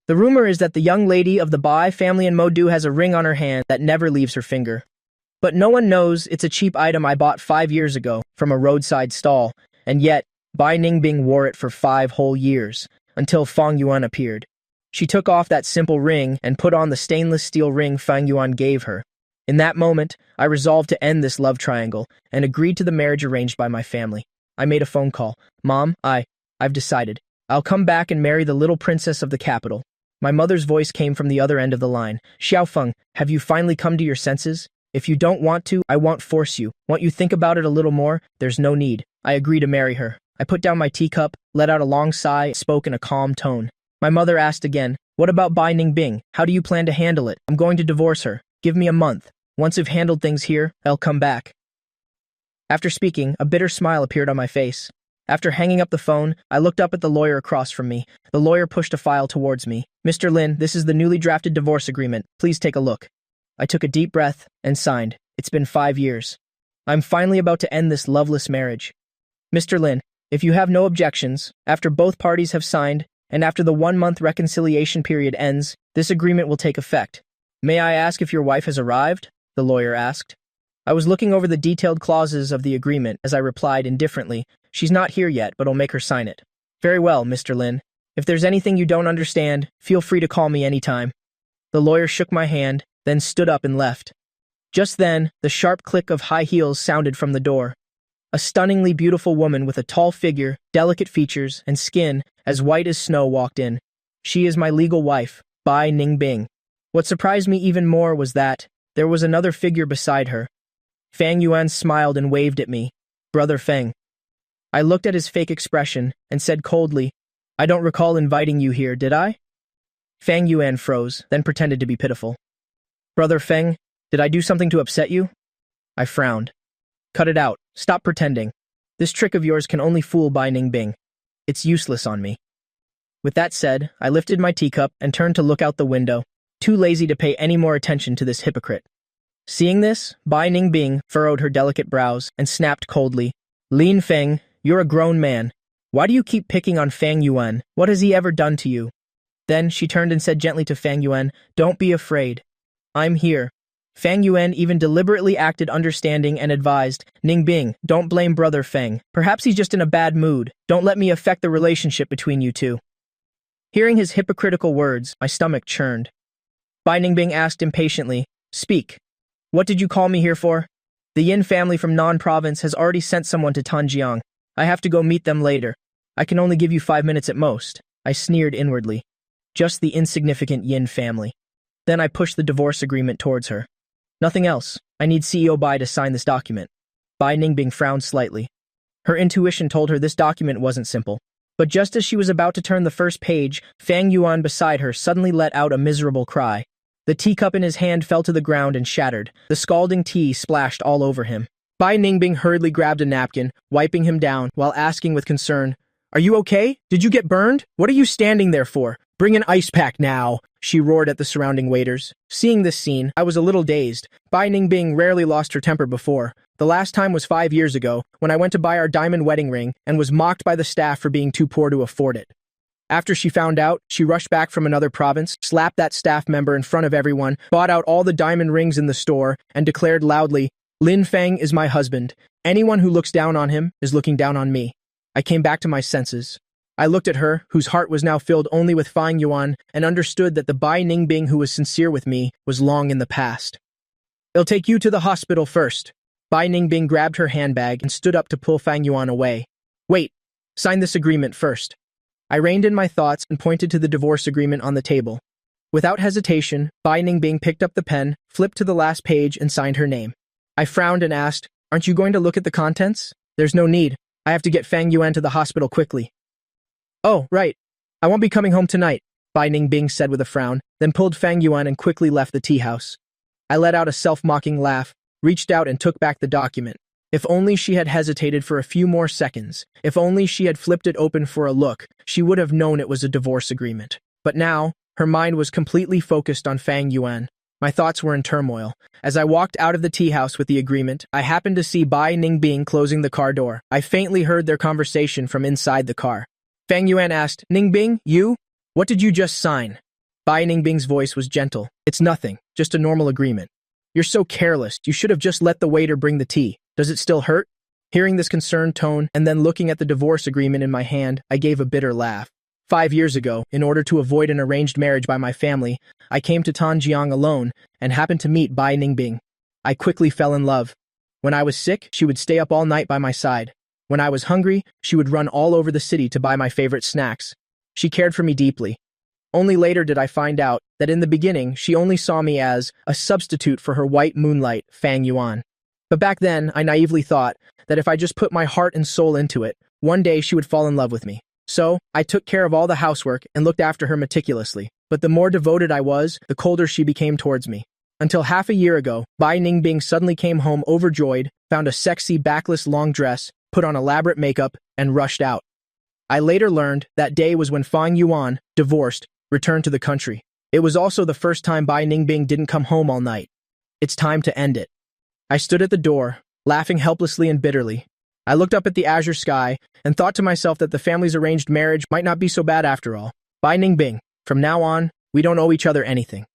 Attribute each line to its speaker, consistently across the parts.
Speaker 1: The rumor is that the young lady of the Bai family in Modu has a ring on her hand that never leaves her finger. But no one knows it's a cheap item I bought 5 years ago from a roadside stall, and yet Bai Ningbing wore it for 5 whole years, until Fang Yuan appeared. She took off that simple ring and put on the stainless steel ring Fang Yuan gave her. In that moment, I resolved to end this love triangle and agreed to the marriage arranged by my family. I made a phone call. Mom, I've decided. I'll come back and marry the little princess of the capital. My mother's voice came from the other end of the line. Xiaofeng, have you finally come to your senses? If you don't want to, I won't force you. Won't you think about it a little more? There's no need. I agree to marry her. I put down my teacup, let out a long sigh, and spoke in a calm tone. My mother asked again, what about Bai Ningbing? How do you plan to handle it? I'm going to divorce her. Give me a month. Once I've handled things here, I'll come back. After speaking, a bitter smile appeared on my face. After hanging up the phone, I looked up at the lawyer across from me. The lawyer pushed a file towards me. Mr. Lin, this is the newly drafted divorce agreement. Please take a look. I took a deep breath and signed. It's been 5 years. I'm finally about to end this loveless marriage. Mr. Lin, if you have no objections, after both parties have signed, and after the 1-month reconciliation period ends, this agreement will take effect. May I ask if your wife has arrived? The lawyer asked. I was looking over the detailed clauses of the agreement as I replied indifferently, she's not here yet, but I'll make her sign it. Very well, Mr. Lin. If there's anything you don't understand, feel free to call me anytime. The lawyer shook my hand, then stood up and left. Just then, the sharp click of high heels sounded from the door. A stunningly beautiful woman with a tall figure, delicate features, and skin as white as snow walked in. She is my legal wife, Bai Ningbing. What surprised me even more was that there was another figure beside her. Fang Yuan smiled and waved at me. Brother Feng. I looked at his fake expression and said coldly, I don't recall inviting you here, did I? Fang Yuan froze, then pretended to be pitiful. Brother Feng, did I do something to upset you? I frowned. Cut it out. Stop pretending. This trick of yours can only fool Bai Ningbing. It's useless on me. With that said, I lifted my teacup and turned to look out the window, too lazy to pay any more attention to this hypocrite. Seeing this, Bai Ningbing furrowed her delicate brows and snapped coldly, Lin Feng, you're a grown man. Why do you keep picking on Fang Yuan? What has he ever done to you? Then she turned and said gently to Fang Yuan, don't be afraid. I'm here. Fang Yuan even deliberately acted understanding and advised, Ningbing, don't blame Brother Feng. Perhaps he's just in a bad mood. Don't let me affect the relationship between you two. Hearing his hypocritical words, my stomach churned. Bai Ningbing asked impatiently, speak. What did you call me here for? The Yin family from Nan province has already sent someone to Tanjiang. I have to go meet them later. I can only give you 5 minutes at most. I sneered inwardly. Just the insignificant Yin family. Then I pushed the divorce agreement towards her. Nothing else. I need CEO Bai to sign this document. Bai Ningbing frowned slightly. Her intuition told her this document wasn't simple. But just as she was about to turn the first page, Fang Yuan beside her suddenly let out a miserable cry. The teacup in his hand fell to the ground and shattered. The scalding tea splashed all over him. Bai Ningbing hurriedly grabbed a napkin, wiping him down, while asking with concern, Are you okay? Did you get burned? What are you standing there for? Bring an ice pack now, she roared at the surrounding waiters. Seeing this scene, I was a little dazed. Bai Ningbing rarely lost her temper before. The last time was 5 years ago, when I went to buy our diamond wedding ring and was mocked by the staff for being too poor to afford it. After she found out, she rushed back from another province, slapped that staff member in front of everyone, bought out all the diamond rings in the store, and declared loudly, Lin Feng is my husband. Anyone who looks down on him is looking down on me. I came back to my senses. I looked at her, whose heart was now filled only with Fang Yuan, and understood that the Bai Ningbing who was sincere with me was long in the past. I'll take you to the hospital first. Bai Ningbing grabbed her handbag and stood up to pull Fang Yuan away. Wait, sign this agreement first. I reined in my thoughts and pointed to the divorce agreement on the table. Without hesitation, Bai Ningbing picked up the pen, flipped to the last page, and signed her name. I frowned and asked, Aren't you going to look at the contents? There's no need. I have to get Fang Yuan to the hospital quickly. Oh, right. I won't be coming home tonight, Bai Ningbing said with a frown, then pulled Fang Yuan and quickly left the tea house. I let out a self-mocking laugh, reached out and took back the document. If only she had hesitated for a few more seconds, if only she had flipped it open for a look, she would have known it was a divorce agreement. But now, her mind was completely focused on Fang Yuan. My thoughts were in turmoil. As I walked out of the tea house with the agreement, I happened to see Bai Ningbing closing the car door. I faintly heard their conversation from inside the car. Fang Yuan asked, Ningbing, you? What did you just sign? Bai Ningbing's voice was gentle. It's nothing, just a normal agreement. You're so careless, you should have just let the waiter bring the tea. Does it still hurt? Hearing this concerned tone and then looking at the divorce agreement in my hand, I gave a bitter laugh. 5 years ago, in order to avoid an arranged marriage by my family, I came to Tanjiang alone and happened to meet Bai Ningbing. I quickly fell in love. When I was sick, she would stay up all night by my side. When I was hungry, she would run all over the city to buy my favorite snacks. She cared for me deeply. Only later did I find out that in the beginning she only saw me as a substitute for her white moonlight, Fang Yuan. But back then, I naively thought that if I just put my heart and soul into it, one day she would fall in love with me. So, I took care of all the housework and looked after her meticulously. But the more devoted I was, the colder she became towards me. Until half a year ago, Bai Ningbing suddenly came home overjoyed, found a sexy backless long dress, put on elaborate makeup, and rushed out. I later learned that day was when Fang Yuan, divorced, returned to the country. It was also the first time Bai Ningbing didn't come home all night. It's time to end it. I stood at the door, laughing helplessly and bitterly. I looked up at the azure sky and thought to myself that the family's arranged marriage might not be so bad after all. Bai Ningbing, from now on, we don't owe each other anything.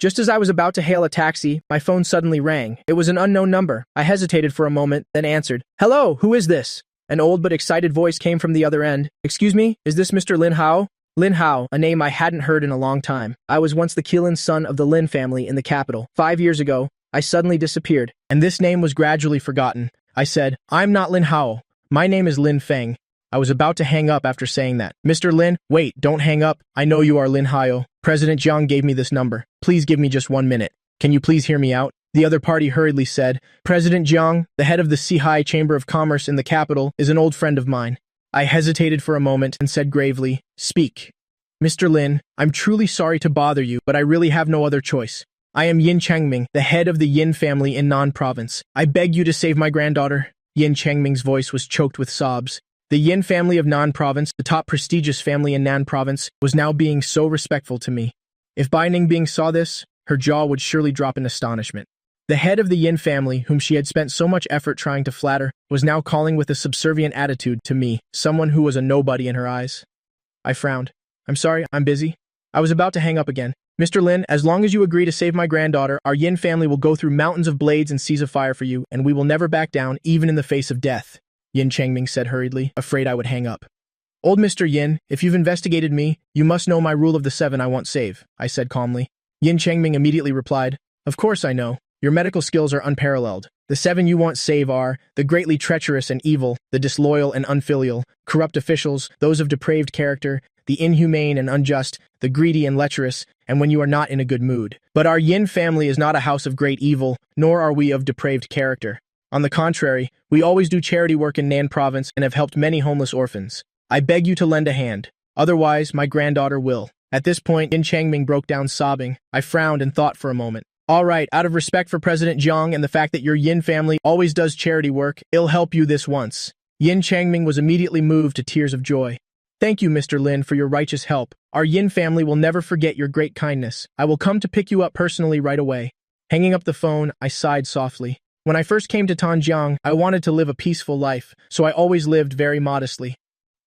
Speaker 1: Just as I was about to hail a taxi, my phone suddenly rang. It was an unknown number. I hesitated for a moment, then answered. Hello, who is this? An old but excited voice came from the other end. Excuse me, is this Mr. Lin Hao? Lin Hao, a name I hadn't heard in a long time. I was once the Qilin son of the Lin family in the capital. 5 years ago, I suddenly disappeared, and this name was gradually forgotten. I said, I'm not Lin Hao. My name is Lin Feng. I was about to hang up after saying that. Mr. Lin, wait, don't hang up. I know you are Lin Hao. President Jiang gave me this number. Please give me just 1 minute. Can you please hear me out? The other party hurriedly said, President Jiang, the head of the Sihai Chamber of Commerce in the capital, is an old friend of mine. I hesitated for a moment and said gravely, Speak. Mr. Lin, I'm truly sorry to bother you, but I really have no other choice. I am Yin Changming, the head of the Yin family in Nan Province. I beg you to save my granddaughter. Yin Changming's voice was choked with sobs. The Yin family of Nan Province, the top prestigious family in Nan Province, was now being so respectful to me. If Bai Ningbing saw this, her jaw would surely drop in astonishment. The head of the Yin family, whom she had spent so much effort trying to flatter, was now calling with a subservient attitude to me, someone who was a nobody in her eyes. I frowned. I'm sorry, I'm busy. I was about to hang up again. Mr. Lin, as long as you agree to save my granddaughter, our Yin family will go through mountains of blades and seas of fire for you, and we will never back down, even in the face of death, Yin Changming said hurriedly, afraid I would hang up. Old Mr. Yin, if you've investigated me, you must know my rule of the 7 I won't save, I said calmly. Yin Changming immediately replied, Of course I know. Your medical skills are unparalleled. The 7 you won't save are the greatly treacherous and evil, the disloyal and unfilial, corrupt officials, those of depraved character, the inhumane and unjust, the greedy and lecherous, and when you are not in a good mood. But our Yin family is not a house of great evil, nor are we of depraved character. On the contrary, we always do charity work in Nan Province and have helped many homeless orphans. I beg you to lend a hand. Otherwise, my granddaughter will. At this point, Yin Changming broke down sobbing. I frowned and thought for a moment. All right, out of respect for President Jiang and the fact that your Yin family always does charity work, I'll help you this once. Yin Changming was immediately moved to tears of joy. Thank you, Mr. Lin, for your righteous help. Our Yin family will never forget your great kindness. I will come to pick you up personally right away. Hanging up the phone, I sighed softly. When I first came to Tanjiang, I wanted to live a peaceful life, so I always lived very modestly.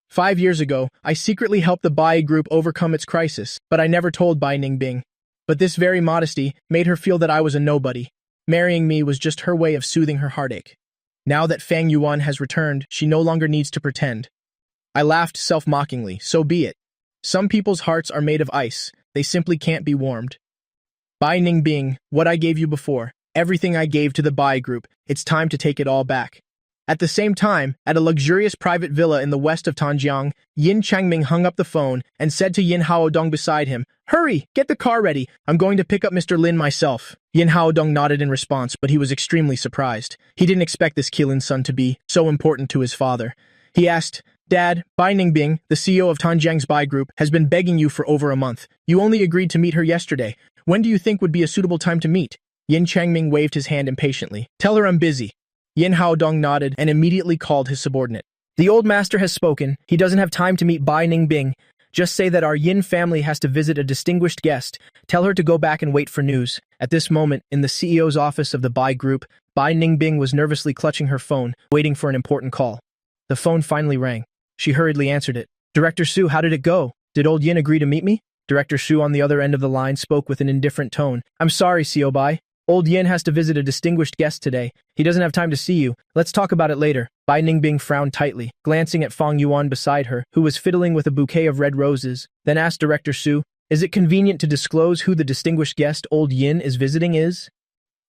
Speaker 1: 5 years ago, I secretly helped the Bai group overcome its crisis, but I never told Bai Ningbing. But this very modesty made her feel that I was a nobody. Marrying me was just her way of soothing her heartache. Now that Fang Yuan has returned, she no longer needs to pretend. I laughed self-mockingly, so be it. Some people's hearts are made of ice, they simply can't be warmed. Bai Ningbing, what I gave you before, everything I gave to the Bai group, it's time to take it all back. At the same time, at a luxurious private villa in the west of Tanjiang, Yin Changming hung up the phone and said to Yin Haodong beside him, Hurry, get the car ready, I'm going to pick up Mr. Lin myself. Yin Haodong nodded in response, but he was extremely surprised. He didn't expect this Qilin son to be so important to his father. He asked, Dad, Bai Ningbing, the CEO of Tanjiang's Bai Group, has been begging you for over a month. You only agreed to meet her yesterday. When do you think would be a suitable time to meet? Yin Changming waved his hand impatiently. Tell her I'm busy. Yin Haodong nodded and immediately called his subordinate. The old master has spoken. He doesn't have time to meet Bai Ningbing. Just say that our Yin family has to visit a distinguished guest. Tell her to go back and wait for news. At this moment, in the CEO's office of the Bai Group, Bai Ningbing was nervously clutching her phone, waiting for an important call. The phone finally rang. She hurriedly answered it. Director Su, how did it go? Did old Yin agree to meet me? Director Shu on the other end of the line spoke with an indifferent tone. I'm sorry, Bai. Old Yin has to visit a distinguished guest today. He doesn't have time to see you. Let's talk about it later. Bai Ningbing frowned tightly, glancing at Fang Yuan beside her, who was fiddling with a bouquet of red roses, then asked Director Shu, is it convenient to disclose who the distinguished guest Old Yin is visiting is?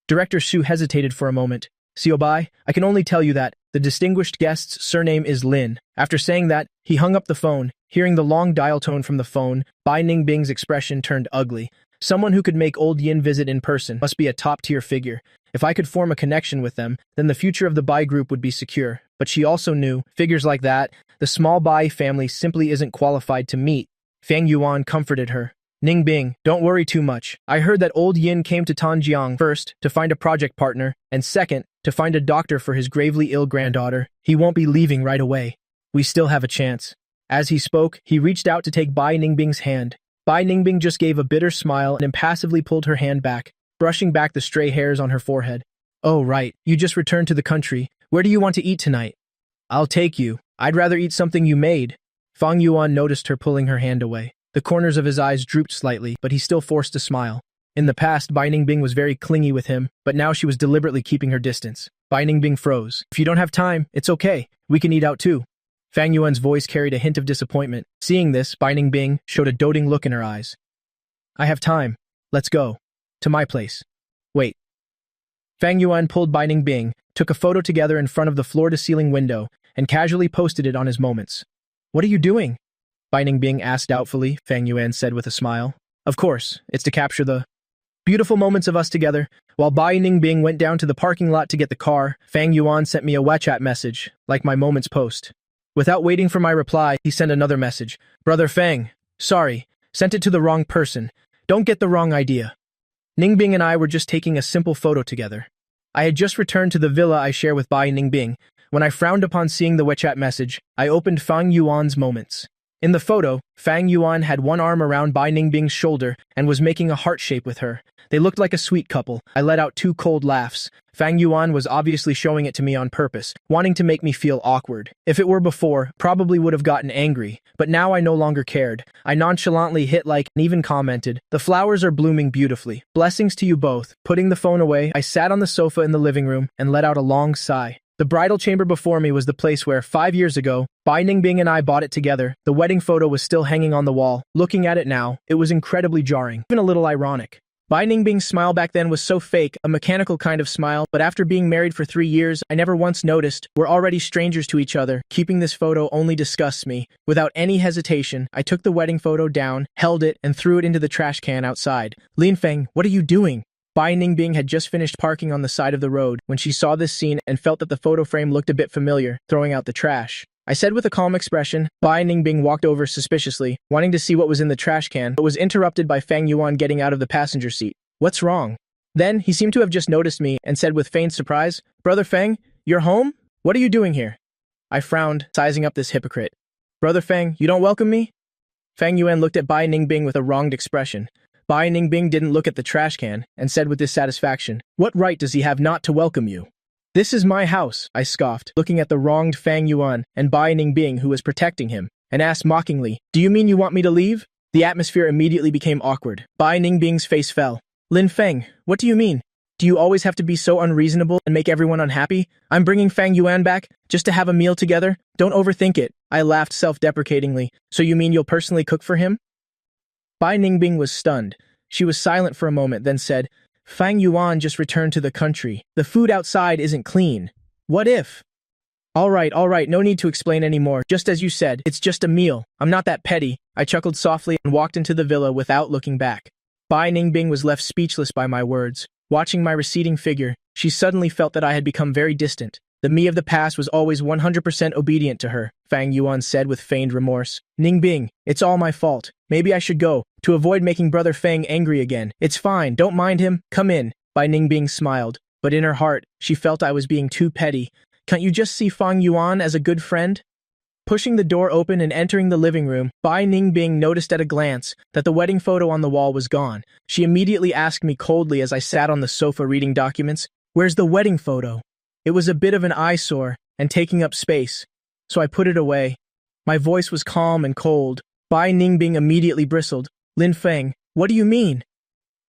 Speaker 1: Director Shu hesitated for a moment. Bai, I can only tell you that the distinguished guest's surname is Lin. After saying that, he hung up the phone. Hearing the long dial tone from the phone, Bai Ningbing's expression turned ugly. Someone who could make Old Yin visit in person must be a top-tier figure. If I could form a connection with them, then the future of the Bai group would be secure. But she also knew, figures like that, the small Bai family simply isn't qualified to meet. Fang Yuan comforted her. Ningbing, don't worry too much. I heard that Old Yin came to Tanjiang first to find a project partner, and second, to find a doctor for his gravely ill granddaughter. He won't be leaving right away. We still have a chance. As he spoke, he reached out to take Bai Ningbing's hand. Bai Ningbing just gave a bitter smile and impassively pulled her hand back, brushing back the stray hairs on her forehead. Oh, right. You just returned to the country. Where do you want to eat tonight? I'll take you. I'd rather eat something you made. Fang Yuan noticed her pulling her hand away. The corners of his eyes drooped slightly, but he still forced a smile. In the past, Bai Ningbing was very clingy with him, but now she was deliberately keeping her distance. Bai Ningbing froze. If you don't have time, it's okay. We can eat out too. Fang Yuan's voice carried a hint of disappointment. Seeing this, Bai Ningbing showed a doting look in her eyes. I have time. Let's go. To my place. Wait. Fang Yuan pulled Bai Ningbing, took a photo together in front of the floor-to-ceiling window, and casually posted it on his moments. What are you doing? Bai Ningbing asked doubtfully, Fang Yuan said with a smile. Of course, it's to capture the beautiful moments of us together. While Bai Ningbing went down to the parking lot to get the car, Fang Yuan sent me a WeChat message, like my moments post. Without waiting for my reply, he sent another message. Brother Fang, sorry, sent it to the wrong person. Don't get the wrong idea. Ningbing and I were just taking a simple photo together. I had just returned to the villa I share with Bai Ningbing. When I frowned upon seeing the WeChat message, I opened Fang Yuan's moments. In the photo, Fang Yuan had one arm around Bai Ningbing's shoulder and was making a heart shape with her. They looked like a sweet couple. I let out 2 cold laughs. Fang Yuan was obviously showing it to me on purpose, wanting to make me feel awkward. If it were before, probably would have gotten angry, but now I no longer cared. I nonchalantly hit like and even commented, "The flowers are blooming beautifully. Blessings to you both." Putting the phone away, I sat on the sofa in the living room and let out a long sigh. The bridal chamber before me was the place where, 5 years ago, Bai Ningbing and I bought it together. The wedding photo was still hanging on the wall. Looking at it now, it was incredibly jarring, even a little ironic. Bai Ningbing's smile back then was so fake, a mechanical kind of smile, but after being married for 3 years, I never once noticed. We're already strangers to each other. Keeping this photo only disgusts me. Without any hesitation, I took the wedding photo down, held it, and threw it into the trash can outside. Lin Feng, what are you doing? Bai Ningbing had just finished parking on the side of the road when she saw this scene and felt that the photo frame looked a bit familiar, throwing out the trash. I said with a calm expression. Bai Ningbing walked over suspiciously, wanting to see what was in the trash can, but was interrupted by Fang Yuan getting out of the passenger seat. What's wrong? Then, he seemed to have just noticed me and said with feigned surprise, Brother Fang, you're home? What are you doing here? I frowned, sizing up this hypocrite. Brother Fang, you don't welcome me? Fang Yuan looked at Bai Ningbing with a wronged expression. Bai Ningbing didn't look at the trash can and said with dissatisfaction, What right does he have not to welcome you? This is my house, I scoffed, looking at the wronged Fang Yuan and Bai Ningbing who was protecting him, and asked mockingly, Do you mean you want me to leave? The atmosphere immediately became awkward. Bai Ningbing's face fell. Lin Feng, what do you mean? Do you always have to be so unreasonable and make everyone unhappy? I'm bringing Fang Yuan back, just to have a meal together? Don't overthink it. I laughed self-deprecatingly. So you mean you'll personally cook for him? Bai Ningbing was stunned. She was silent for a moment, then said, Fang Yuan just returned to the country. The food outside isn't clean. What if? All right, no need to explain anymore. Just as you said, it's just a meal. I'm not that petty. I chuckled softly and walked into the villa without looking back. Bai Ningbing was left speechless by my words. Watching my receding figure, she suddenly felt that I had become very distant. The me of the past was always 100% obedient to her, Fang Yuan said with feigned remorse. Ningbing, it's all my fault. Maybe I should go, to avoid making Brother Fang angry again. It's fine, don't mind him, come in. Bai Ningbing smiled, but in her heart, she felt I was being too petty. Can't you just see Fang Yuan as a good friend? Pushing the door open and entering the living room, Bai Ningbing noticed at a glance that the wedding photo on the wall was gone. She immediately asked me coldly as I sat on the sofa reading documents, Where's the wedding photo? It was a bit of an eyesore and taking up space, so I put it away. My voice was calm and cold. Bai Ningbing immediately bristled. Lin Feng, what do you mean?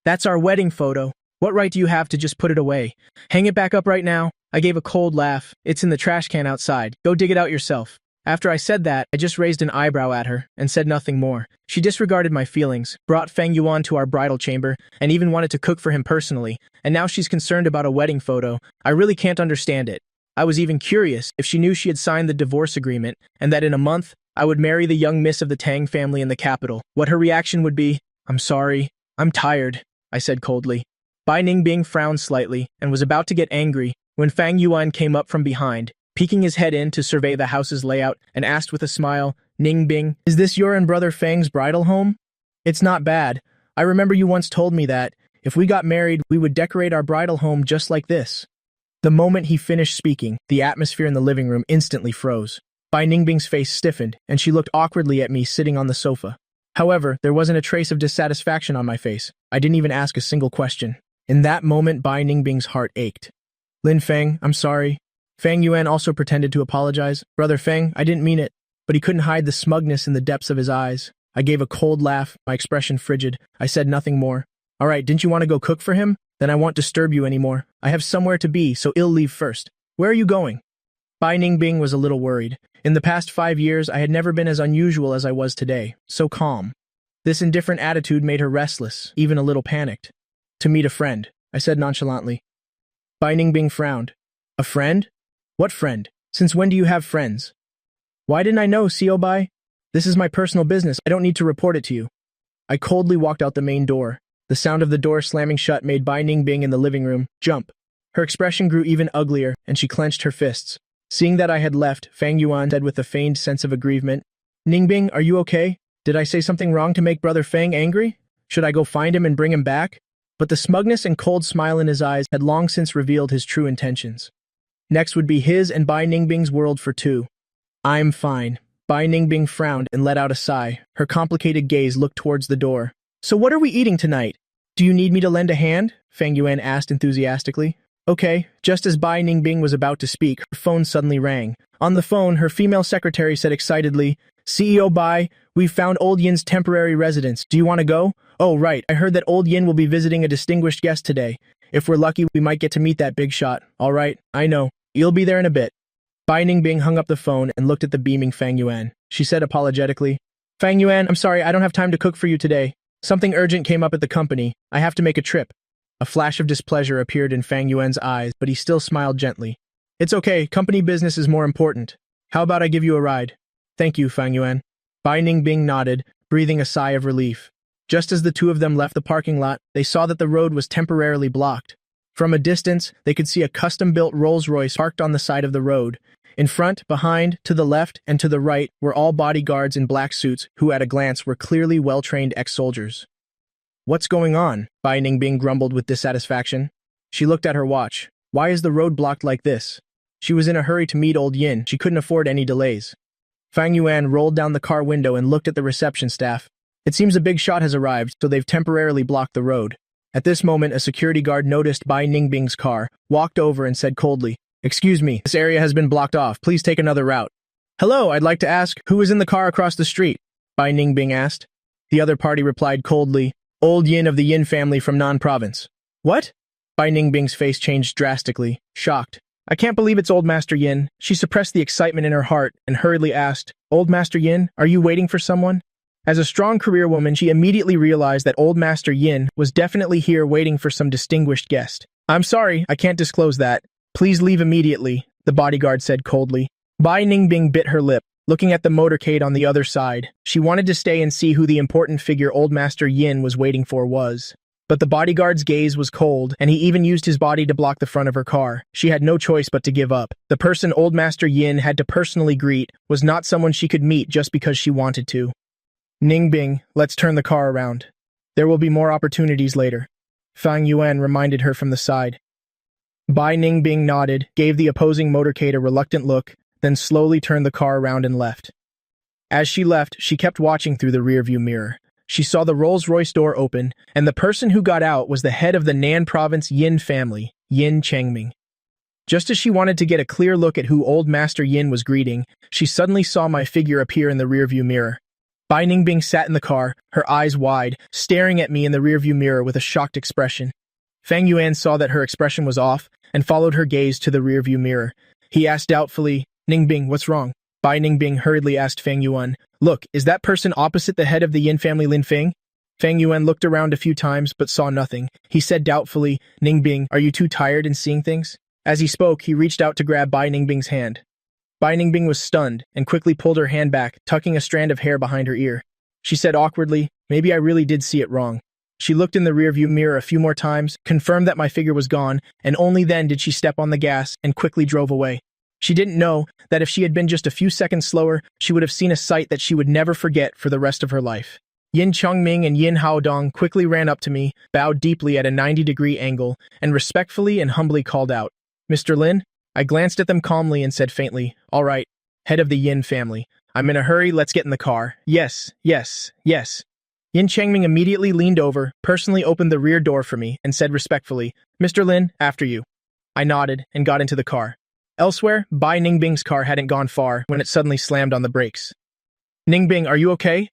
Speaker 1: That's our wedding photo. What right do you have to just put it away? Hang it back up right now. I gave a cold laugh. It's in the trash can outside. Go dig it out yourself. After I said that, I just raised an eyebrow at her and said nothing more. She disregarded my feelings, brought Feng Yuan to our bridal chamber, and even wanted to cook for him personally, and now she's concerned about a wedding photo. I really can't understand it. I was even curious if she knew she had signed the divorce agreement, and that in a month, I would marry the young miss of the Tang family in the capital. What her reaction would be. I'm sorry. I'm tired, I said coldly. Bai Ningbing frowned slightly and was about to get angry when Fang Yuan came up from behind, peeking his head in to survey the house's layout, and asked with a smile, Ningbing, is this your and brother Fang's bridal home? It's not bad. I remember you once told me that, if we got married, we would decorate our bridal home just like this. The moment he finished speaking, the atmosphere in the living room instantly froze. Bai Ningbing's face stiffened, and she looked awkwardly at me sitting on the sofa. However, there wasn't a trace of dissatisfaction on my face. I didn't even ask a single question. In that moment, Bai Ningbing's heart ached. Lin Feng, I'm sorry. Fang Yuan also pretended to apologize. Brother Feng, I didn't mean it. But he couldn't hide the smugness in the depths of his eyes. I gave a cold laugh, my expression frigid. I said nothing more. All right, didn't you want to go cook for him? Then I won't disturb you anymore. I have somewhere to be, so I'll leave first. Where are you going? Bai Ningbing was a little worried. In the past 5 years, I had never been as unusual as I was today, so calm. This indifferent attitude made her restless, even a little panicked. To meet a friend, I said nonchalantly. Bai Ningbing frowned. A friend? What friend? Since when do you have friends? Why didn't I know, Xiao Bai? This is my personal business. I don't need to report it to you. I coldly walked out the main door. The sound of the door slamming shut made Bai Ningbing in the living room jump. Her expression grew even uglier, and she clenched her fists. Seeing that I had left, Fang Yuan said with a feigned sense of aggrievement, Ningbing, are you okay? Did I say something wrong to make Brother Fang angry? Should I go find him and bring him back? But the smugness and cold smile in his eyes had long since revealed his true intentions. Next would be his and Bai Ningbing's world for two. I'm fine. Bai Ningbing frowned and let out a sigh. Her complicated gaze looked towards the door. So what are we eating tonight? Do you need me to lend a hand? Fang Yuan asked enthusiastically. Okay. Just as Bai Ningbing was about to speak, her phone suddenly rang. On the phone, her female secretary said excitedly, CEO Bai, we've found Old Yin's temporary residence. Do you want to go? Oh, right. I heard that Old Yin will be visiting a distinguished guest today. If we're lucky, we might get to meet that big shot. All right, I know. You'll be there in a bit. Bai Ningbing hung up the phone and looked at the beaming Fang Yuan. She said apologetically, Fang Yuan, I'm sorry, I don't have time to cook for you today. Something urgent came up at the company. I have to make a trip. A flash of displeasure appeared in Fang Yuan's eyes, but he still smiled gently. It's okay, company business is more important. How about I give you a ride? Thank you, Fang Yuan. Bai Ningbing nodded, breathing a sigh of relief. Just as the two of them left the parking lot, they saw that the road was temporarily blocked. From a distance, they could see a custom-built Rolls-Royce parked on the side of the road. In front, behind, to the left, and to the right were all bodyguards in black suits who at a glance were clearly well-trained ex-soldiers. What's going on? Bai Ningbing grumbled with dissatisfaction. She looked at her watch. Why is the road blocked like this? She was in a hurry to meet Old Yin. She couldn't afford any delays. Fang Yuan rolled down the car window and looked at the reception staff. It seems a big shot has arrived, so they've temporarily blocked the road. At this moment, a security guard noticed Bai Ningbing's car, walked over and said coldly, Excuse me, this area has been blocked off. Please take another route. Hello, I'd like to ask, who is in the car across the street? Bai Ningbing asked. The other party replied coldly, Old Yin of the Yin family from Nan Province. What? Bai Ningbing's face changed drastically, shocked. I can't believe it's Old Master Yin. She suppressed the excitement in her heart and hurriedly asked, Old Master Yin, are you waiting for someone? As a strong career woman, she immediately realized that Old Master Yin was definitely here waiting for some distinguished guest. I'm sorry, I can't disclose that. Please leave immediately, the bodyguard said coldly. Bai Ningbing bit her lip, looking at the motorcade on the other side. She wanted to stay and see who the important figure Old Master Yin was waiting for was. But the bodyguard's gaze was cold, and he even used his body to block the front of her car. She had no choice but to give up. The person Old Master Yin had to personally greet was not someone she could meet just because she wanted to. Ningbing, let's turn the car around. There will be more opportunities later. Fang Yuan reminded her from the side. Bai Ningbing nodded, gave the opposing motorcade a reluctant look, then slowly turned the car around and left. As she left, she kept watching through the rearview mirror. She saw the Rolls-Royce door open, and the person who got out was the head of the Nan Province Yin family, Yin Chengming. Just as she wanted to get a clear look at who Old Master Yin was greeting, she suddenly saw my figure appear in the rearview mirror. Bai Ningbing sat in the car, her eyes wide, staring at me in the rearview mirror with a shocked expression. Fang Yuan saw that her expression was off and followed her gaze to the rearview mirror. He asked doubtfully, "Ningbing, what's wrong?" Bai Ningbing hurriedly asked Fang Yuan, "Look, is that person opposite the head of the Yin family Lin Feng?" Fang Yuan looked around a few times but saw nothing. He said doubtfully, "Ningbing, are you too tired in seeing things?" As he spoke, he reached out to grab Bai Ningbing's hand. Bai Ningbing was stunned and quickly pulled her hand back, tucking a strand of hair behind her ear. She said awkwardly, "Maybe I really did see it wrong." She looked in the rearview mirror a few more times, confirmed that my figure was gone, and only then did she step on the gas and quickly drove away. She didn't know that if she had been just a few seconds slower, she would have seen a sight that she would never forget for the rest of her life. Yin Chongming and Yin Haodong quickly ran up to me, bowed deeply at a 90-degree angle, and respectfully and humbly called out, "Mr. Lin?" I glanced at them calmly and said faintly, "All right, head of the Yin family. I'm in a hurry, let's get in the car." "Yes, yes, yes." Yin Changming immediately leaned over, personally opened the rear door for me, and said respectfully, "Mr. Lin, after you." I nodded and got into the car. Elsewhere, Bai Ningbing's car hadn't gone far when it suddenly slammed on the brakes. "Ningbing, are you okay?"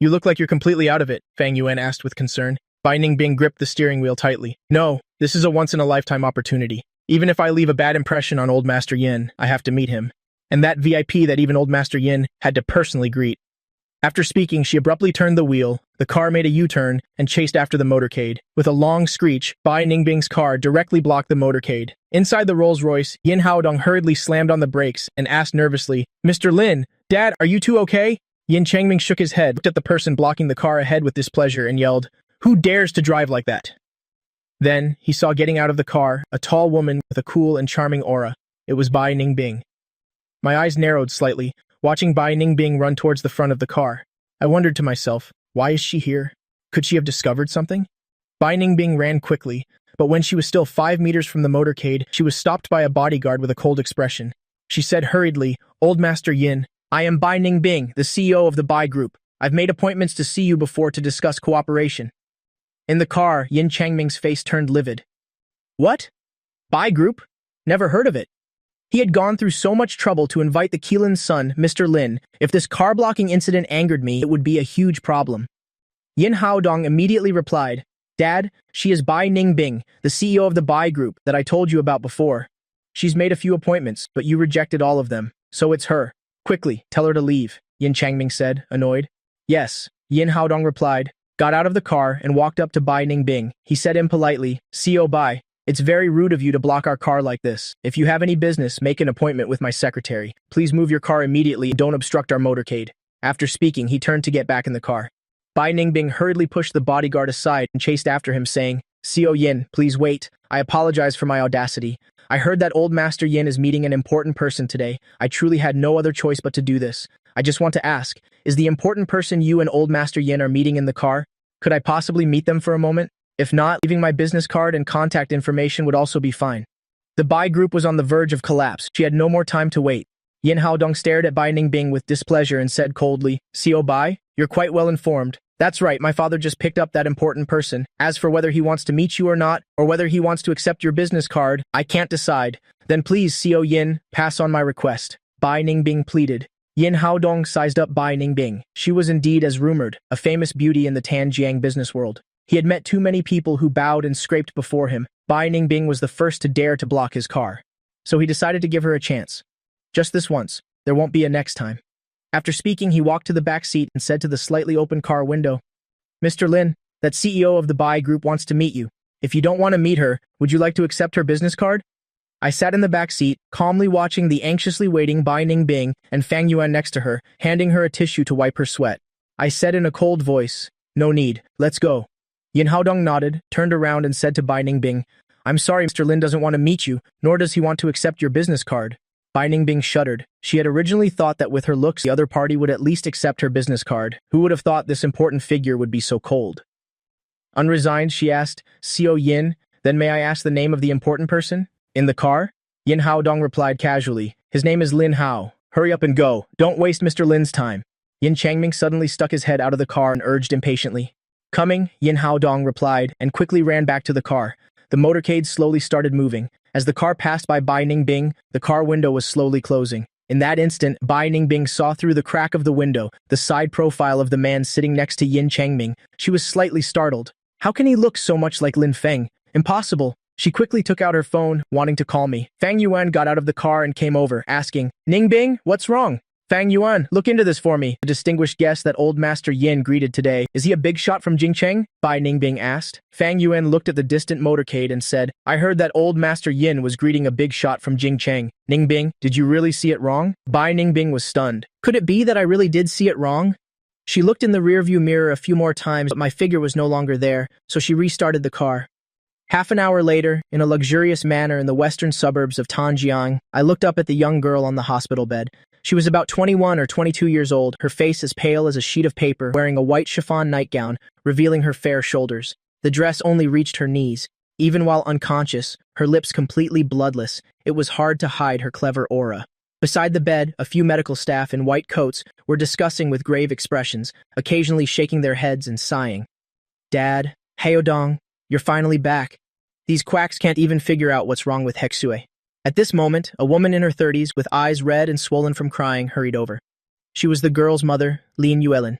Speaker 1: "You look like you're completely out of it," Fang Yuan asked with concern. Bai Ningbing gripped the steering wheel tightly. "No, this is a once-in-a-lifetime opportunity. Even if I leave a bad impression on Old Master Yin, I have to meet him. And that VIP that even Old Master Yin had to personally greet." After speaking, she abruptly turned the wheel, the car made a U-turn, and chased after the motorcade. With a long screech, Bai Ningbing's car directly blocked the motorcade. Inside the Rolls-Royce, Yin Haodong hurriedly slammed on the brakes and asked nervously, "Mr. Lin, Dad, are you two okay?" Yin Changming shook his head, looked at the person blocking the car ahead with displeasure, and yelled, "Who dares to drive like that?" Then, he saw getting out of the car a tall woman with a cool and charming aura. It was Bai Ningbing. My eyes narrowed slightly, watching Bai Ningbing run towards the front of the car. I wondered to myself, why is she here? Could she have discovered something? Bai Ningbing ran quickly, but when she was still 5 meters from the motorcade, she was stopped by a bodyguard with a cold expression. She said hurriedly, "Old Master Yin, I am Bai Ningbing, the CEO of the Bai Group. I've made appointments to see you before to discuss cooperation." In the car, Yin Changming's face turned livid. "What? Bai Group? Never heard of it." He had gone through so much trouble to invite the Keelan's son, Mr. Lin. If this car-blocking incident angered me, it would be a huge problem. Yin Haodong immediately replied, "Dad, she is Bai Ningbing, the CEO of the Bai Group that I told you about before. She's made a few appointments, but you rejected all of them, so it's her. Quickly, tell her to leave," Yin Changming said, annoyed. "Yes," Yin Haodong replied, got out of the car and walked up to Bai Ningbing. He said impolitely, "CEO Bai, it's very rude of you to block our car like this. If you have any business, make an appointment with my secretary. Please move your car immediately and don't obstruct our motorcade." After speaking, he turned to get back in the car. Bai Ningbing hurriedly pushed the bodyguard aside and chased after him, saying, "CEO Yin, please wait. I apologize for my audacity. I heard that Old Master Yin is meeting an important person today. I truly had no other choice but to do this. I just want to ask, is the important person you and Old Master Yin are meeting in the car? Could I possibly meet them for a moment? If not, leaving my business card and contact information would also be fine." The Bai Group was on the verge of collapse. She had no more time to wait. Yin Haodong stared at Bai Ningbing with displeasure and said coldly, "CEO Bai, you're quite well informed. That's right, my father just picked up that important person. As for whether he wants to meet you or not, or whether he wants to accept your business card, I can't decide. Then please, CEO Yin, pass on my request," Bai Ningbing pleaded. Yin Haodong sized up Bai Ningbing. She was indeed, as rumored, a famous beauty in the Tanjiang business world. He had met too many people who bowed and scraped before him. Bai Ningbing was the first to dare to block his car. So he decided to give her a chance. Just this once. There won't be a next time. After speaking, he walked to the back seat and said to the slightly open car window, "Mr. Lin, that CEO of the Bai Group wants to meet you. If you don't want to meet her, would you like to accept her business card?" I sat in the back seat, calmly watching the anxiously waiting Bai Ningbing and Fang Yuan next to her, handing her a tissue to wipe her sweat. I said in a cold voice, "No need, let's go." Yin Haodong nodded, turned around and said to Bai Ningbing, "I'm sorry, Mr. Lin doesn't want to meet you, nor does he want to accept your business card." Bai Ningbing shuddered. She had originally thought that with her looks, the other party would at least accept her business card. Who would have thought this important figure would be so cold? Unresigned, she asked, "CEO Yin, then may I ask the name of the important person? In the car?" Yin Haodong replied casually, "His name is Lin Hao. Hurry up and go. Don't waste Mr. Lin's time." Yin Changming suddenly stuck his head out of the car and urged impatiently. "Coming," Yin Haodong replied, and quickly ran back to the car. The motorcade slowly started moving. As the car passed by Bai Ningbing, the car window was slowly closing. In that instant, Bai Ningbing saw through the crack of the window the side profile of the man sitting next to Yin Changming. She was slightly startled. How can he look so much like Lin Feng? Impossible. She quickly took out her phone, wanting to call me. Fang Yuan got out of the car and came over, asking, Ningbing, what's wrong? Fang Yuan, look into this for me. The distinguished guest that old Master Yin greeted today. Is he a big shot from Jingcheng? Bai Ningbing asked. Fang Yuan looked at the distant motorcade and said, I heard that old Master Yin was greeting a big shot from Jingcheng. Ningbing, did you really see it wrong? Bai Ningbing was stunned. Could it be that I really did see it wrong? She looked in the rearview mirror a few more times, but my figure was no longer there, so she restarted the car. Half an hour later, in a luxurious manor in the western suburbs of Tanjiang, I looked up at the young girl on the hospital bed. She was about 21 or 22 years old, her face as pale as a sheet of paper, wearing a white chiffon nightgown, revealing her fair shoulders. The dress only reached her knees. Even while unconscious, her lips completely bloodless, it was hard to hide her clever aura. Beside the bed, a few medical staff in white coats were discussing with grave expressions, occasionally shaking their heads and sighing. Dad, Heodong, you're finally back. These quacks can't even figure out what's wrong with Hexue. At this moment, a woman in her 30s, with eyes red and swollen from crying, hurried over. She was the girl's mother, Lin Yuelin.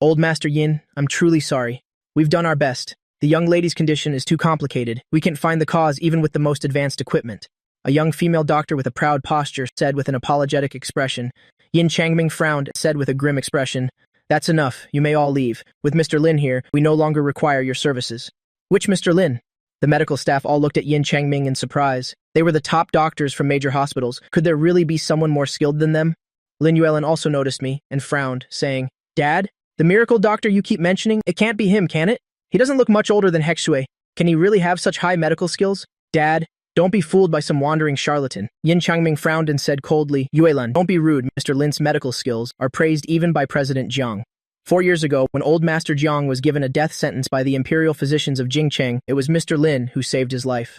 Speaker 1: Old Master Yin, I'm truly sorry. We've done our best. The young lady's condition is too complicated. We can't find the cause even with the most advanced equipment. A young female doctor with a proud posture said with an apologetic expression. Yin Changming frowned, said with a grim expression, That's enough. You may all leave. With Mr. Lin here, we no longer require your services. Which Mr. Lin? The medical staff all looked at Yin Changming in surprise. They were the top doctors from major hospitals. Could there really be someone more skilled than them? Lin Yuelin also noticed me and frowned, saying, Dad, the miracle doctor you keep mentioning, it can't be him, can it? He doesn't look much older than Hexue. Can he really have such high medical skills? Dad, don't be fooled by some wandering charlatan. Yin Changming frowned and said coldly, Yuelin, don't be rude. Mr. Lin's medical skills are praised even by President Jiang. 4 years ago, when old Master Jiang was given a death sentence by the imperial physicians of Jingcheng, it was Mr. Lin who saved his life.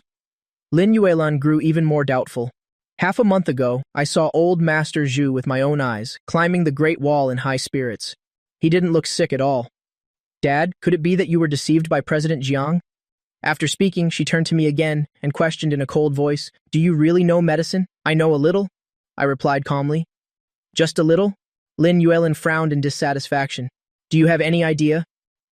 Speaker 1: Lin Yuelin grew even more doubtful. Half a month ago, I saw old Master Zhu with my own eyes, climbing the Great Wall in high spirits. He didn't look sick at all. Dad, could it be that you were deceived by President Jiang? After speaking, she turned to me again and questioned in a cold voice, Do you really know medicine? I know a little, I replied calmly. Just a little? Lin Yuelin frowned in dissatisfaction. Do you have any idea?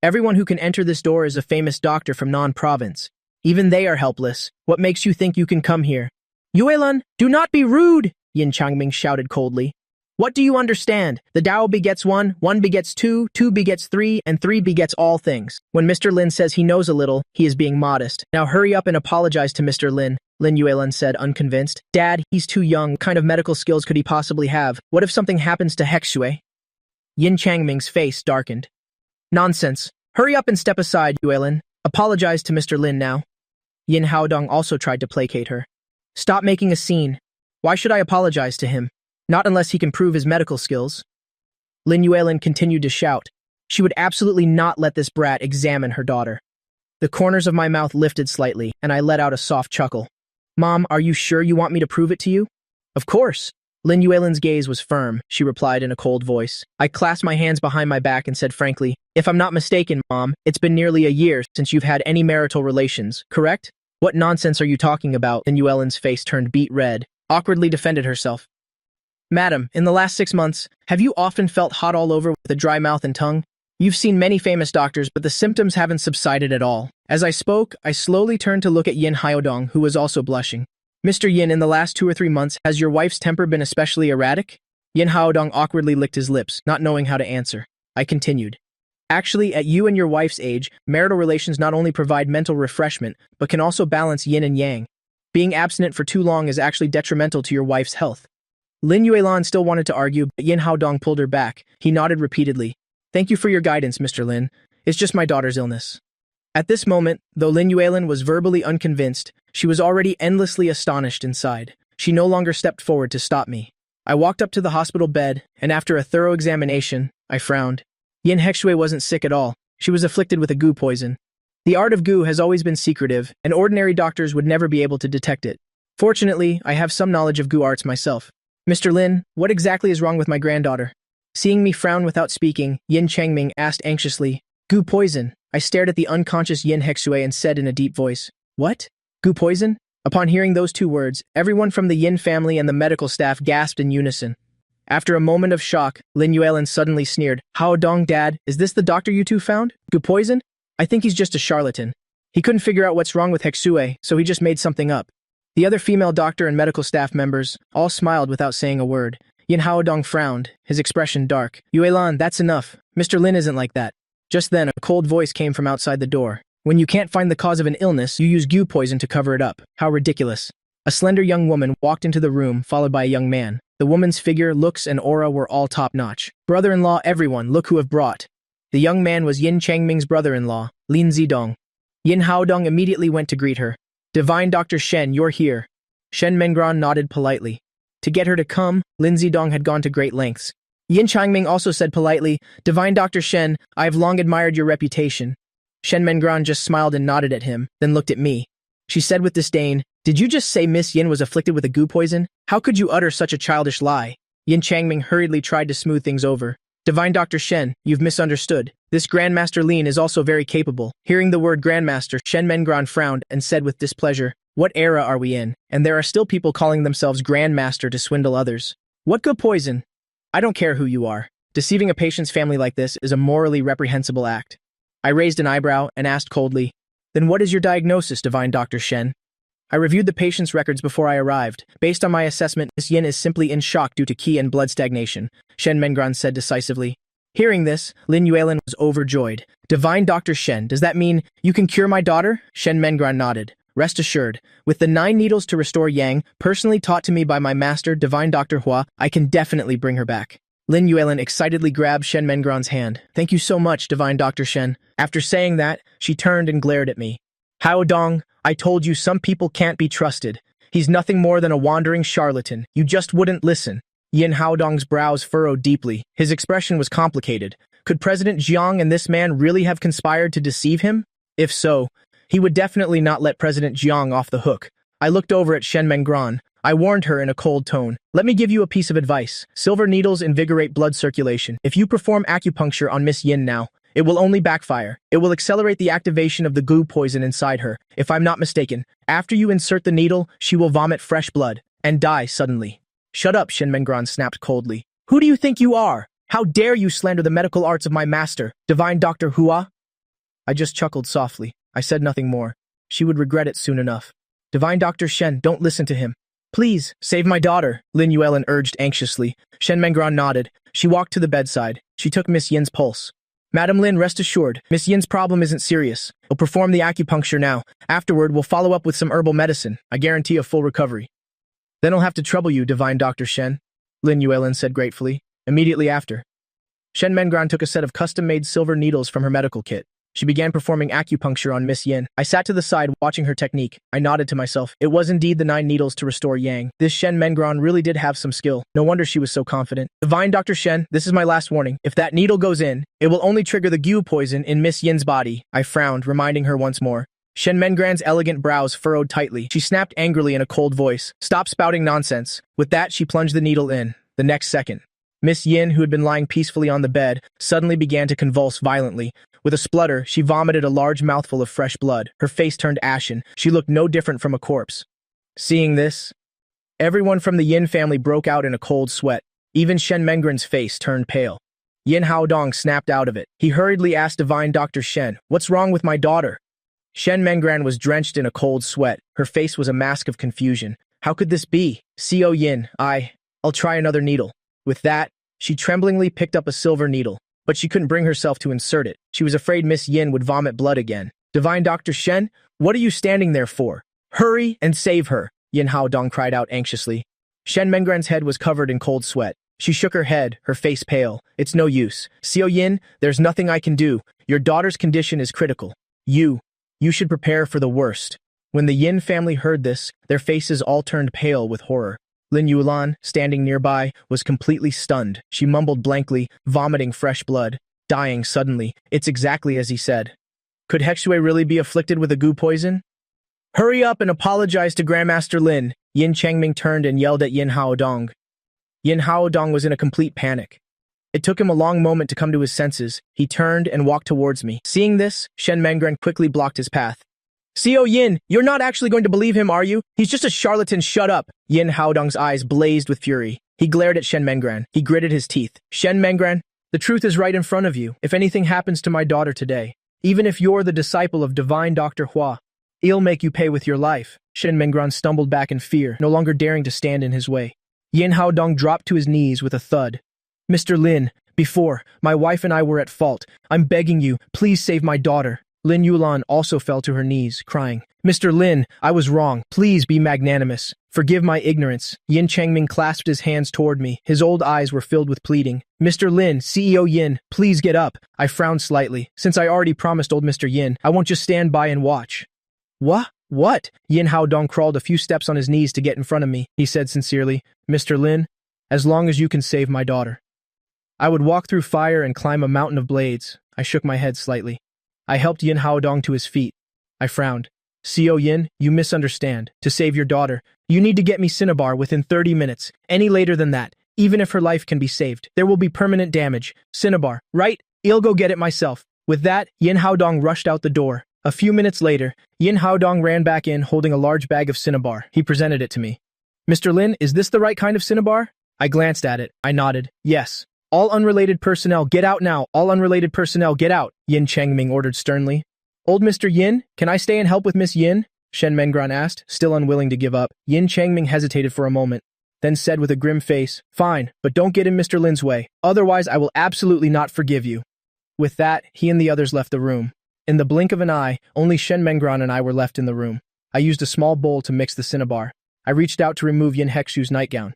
Speaker 1: Everyone who can enter this door is a famous doctor from Nan province. Even they are helpless. What makes you think you can come here? Yuelin, do not be rude! Yin Changming shouted coldly. What do you understand? The Tao begets one begets two begets three, and three begets all things. When Mr. Lin says he knows a little, he is being modest. Now hurry up and apologize to Mr. Lin, Lin Yuelin said, unconvinced. Dad, he's too young. What kind of medical skills could he possibly have? What if something happens to Hexue? Yin Changming's face darkened. Nonsense. Hurry up and step aside, Yuelin. Apologize to Mr. Lin now. Yin Haodong also tried to placate her. Stop making a scene. Why should I apologize to him? Not unless he can prove his medical skills. Lin Yuelin continued to shout. She would absolutely not let this brat examine her daughter. The corners of my mouth lifted slightly, and I let out a soft chuckle. Mom, are you sure you want me to prove it to you? Of course. Lin Yuelin's gaze was firm, she replied in a cold voice. I clasped my hands behind my back and said frankly, If I'm not mistaken, Mom, it's been nearly a year since you've had any marital relations, correct? What nonsense are you talking about? Lin Yuelin's face turned beet red, awkwardly defended herself. Madam, in the last 6 months, have you often felt hot all over with a dry mouth and tongue? You've seen many famous doctors, but the symptoms haven't subsided at all. As I spoke, I slowly turned to look at Yin Haodong, who was also blushing. Mr. Yin, in the last 2 or 3 months, has your wife's temper been especially erratic? Yin Haodong awkwardly licked his lips, not knowing how to answer. I continued. Actually, at you and your wife's age, marital relations not only provide mental refreshment, but can also balance yin and yang. Being abstinent for too long is actually detrimental to your wife's health. Lin Yuelin still wanted to argue, but Yin Haodong pulled her back. He nodded repeatedly. Thank you for your guidance, Mr. Lin. It's just my daughter's illness. At this moment, though Lin Yuelin was verbally unconvinced, she was already endlessly astonished inside. She no longer stepped forward to stop me. I walked up to the hospital bed, and after a thorough examination, I frowned. Yin Hexue wasn't sick at all. She was afflicted with a goo poison. The art of goo has always been secretive, and ordinary doctors would never be able to detect it. Fortunately, I have some knowledge of goo arts myself. Mr. Lin, what exactly is wrong with my granddaughter? Seeing me frown without speaking, Yin Changming asked anxiously, Goo poison. I stared at the unconscious Yin Hexue and said in a deep voice, What? Goo poison? Upon hearing those two words, everyone from the Yin family and the medical staff gasped in unison. After a moment of shock, Lin Yuelin suddenly sneered, "Hao Dong, Dad, is this the doctor you two found? Gu poison? I think he's just a charlatan. He couldn't figure out what's wrong with Hexue, so he just made something up." The other female doctor and medical staff members all smiled without saying a word. Yin Haodong frowned, his expression dark. "Yuelan, that's enough. Mr. Lin isn't like that." Just then, a cold voice came from outside the door. "When you can't find the cause of an illness, you use Gu poison to cover it up. How ridiculous." A slender young woman walked into the room, followed by a young man. The woman's figure, looks, and aura were all top-notch. "Brother-in-law, everyone, look who have brought." The young man was Yin Changming's brother-in-law, Lin Zidong. Yin Haodong immediately went to greet her. "Divine Dr. Shen, you're here." Shen Mengran nodded politely. To get her to come, Lin Zidong had gone to great lengths. Yin Changming also said politely, "Divine Dr. Shen, I have long admired your reputation." Shen Mengran just smiled and nodded at him, then looked at me. She said with disdain, "Did you just say Miss Yin was afflicted with a Gu poison? How could you utter such a childish lie?" Yin Changming hurriedly tried to smooth things over. "Divine Dr. Shen, you've misunderstood. This Grandmaster Lin is also very capable." Hearing the word Grandmaster, Shen Mengran frowned and said with displeasure, "What era are we in? And there are still people calling themselves Grandmaster to swindle others. What Gu poison? I don't care who you are. Deceiving a patient's family like this is a morally reprehensible act." I raised an eyebrow and asked coldly, "Then what is your diagnosis, Divine Dr. Shen?" I reviewed the patient's records before I arrived. Based on my assessment, Miss Yin is simply in shock due to qi and blood stagnation, Shen Mengran said decisively. Hearing this, Lin Yuelin was overjoyed. "Divine Dr. Shen, does that mean you can cure my daughter?" Shen Mengran nodded. "Rest assured, with the 9 needles to restore Yang, personally taught to me by my master, Divine Dr. Hua, I can definitely bring her back." Lin Yuelin excitedly grabbed Shen Mengran's hand. "Thank you so much, Divine Dr. Shen." After saying that, she turned and glared at me. "Hao Dong, I told you some people can't be trusted. He's nothing more than a wandering charlatan. You just wouldn't listen." Yin Haodong's brows furrowed deeply. His expression was complicated. Could President Jiang and this man really have conspired to deceive him? If so, he would definitely not let President Jiang off the hook. I looked over at Shen Mengran. I warned her in a cold tone. "Let me give you a piece of advice. Silver needles invigorate blood circulation. If you perform acupuncture on Miss Yin now, it will only backfire. It will accelerate the activation of the Gu poison inside her. If I'm not mistaken, after you insert the needle, she will vomit fresh blood and die suddenly." "Shut up," Shen Mengran snapped coldly. "Who do you think you are? How dare you slander the medical arts of my master, Divine Dr. Hua?" I just chuckled softly. I said nothing more. She would regret it soon enough. "Divine Dr. Shen, don't listen to him. Please, save my daughter," Lin Yuelin urged anxiously. Shen Mengran nodded. She walked to the bedside. She took Miss Yin's pulse. "Madam Lin, rest assured, Miss Yin's problem isn't serious. We'll perform the acupuncture now. Afterward, we'll follow up with some herbal medicine. I guarantee a full recovery." "Then I'll have to trouble you, Divine Dr. Shen," Lin Yuelin said gratefully. Immediately after, Shen Mengran took a set of custom-made silver needles from her medical kit. She began performing acupuncture on Miss Yin. I sat to the side watching her technique. I nodded to myself. It was indeed the 9 needles to restore Yang. This Shen Mengran really did have some skill. No wonder she was so confident. "Divine Dr. Shen, this is my last warning. If that needle goes in, it will only trigger the Gu poison in Miss Yin's body." I frowned, reminding her once more. Shen Mengran's elegant brows furrowed tightly. She snapped angrily in a cold voice. "Stop spouting nonsense." With that, she plunged the needle in. The next second, Miss Yin, who had been lying peacefully on the bed, suddenly began to convulse violently. With a splutter, she vomited a large mouthful of fresh blood. Her face turned ashen. She looked no different from a corpse. Seeing this, everyone from the Yin family broke out in a cold sweat. Even Shen Mengran's face turned pale. Yin Haodong snapped out of it. He hurriedly asked Divine Dr. Shen, "What's wrong with my daughter?" Shen Mengran was drenched in a cold sweat. Her face was a mask of confusion. "How could this be? Co Yin, I'll try another needle." With that, she tremblingly picked up a silver needle, but she couldn't bring herself to insert it. She was afraid Miss Yin would vomit blood again. "Divine Dr. Shen, what are you standing there for? Hurry and save her," Yin Haodong cried out anxiously. Shen Mengran's head was covered in cold sweat. She shook her head, her face pale. "It's no use. Co Yin, there's nothing I can do. Your daughter's condition is critical. You should prepare for the worst." When the Yin family heard this, their faces all turned pale with horror. Lin Yulan, standing nearby, was completely stunned. She mumbled blankly, vomiting fresh blood. Dying suddenly. It's exactly as he said. Could Hexue really be afflicted with a Gu poison? "Hurry up and apologize to Grandmaster Lin." Yin Changming turned and yelled at Yin Haodong. Yin Haodong was in a complete panic. It took him a long moment to come to his senses. He turned and walked towards me. Seeing this, Shen Mengran quickly blocked his path. Seo Yin, you're not actually going to believe him, are you? He's just a charlatan, shut up. Yin Haodong's eyes blazed with fury. He glared at Shen Menguan. He gritted his teeth. Shen Menguan, the truth is right in front of you. If anything happens to my daughter today, even if you're the disciple of divine Dr. Hua, he'll make you pay with your life. Shen Menguan stumbled back in fear, no longer daring to stand in his way. Yin Haodong dropped to his knees with a thud. Mr. Lin, before, my wife and I were at fault. I'm begging you, please save my daughter. Lin Yulan also fell to her knees, crying, Mr. Lin, I was wrong. Please be magnanimous. Forgive my ignorance. Yin Changming clasped his hands toward me. His old eyes were filled with pleading. Mr. Lin, CEO Yin, please get up. I frowned slightly. Since I already promised old Mr. Yin, I won't just stand by and watch. What? Yin Haodong crawled a few steps on his knees to get in front of me. He said sincerely, Mr. Lin, as long as you can save my daughter. I would walk through fire and climb a mountain of blades. I shook my head slightly. I helped Yin Haodong to his feet. I frowned. Seo Yin, you misunderstand. To save your daughter, you need to get me Cinnabar within 30 minutes. Any later than that, even if her life can be saved, there will be permanent damage. Cinnabar, right? I'll go get it myself. With that, Yin Haodong rushed out the door. A few minutes later, Yin Haodong ran back in holding a large bag of Cinnabar. He presented it to me. Mr. Lin, is this the right kind of Cinnabar? I glanced at it. I nodded. Yes. All unrelated personnel, get out now. All unrelated personnel, get out, Yin Changming ordered sternly. Old Mr. Yin, can I stay and help with Miss Yin? Shen Menguan asked, still unwilling to give up. Yin Changming hesitated for a moment, then said with a grim face, Fine, but don't get in Mr. Lin's way. Otherwise, I will absolutely not forgive you. With that, he and the others left the room. In the blink of an eye, only Shen Menguan and I were left in the room. I used a small bowl to mix the Cinnabar. I reached out to remove Yin Hexu's nightgown.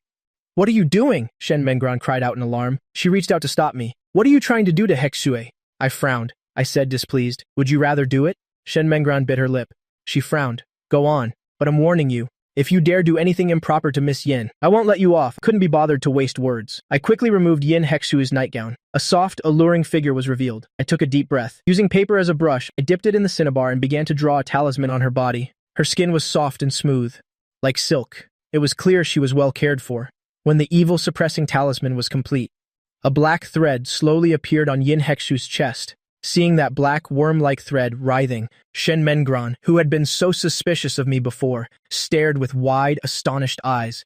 Speaker 1: What are you doing? Shen Menguan cried out in alarm. She reached out to stop me. What are you trying to do to Hexue? I frowned. I said displeased. Would you rather do it? Shen Menguan bit her lip. She frowned. Go on. But I'm warning you. If you dare do anything improper to Miss Yin, I won't let you off. Couldn't be bothered to waste words. I quickly removed Yin Hexu's nightgown. A soft, alluring figure was revealed. I took a deep breath. Using paper as a brush, I dipped it in the Cinnabar and began to draw a talisman on her body. Her skin was soft and smooth, like silk. It was clear she was well cared for. When the evil-suppressing talisman was complete, a black thread slowly appeared on Yin Hexu's chest. Seeing that black worm-like thread writhing, Shen Menguan, who had been so suspicious of me before, stared with wide, astonished eyes.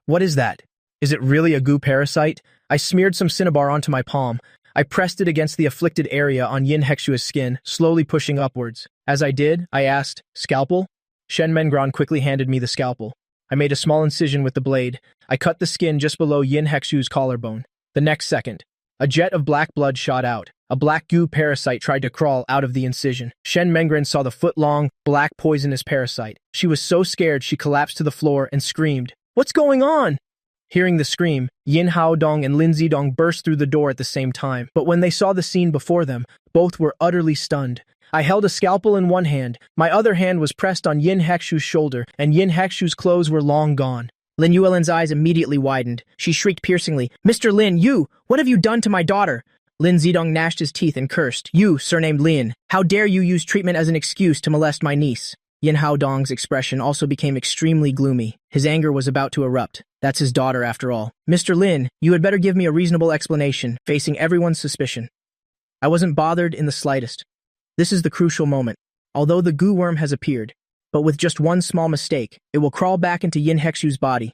Speaker 1: What is that? Is it really a goo parasite? I smeared some Cinnabar onto my palm. I pressed it against the afflicted area on Yin Hexu's skin, slowly pushing upwards. As I did, I asked, Scalpel? Shen Menguan quickly handed me the scalpel. I made a small incision with the blade. I cut the skin just below Yin Hexu's collarbone. The next second, a jet of black blood shot out. A black goo parasite tried to crawl out of the incision. Shen Menguan saw the foot-long, black poisonous parasite. She was so scared she collapsed to the floor and screamed, What's going on? Hearing the scream, Yin Haodong and Lin Zidong burst through the door at the same time. But when they saw the scene before them, both were utterly stunned. I held a scalpel in one hand. My other hand was pressed on Yin Hexu's shoulder, and Yin Hexu's clothes were long gone. Lin Yuelin's eyes immediately widened. She shrieked piercingly, Mr. Lin, what have you done to my daughter? Lin Zidong gnashed his teeth and cursed, You, surnamed Lin, how dare you use treatment as an excuse to molest my niece? Yin Haodong's expression also became extremely gloomy. His anger was about to erupt. That's his daughter, after all. Mr. Lin, you had better give me a reasonable explanation, facing everyone's suspicion. I wasn't bothered in the slightest. This is the crucial moment. Although the goo worm has appeared, but with just one small mistake, it will crawl back into Yin Hexu's body.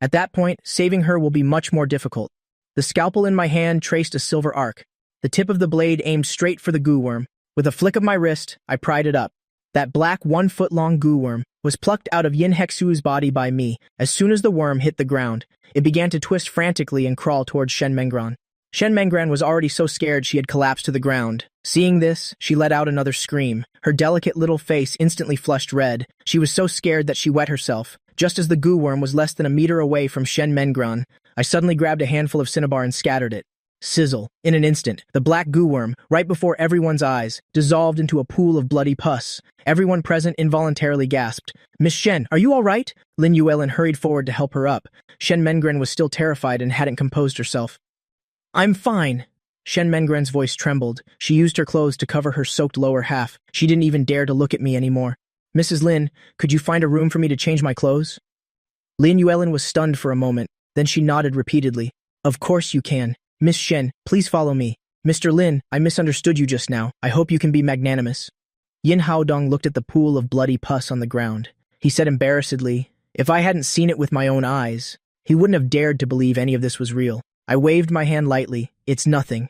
Speaker 1: At that point, saving her will be much more difficult. The scalpel in my hand traced a silver arc. The tip of the blade aimed straight for the goo worm. With a flick of my wrist, I pried it up. That black 1-foot-long goo worm was plucked out of Yin Hexu's body by me. As soon as the worm hit the ground, it began to twist frantically and crawl towards Shen Menguan. Shen Menguan was already so scared she had collapsed to the ground. Seeing this, she let out another scream. Her delicate little face instantly flushed red. She was so scared that she wet herself. Just as the goo worm was less than a meter away from Shen Menguan, I suddenly grabbed a handful of Cinnabar and scattered it. Sizzle. In an instant, the black goo worm, right before everyone's eyes, dissolved into a pool of bloody pus. Everyone present involuntarily gasped. Miss Shen, are you all right? Lin Yuelin hurried forward to help her up. Shen Menguan was still terrified and hadn't composed herself. I'm fine. Shen Menguan's voice trembled. She used her clothes to cover her soaked lower half. She didn't even dare to look at me anymore. Mrs. Lin, could you find a room for me to change my clothes? Lin Yuelin was stunned for a moment. Then she nodded repeatedly. Of course you can. Miss Shen, please follow me. Mr. Lin, I misunderstood you just now. I hope you can be magnanimous. Yin Haodong looked at the pool of bloody pus on the ground. He said embarrassedly, "If I hadn't seen it with my own eyes, he wouldn't have dared to believe any of this was real." I waved my hand lightly. "It's nothing.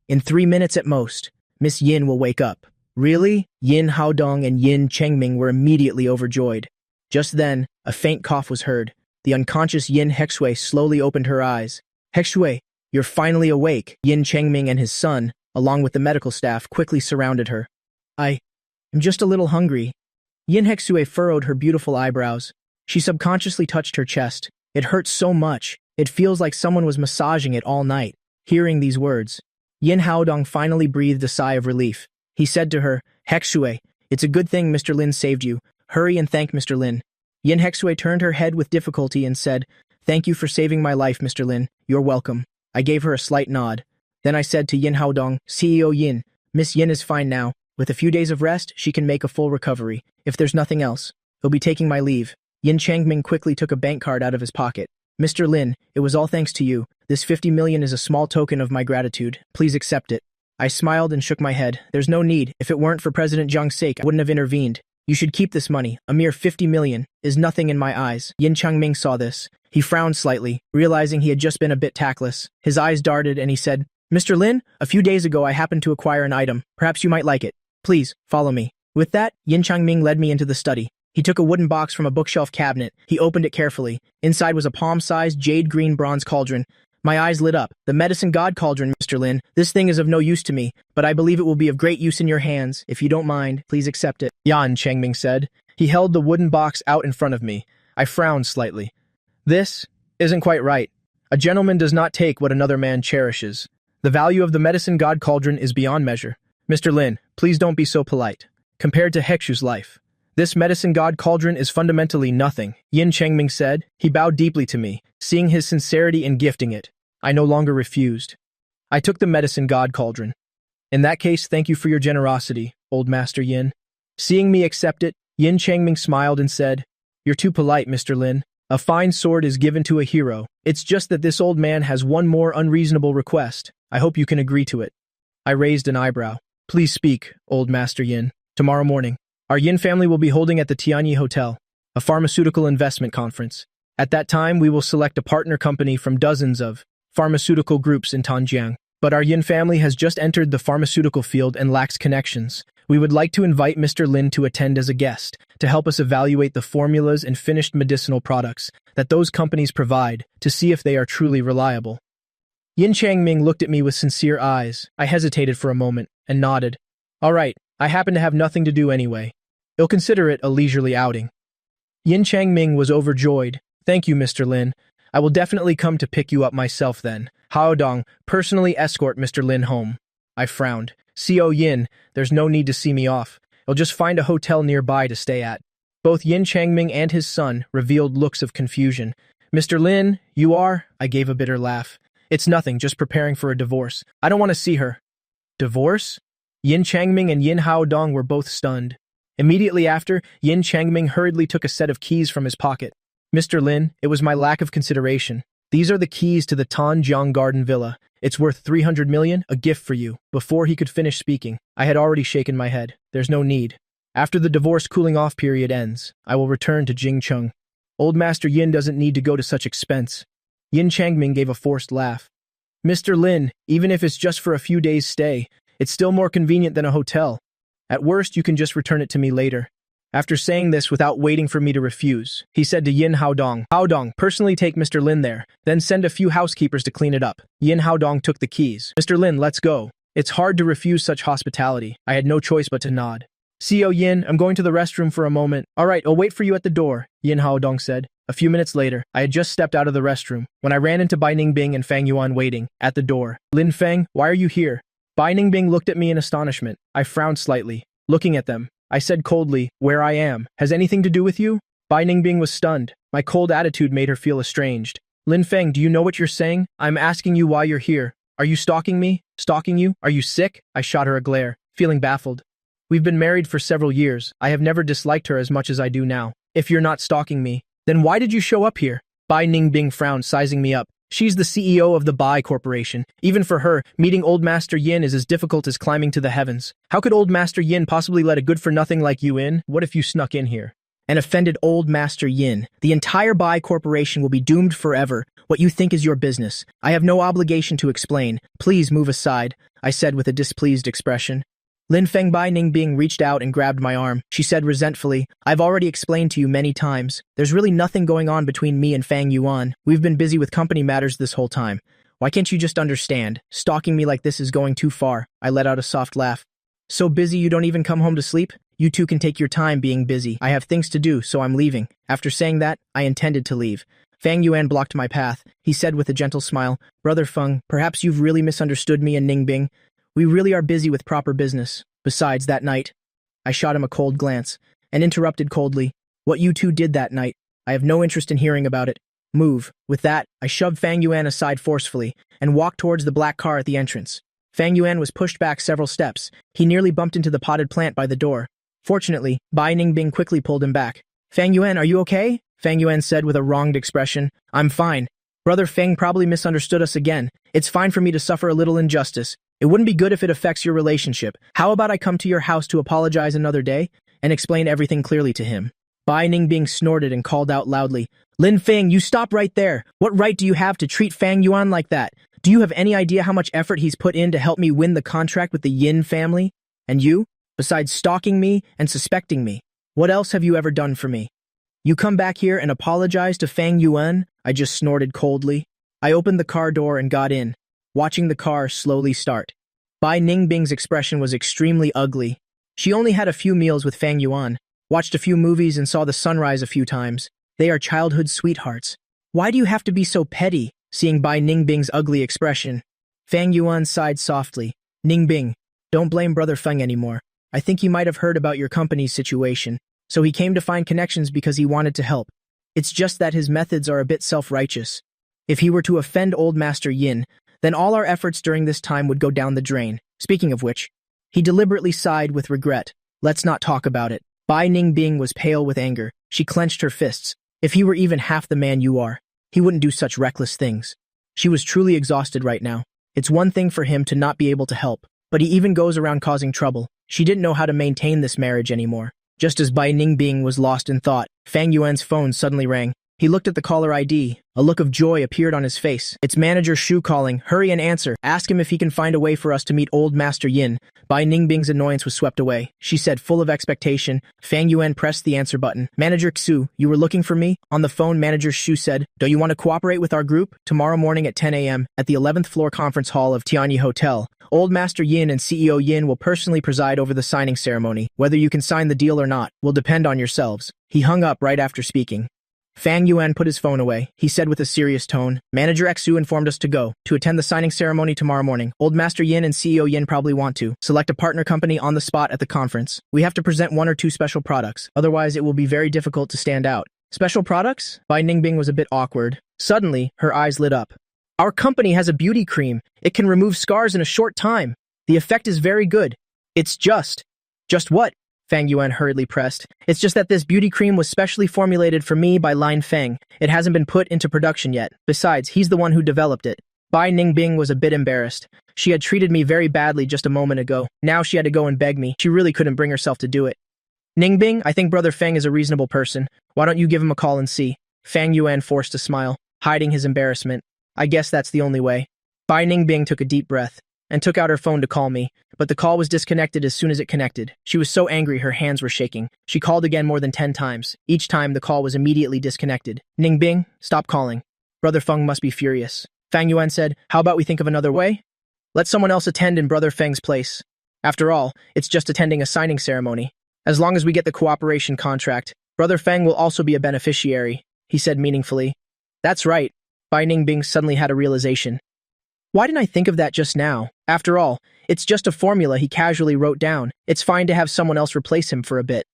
Speaker 1: In 3 minutes at most, Miss Yin will wake up." "Really?" Yin Haodong and Yin Chengming were immediately overjoyed. Just then, a faint cough was heard. The unconscious Yin Hexue slowly opened her eyes. "Hexue, you're finally awake." Yin Chengming and his son, along with the medical staff, quickly surrounded her. I'm just a little hungry." Yin Hexue furrowed her beautiful eyebrows. She subconsciously touched her chest. "It hurts so much. It feels like someone was massaging it all night." Hearing these words, Yin Haodong finally breathed a sigh of relief. He said to her, "Hexue, it's a good thing Mr. Lin saved you. Hurry and thank Mr. Lin." Yin Hexue turned her head with difficulty and said, "Thank you for saving my life, Mr. Lin. You're welcome." I gave her a slight nod. Then I said to Yin Haodong, "CEO Yin, Miss Yin is fine now. With a few days of rest, she can make a full recovery. If there's nothing else, he'll be taking my leave." Yin Changming quickly took a bank card out of his pocket. "Mr. Lin, it was all thanks to you. This 50 million is a small token of my gratitude. Please accept it." I smiled and shook my head. "There's no need. If it weren't for President Zhang's sake, I wouldn't have intervened. You should keep this money. A mere 50 million is nothing in my eyes." Yin Changming saw this. He frowned slightly, realizing he had just been a bit tactless. His eyes darted and he said, "Mr. Lin, a few days ago I happened to acquire an item. Perhaps you might like it. Please, follow me." With that, Yin Changming led me into the study. He took a wooden box from a bookshelf cabinet. He opened it carefully. Inside was a palm-sized jade green bronze cauldron. My eyes lit up. "The medicine god cauldron, Mr. Lin. This thing is of no use to me, but I believe it will be of great use in your hands. If you don't mind, please accept it." Yan Chengming said. He held the wooden box out in front of me. I frowned slightly. "This isn't quite right. A gentleman does not take what another man cherishes. The value of the medicine god cauldron is beyond measure. Mr. Lin, please don't be so polite. Compared to Hexu's life, this medicine god cauldron is fundamentally nothing," Yin Chengming said. He bowed deeply to me, seeing his sincerity in gifting it. I no longer refused. I took the medicine god cauldron. "In that case, thank you for your generosity, old Master Yin." Seeing me accept it, Yin Changming smiled and said, "You're too polite, Mr. Lin. A fine sword is given to a hero. It's just that this old man has one more unreasonable request. I hope you can agree to it." I raised an eyebrow. "Please speak, old Master Yin." "Tomorrow morning, our Yin family will be holding at the Tianyi Hotel a pharmaceutical investment conference. At that time, we will select a partner company from dozens of pharmaceutical groups in Tanjiang. But our Yin family has just entered the pharmaceutical field and lacks connections. We would like to invite Mr. Lin to attend as a guest, to help us evaluate the formulas and finished medicinal products that those companies provide to see if they are truly reliable." Yin Changming looked at me with sincere eyes. I hesitated for a moment and nodded. "All right, I happen to have nothing to do anyway. You'll consider it a leisurely outing." Yin Changming was overjoyed. "Thank you, Mr. Lin. I will definitely come to pick you up myself then. Haodong, personally escort Mr. Lin home." I frowned. "Co Yin, there's no need to see me off. You'll just find a hotel nearby to stay at." Both Yin Changming and his son revealed looks of confusion. "Mr. Lin, you are?" I gave a bitter laugh. "It's nothing, just preparing for a divorce. I don't want to see her." "Divorce?" Yin Changming and Yin Haodong were both stunned. Immediately after, Yin Changming hurriedly took a set of keys from his pocket. "Mr. Lin, it was my lack of consideration. These are the keys to the Tanjiang Garden Villa. It's worth 300 million, a gift for you." Before he could finish speaking, I had already shaken my head. "There's no need. After the divorce cooling-off period ends, I will return to Jingcheng. Old Master Yin doesn't need to go to such expense." Yin Changming gave a forced laugh. "Mr. Lin, even if it's just for a few days' stay, it's still more convenient than a hotel. At worst, you can just return it to me later." After saying this without waiting for me to refuse, he said to Yin Haodong, "Haodong, personally take Mr. Lin there, then send a few housekeepers to clean it up." Yin Haodong took the keys. "Mr. Lin, let's go." It's hard to refuse such hospitality. I had no choice but to nod. "Co Yin, I'm going to the restroom for a moment." "All right, I'll wait for you at the door," Yin Haodong said. A few minutes later, I had just stepped out of the restroom when I ran into Bai Ningbing and Fang Yuan waiting at the door. "Lin Feng, why are you here?" Bai Ningbing looked at me in astonishment. I frowned slightly. Looking at them, I said coldly, "Where I am. Has anything to do with you?" Bai Ningbing was stunned. My cold attitude made her feel estranged. "Lin Feng, do you know what you're saying? I'm asking you why you're here. Are you stalking me? Stalking you? Are you sick?" I shot her a glare, feeling baffled. "We've been married for several years. I have never disliked her as much as I do now. If you're not stalking me, then why did you show up here?" Bai Ningbing frowned, sizing me up. She's the CEO of the Bai Corporation. Even for her, meeting Old Master Yin is as difficult as climbing to the heavens. How could Old Master Yin possibly let a good-for-nothing like you in? What if you snuck in here and offended Old Master Yin? The entire Bai Corporation will be doomed forever. What you think is your business. I have no obligation to explain. Please move aside, I said with a displeased expression. Lin Feng Bai Ningbing reached out and grabbed my arm. She said resentfully, I've already explained to you many times. There's really nothing going on between me and Fang Yuan. We've been busy with company matters this whole time. Why can't you just understand? Stalking me like this is going too far. I let out a soft laugh. So busy you don't even come home to sleep? You two can take your time being busy. I have things to do, so I'm leaving. After saying that, I intended to leave. Fang Yuan blocked my path. He said with a gentle smile, Brother Feng, perhaps you've really misunderstood me and Ningbing. We really are busy with proper business. Besides, that night, I shot him a cold glance and interrupted coldly. What you two did that night, I have no interest in hearing about it. Move. With that, I shoved Fang Yuan aside forcefully and walked towards the black car at the entrance. Fang Yuan was pushed back several steps. He nearly bumped into the potted plant by the door. Fortunately, Bai Ningbing quickly pulled him back. Fang Yuan, are you okay? Fang Yuan said with a wronged expression. I'm fine. Brother Feng probably misunderstood us again. It's fine for me to suffer a little injustice. It wouldn't be good if it affects your relationship. How about I come to your house to apologize another day and explain everything clearly to him? Bai Ningbing snorted and called out loudly, Lin Feng, you stop right there. What right do you have to treat Fang Yuan like that? Do you have any idea how much effort he's put in to help me win the contract with the Yin family? And you? Besides stalking me and suspecting me, what else have you ever done for me? You come back here and apologize to Fang Yuan? I just snorted coldly. I opened the car door and got in, watching the car slowly start. Bai Ningbing's expression was extremely ugly. She only had a few meals with Fang Yuan, watched a few movies and saw the sunrise a few times. They are childhood sweethearts. Why do you have to be so petty? Seeing Bai Ningbing's ugly expression, Fang Yuan sighed softly. Ningbing, don't blame Brother Feng anymore. I think he might have heard about your company's situation, so he came to find connections because he wanted to help. It's just that his methods are a bit self-righteous. If he were to offend Old Master Yin, then all our efforts during this time would go down the drain. Speaking of which, he deliberately sighed with regret. Let's not talk about it. Bai Ningbing was pale with anger. She clenched her fists. If he were even half the man you are, he wouldn't do such reckless things. She was truly exhausted right now. It's one thing for him to not be able to help, but he even goes around causing trouble. She didn't know how to maintain this marriage anymore. Just as Bai Ningbing was lost in thought, Fang Yuan's phone suddenly rang. He looked at the caller ID. A look of joy appeared on his face. It's Manager Shu calling. Hurry and answer. Ask him if he can find a way for us to meet Old Master Yin. Bai Ningbing's annoyance was swept away. She said, full of expectation. Fang Yuan pressed the answer button. Manager Xu, you were looking for me? On the phone, Manager Shu said, do you want to cooperate with our group? Tomorrow morning at 10 a.m. at the 11th floor conference hall of Tianyi Hotel. Old Master Yin and CEO Yin will personally preside over the signing ceremony. Whether you can sign the deal or not will depend on yourselves. He hung up right after speaking. Fang Yuan put his phone away. He said with a serious tone, Manager Xu informed us to go to attend the signing ceremony tomorrow morning. Old Master Yin and CEO Yin probably want to select a partner company on the spot at the conference. We have to present 1 or 2 special products. Otherwise, it will be very difficult to stand out. Special products? Bai Ningbing was a bit awkward. Suddenly, her eyes lit up. Our company has a beauty cream. It can remove scars in a short time. The effect is very good. It's just what? Fang Yuan hurriedly pressed. It's just that this beauty cream was specially formulated for me by Lin Feng. It hasn't been put into production yet. Besides, he's the one who developed it. Bai Ningbing was a bit embarrassed. She had treated me very badly just a moment ago. Now she had to go and beg me. She really couldn't bring herself to do it. Ningbing, I think Brother Feng is a reasonable person. Why don't you give him a call and see? Fang Yuan forced a smile, hiding his embarrassment. I guess that's the only way. Bai Ningbing took a deep breath and took out her phone to call me, but the call was disconnected as soon as it connected. She was so angry her hands were shaking. She called again more than 10 times. Each time the call was immediately disconnected. Ningbing, stop calling. Brother Feng must be furious. Fang Yuan said, how about we think of another way? Let someone else attend in Brother Feng's place. After all, it's just attending a signing ceremony. As long as we get the cooperation contract, Brother Feng will also be a beneficiary, he said meaningfully. That's right. Bai Ningbing suddenly had a realization. Why didn't I think of that just now? After all, it's just a formula he casually wrote down. It's fine to have someone else replace him for a bit.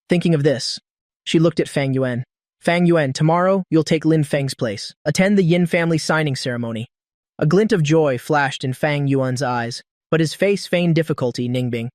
Speaker 1: Thinking of this, she looked at Fang Yuan. Fang Yuan, tomorrow you'll take Lin Feng's place. Attend the Yin family signing ceremony. A glint of joy flashed in Fang Yuan's eyes, but his face feigned difficulty. Ningbing,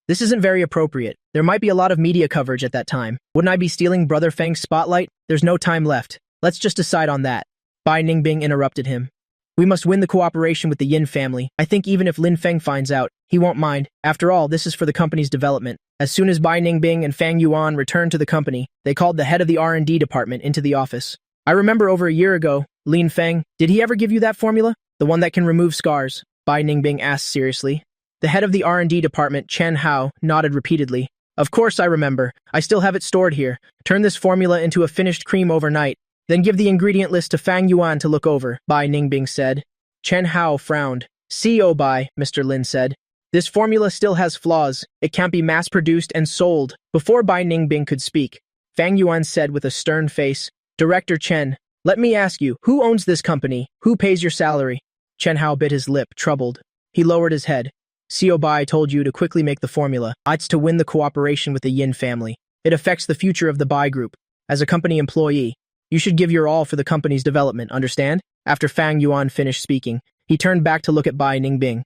Speaker 1: this isn't very appropriate. There might be a lot of media coverage at that time. Wouldn't I be stealing Brother Feng's spotlight? There's no time left. Let's just decide on that. Bai Ningbing interrupted him. We must win the cooperation with the Yin family. I think even if Lin Feng finds out, he won't mind. After all, this is for the company's development. As soon as Bai Ningbing and Fang Yuan returned to the company, they called the head of the R&D department into the office. I remember over a year ago, Lin Feng, did he ever give you that formula? The one that can remove scars? Bai Ningbing asked seriously. The head of the R&D department, Chen Hao, nodded repeatedly. Of course I remember. I still have it stored here. Turn this formula into a finished cream overnight. Then give the ingredient list to Fang Yuan to look over, Bai Ningbing said. Chen Hao frowned. CO Bai, Mr. Lin said. This formula still has flaws. It can't be mass-produced and sold. Before Bai Ningbing could speak, Fang Yuan said with a stern face, Director Chen, let me ask you, who owns this company? Who pays your salary? Chen Hao bit his lip, troubled. He lowered his head. CO Bai told you to quickly make the formula. It's to win the cooperation with the Yin family. It affects the future of the Bai group. As a company employee, you should give your all for the company's development, understand? After Fang Yuan finished speaking, he turned back to look at Bai Ningbing.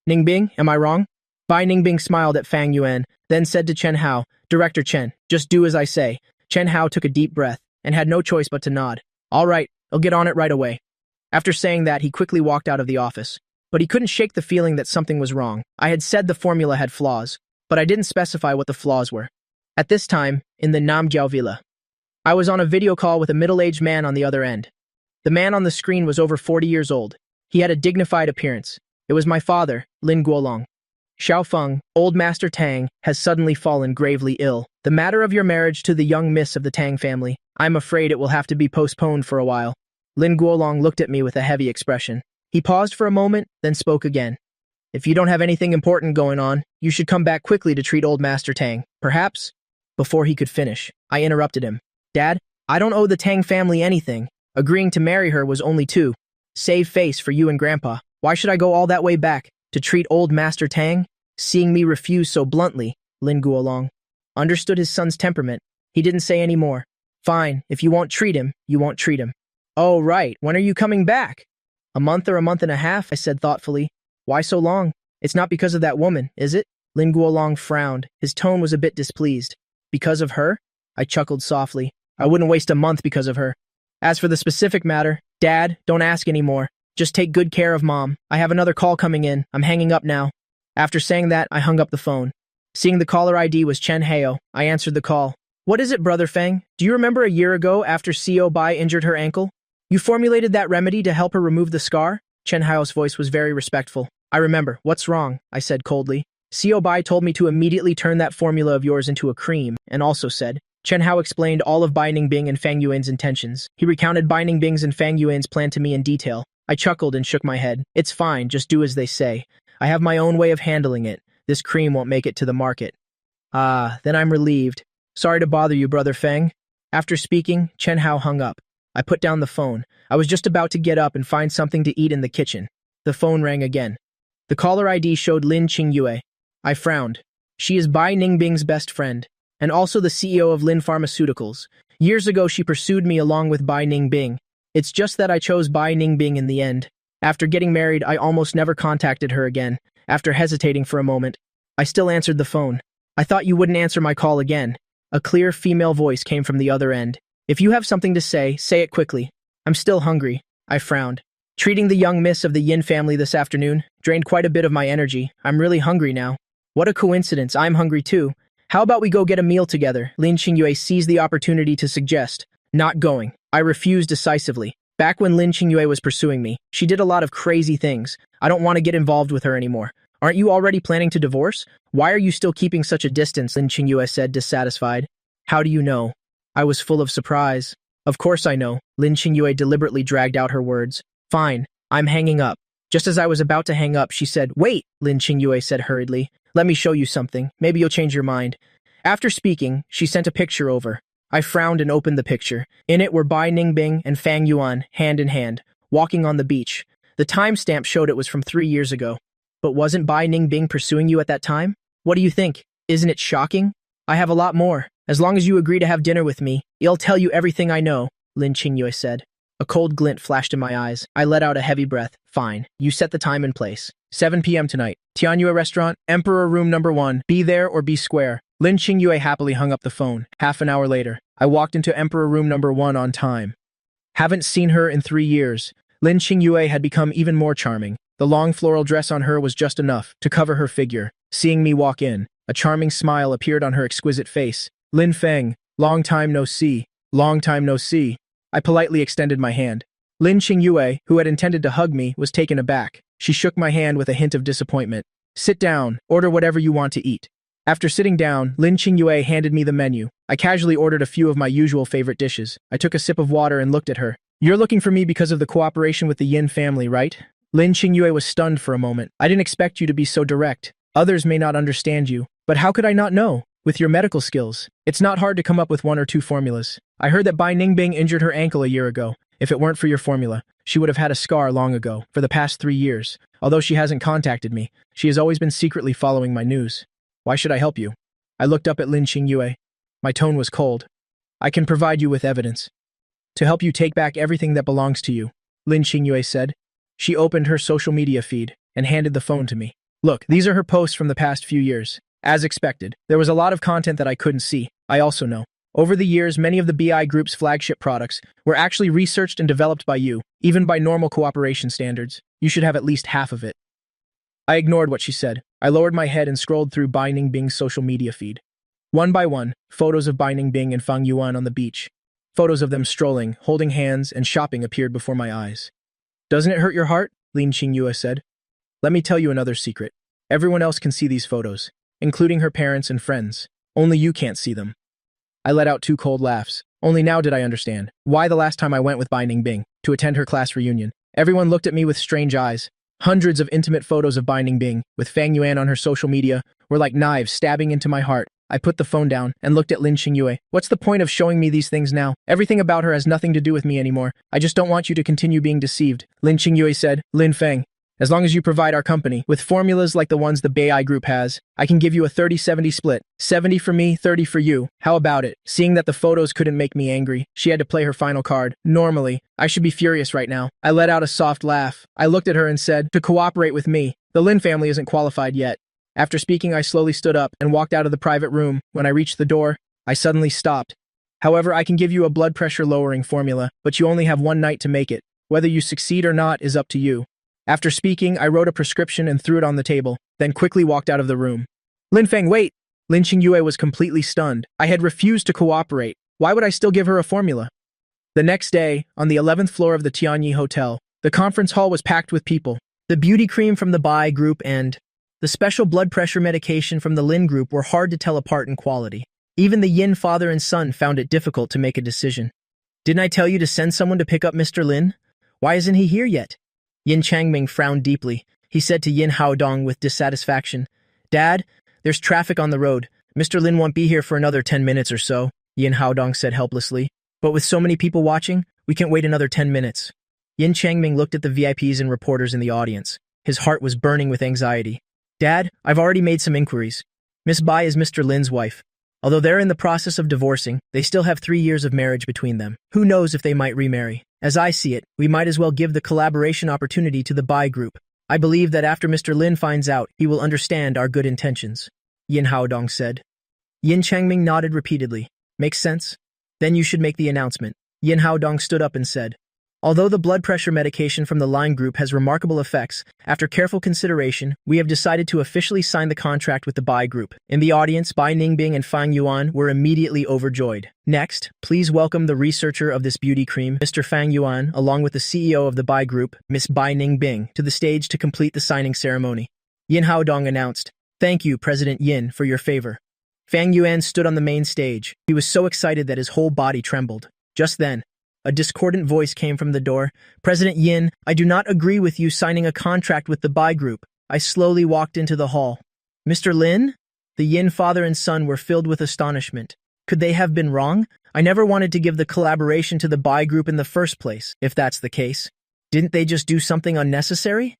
Speaker 1: Ningbing, am I wrong? Bai Ningbing smiled at Fang Yuan, then said to Chen Hao, Director Chen, just do as I say. Chen Hao took a deep breath and had no choice but to nod. All right, I'll get on it right away. After saying that, he quickly walked out of the office. But he couldn't shake the feeling that something was wrong. I had said the formula had flaws, but I didn't specify what the flaws were. At this time, in the Namjiao Villa, I was on a video call with a middle-aged man on the other end. The man on the screen was over 40 years old. He had a dignified appearance. It was my father, Lin Guolong. Xiaofeng, old Master Tang, has suddenly fallen gravely ill. The matter of your marriage to the young miss of the Tang family, I'm afraid it will have to be postponed for a while. Lin Guolong looked at me with a heavy expression. He paused for a moment, then spoke again. If you don't have anything important going on, you should come back quickly to treat old Master Tang. Perhaps? Before he could finish, I interrupted him. Dad, I don't owe the Tang family anything. Agreeing to marry her was only to save face for you and Grandpa. Why should I go all that way back to treat old Master Tang? Seeing me refuse so bluntly, Lin Guolong understood his son's temperament. He didn't say any more. Fine, if you won't treat him, you won't treat him. Oh, right, when are you coming back? A month or a month and a half, I said thoughtfully. Why so long? It's not because of that woman, is it? Lin Guolong frowned. His tone was a bit displeased. Because of her? I chuckled softly. I wouldn't waste a month because of her. As for the specific matter, Dad, don't ask anymore. Just take good care of Mom. I have another call coming in. I'm hanging up now. After saying that, I hung up the phone. Seeing the caller ID was Chen Hao, I answered the call. What is it, Brother Feng? Do you remember a year ago after CO Bai injured her ankle? You formulated that remedy to help her remove the scar? Chen Hao's voice was very respectful. I remember. What's wrong? I said coldly. CO Bai told me to immediately turn that formula of yours into a cream, and also said, Chen Hao explained all of Bai Ningbing and Fang Yuan's intentions. He recounted Bai Ningbing's and Fang Yuan's plan to me in detail. I chuckled and shook my head. It's fine, just do as they say. I have my own way of handling it. This cream won't make it to the market. Ah, then I'm relieved. Sorry to bother you, Brother Feng. After speaking, Chen Hao hung up. I put down the phone. I was just about to get up and find something to eat in the kitchen. The phone rang again. The caller ID showed Lin Qingyue. I frowned. She is Bai Ningbing's best friend, and also the CEO of Lin Pharmaceuticals. Years ago, she pursued me along with Bai Ningbing. It's just that I chose Bai Ningbing in the end. After getting married, I almost never contacted her again. After hesitating for a moment, I still answered the phone. I thought you wouldn't answer my call again. A clear female voice came from the other end. If you have something to say it quickly. I'm still hungry. I frowned. Treating the young miss of the Yin family this afternoon drained quite a bit of my energy. I'm really hungry now. What a coincidence, I'm hungry too. How about we go get a meal together? Lin Qingyue seized the opportunity to suggest. Not going. I refused decisively. Back when Lin Qingyue was pursuing me, she did a lot of crazy things. I don't want to get involved with her anymore. Aren't you already planning to divorce? Why are you still keeping such a distance? Lin Qingyue said, dissatisfied. How do you know? I was full of surprise. Of course I know. Lin Qingyue deliberately dragged out her words. Fine, I'm hanging up. Just as I was about to hang up, she said, Wait, Lin Qingyue said hurriedly. Let me show you something. Maybe you'll change your mind. After speaking, she sent a picture over. I frowned and opened the picture. In it were Bai Ningbing and Fang Yuan, hand in hand, walking on the beach. The timestamp showed it was from 3 years ago. But wasn't Bai Ningbing pursuing you at that time? What do you think? Isn't it shocking? I have a lot more. As long as you agree to have dinner with me, I'll tell you everything I know, Lin Qingyue said. A cold glint flashed in my eyes. I let out a heavy breath. Fine. You set the time and place. 7 p.m. tonight. Tianyue Restaurant, Emperor Room Number 1. Be there or be square. Lin Qingyue happily hung up the phone. Half an hour later, I walked into Emperor Room Number 1 on time. Haven't seen her in 3 years. Lin Qingyue had become even more charming. The long floral dress on her was just enough to cover her figure. Seeing me walk in, a charming smile appeared on her exquisite face. Lin Feng, long time no see. Long time no see. I politely extended my hand. Lin Qingyue, who had intended to hug me, was taken aback. She shook my hand with a hint of disappointment. Sit down, order whatever you want to eat. After sitting down, Lin Qingyue handed me the menu. I casually ordered a few of my usual favorite dishes. I took a sip of water and looked at her. You're looking for me because of the cooperation with the Yin family, right? Lin Qingyue was stunned for a moment. I didn't expect you to be so direct. Others may not understand you, but how could I not know? With your medical skills, it's not hard to come up with 1 or 2 formulas. I heard that Bai Ningbing injured her ankle a year ago. If it weren't for your formula, she would have had a scar long ago, for the past 3 years. Although she hasn't contacted me, she has always been secretly following my news. Why should I help you? I looked up at Lin Qingyue. My tone was cold. I can provide you with evidence. To help you take back everything that belongs to you, Lin Qingyue said. She opened her social media feed and handed the phone to me. Look, these are her posts from the past few years. As expected, there was a lot of content that I couldn't see. I also know. Over the years, many of the BI Group's flagship products were actually researched and developed by you, even by normal cooperation standards. You should have at least half of it. I ignored what she said. I lowered my head and scrolled through Bai Ningbing's social media feed. One by one, photos of Bai Ningbing and Fang Yuan on the beach. Photos of them strolling, holding hands, and shopping appeared before my eyes. Doesn't it hurt your heart? Lin Qingyue said. Let me tell you another secret. Everyone else can see these photos, including her parents and friends. Only you can't see them. I let out 2 cold laughs. Only now did I understand why the last time I went with Bai Ningbing to attend her class reunion. Everyone looked at me with strange eyes. Hundreds of intimate photos of Bai Ningbing, with Fang Yuan on her social media, were like knives stabbing into my heart. I put the phone down and looked at Lin Qingyue. What's the point of showing me these things now? Everything about her has nothing to do with me anymore. I just don't want you to continue being deceived. Lin Qingyue said, Lin Feng, as long as you provide our company with formulas like the ones the BI Group has, I can give you a 30-70 split. 70 for me, 30 for you. How about it? Seeing that the photos couldn't make me angry, she had to play her final card. Normally, I should be furious right now. I let out a soft laugh. I looked at her and said, to cooperate with me. The Lin family isn't qualified yet. After speaking, I slowly stood up and walked out of the private room. When I reached the door, I suddenly stopped. However, I can give you a blood pressure lowering formula, but you only have 1 night to make it. Whether you succeed or not is up to you. After speaking, I wrote a prescription and threw it on the table, then quickly walked out of the room. Lin Feng, wait! Lin Qingyue was completely stunned. I had refused to cooperate. Why would I still give her a formula? The next day, on the 11th floor of the Tianyi Hotel, the conference hall was packed with people. The beauty cream from the Bai Group and the special blood pressure medication from the Lin Group were hard to tell apart in quality. Even the Yin father and son found it difficult to make a decision. Didn't I tell you to send someone to pick up Mr. Lin? Why isn't he here yet? Yin Changming frowned deeply. He said to Yin Haodong with dissatisfaction, Dad, there's traffic on the road. Mr. Lin won't be here for another 10 minutes or so, Yin Haodong said helplessly. But with so many people watching, we can't wait another 10 minutes. Yin Changming looked at the VIPs and reporters in the audience. His heart was burning with anxiety. Dad, I've already made some inquiries. Miss Bai is Mr. Lin's wife. Although they're in the process of divorcing, they still have 3 years of marriage between them. Who knows if they might remarry? As I see it, we might as well give the collaboration opportunity to the Bai Group. I believe that after Mr. Lin finds out, he will understand our good intentions, Yin Haodong said. Yin Changming nodded repeatedly. Makes sense? Then you should make the announcement. Yin Haodong stood up and said, Although the blood pressure medication from the Line Group has remarkable effects, after careful consideration, we have decided to officially sign the contract with the Bai Group. In the audience, Bai Ningbing and Fang Yuan were immediately overjoyed. Next, please welcome the researcher of this beauty cream, Mr. Fang Yuan, along with the CEO of the Bai Group, Miss Bai Ningbing, to the stage to complete the signing ceremony. Yin Haodong announced, Thank you, President Yin, for your favor. Fang Yuan stood on the main stage. He was so excited that his whole body trembled. Just then, a discordant voice came from the door. President Yin, I do not agree with you signing a contract with the Bai Group. I slowly walked into the hall. Mr. Lin? The Yin father and son were filled with astonishment. Could they have been wrong? I never wanted to give the collaboration to the Bai Group in the first place, if that's the case. Didn't they just do something unnecessary?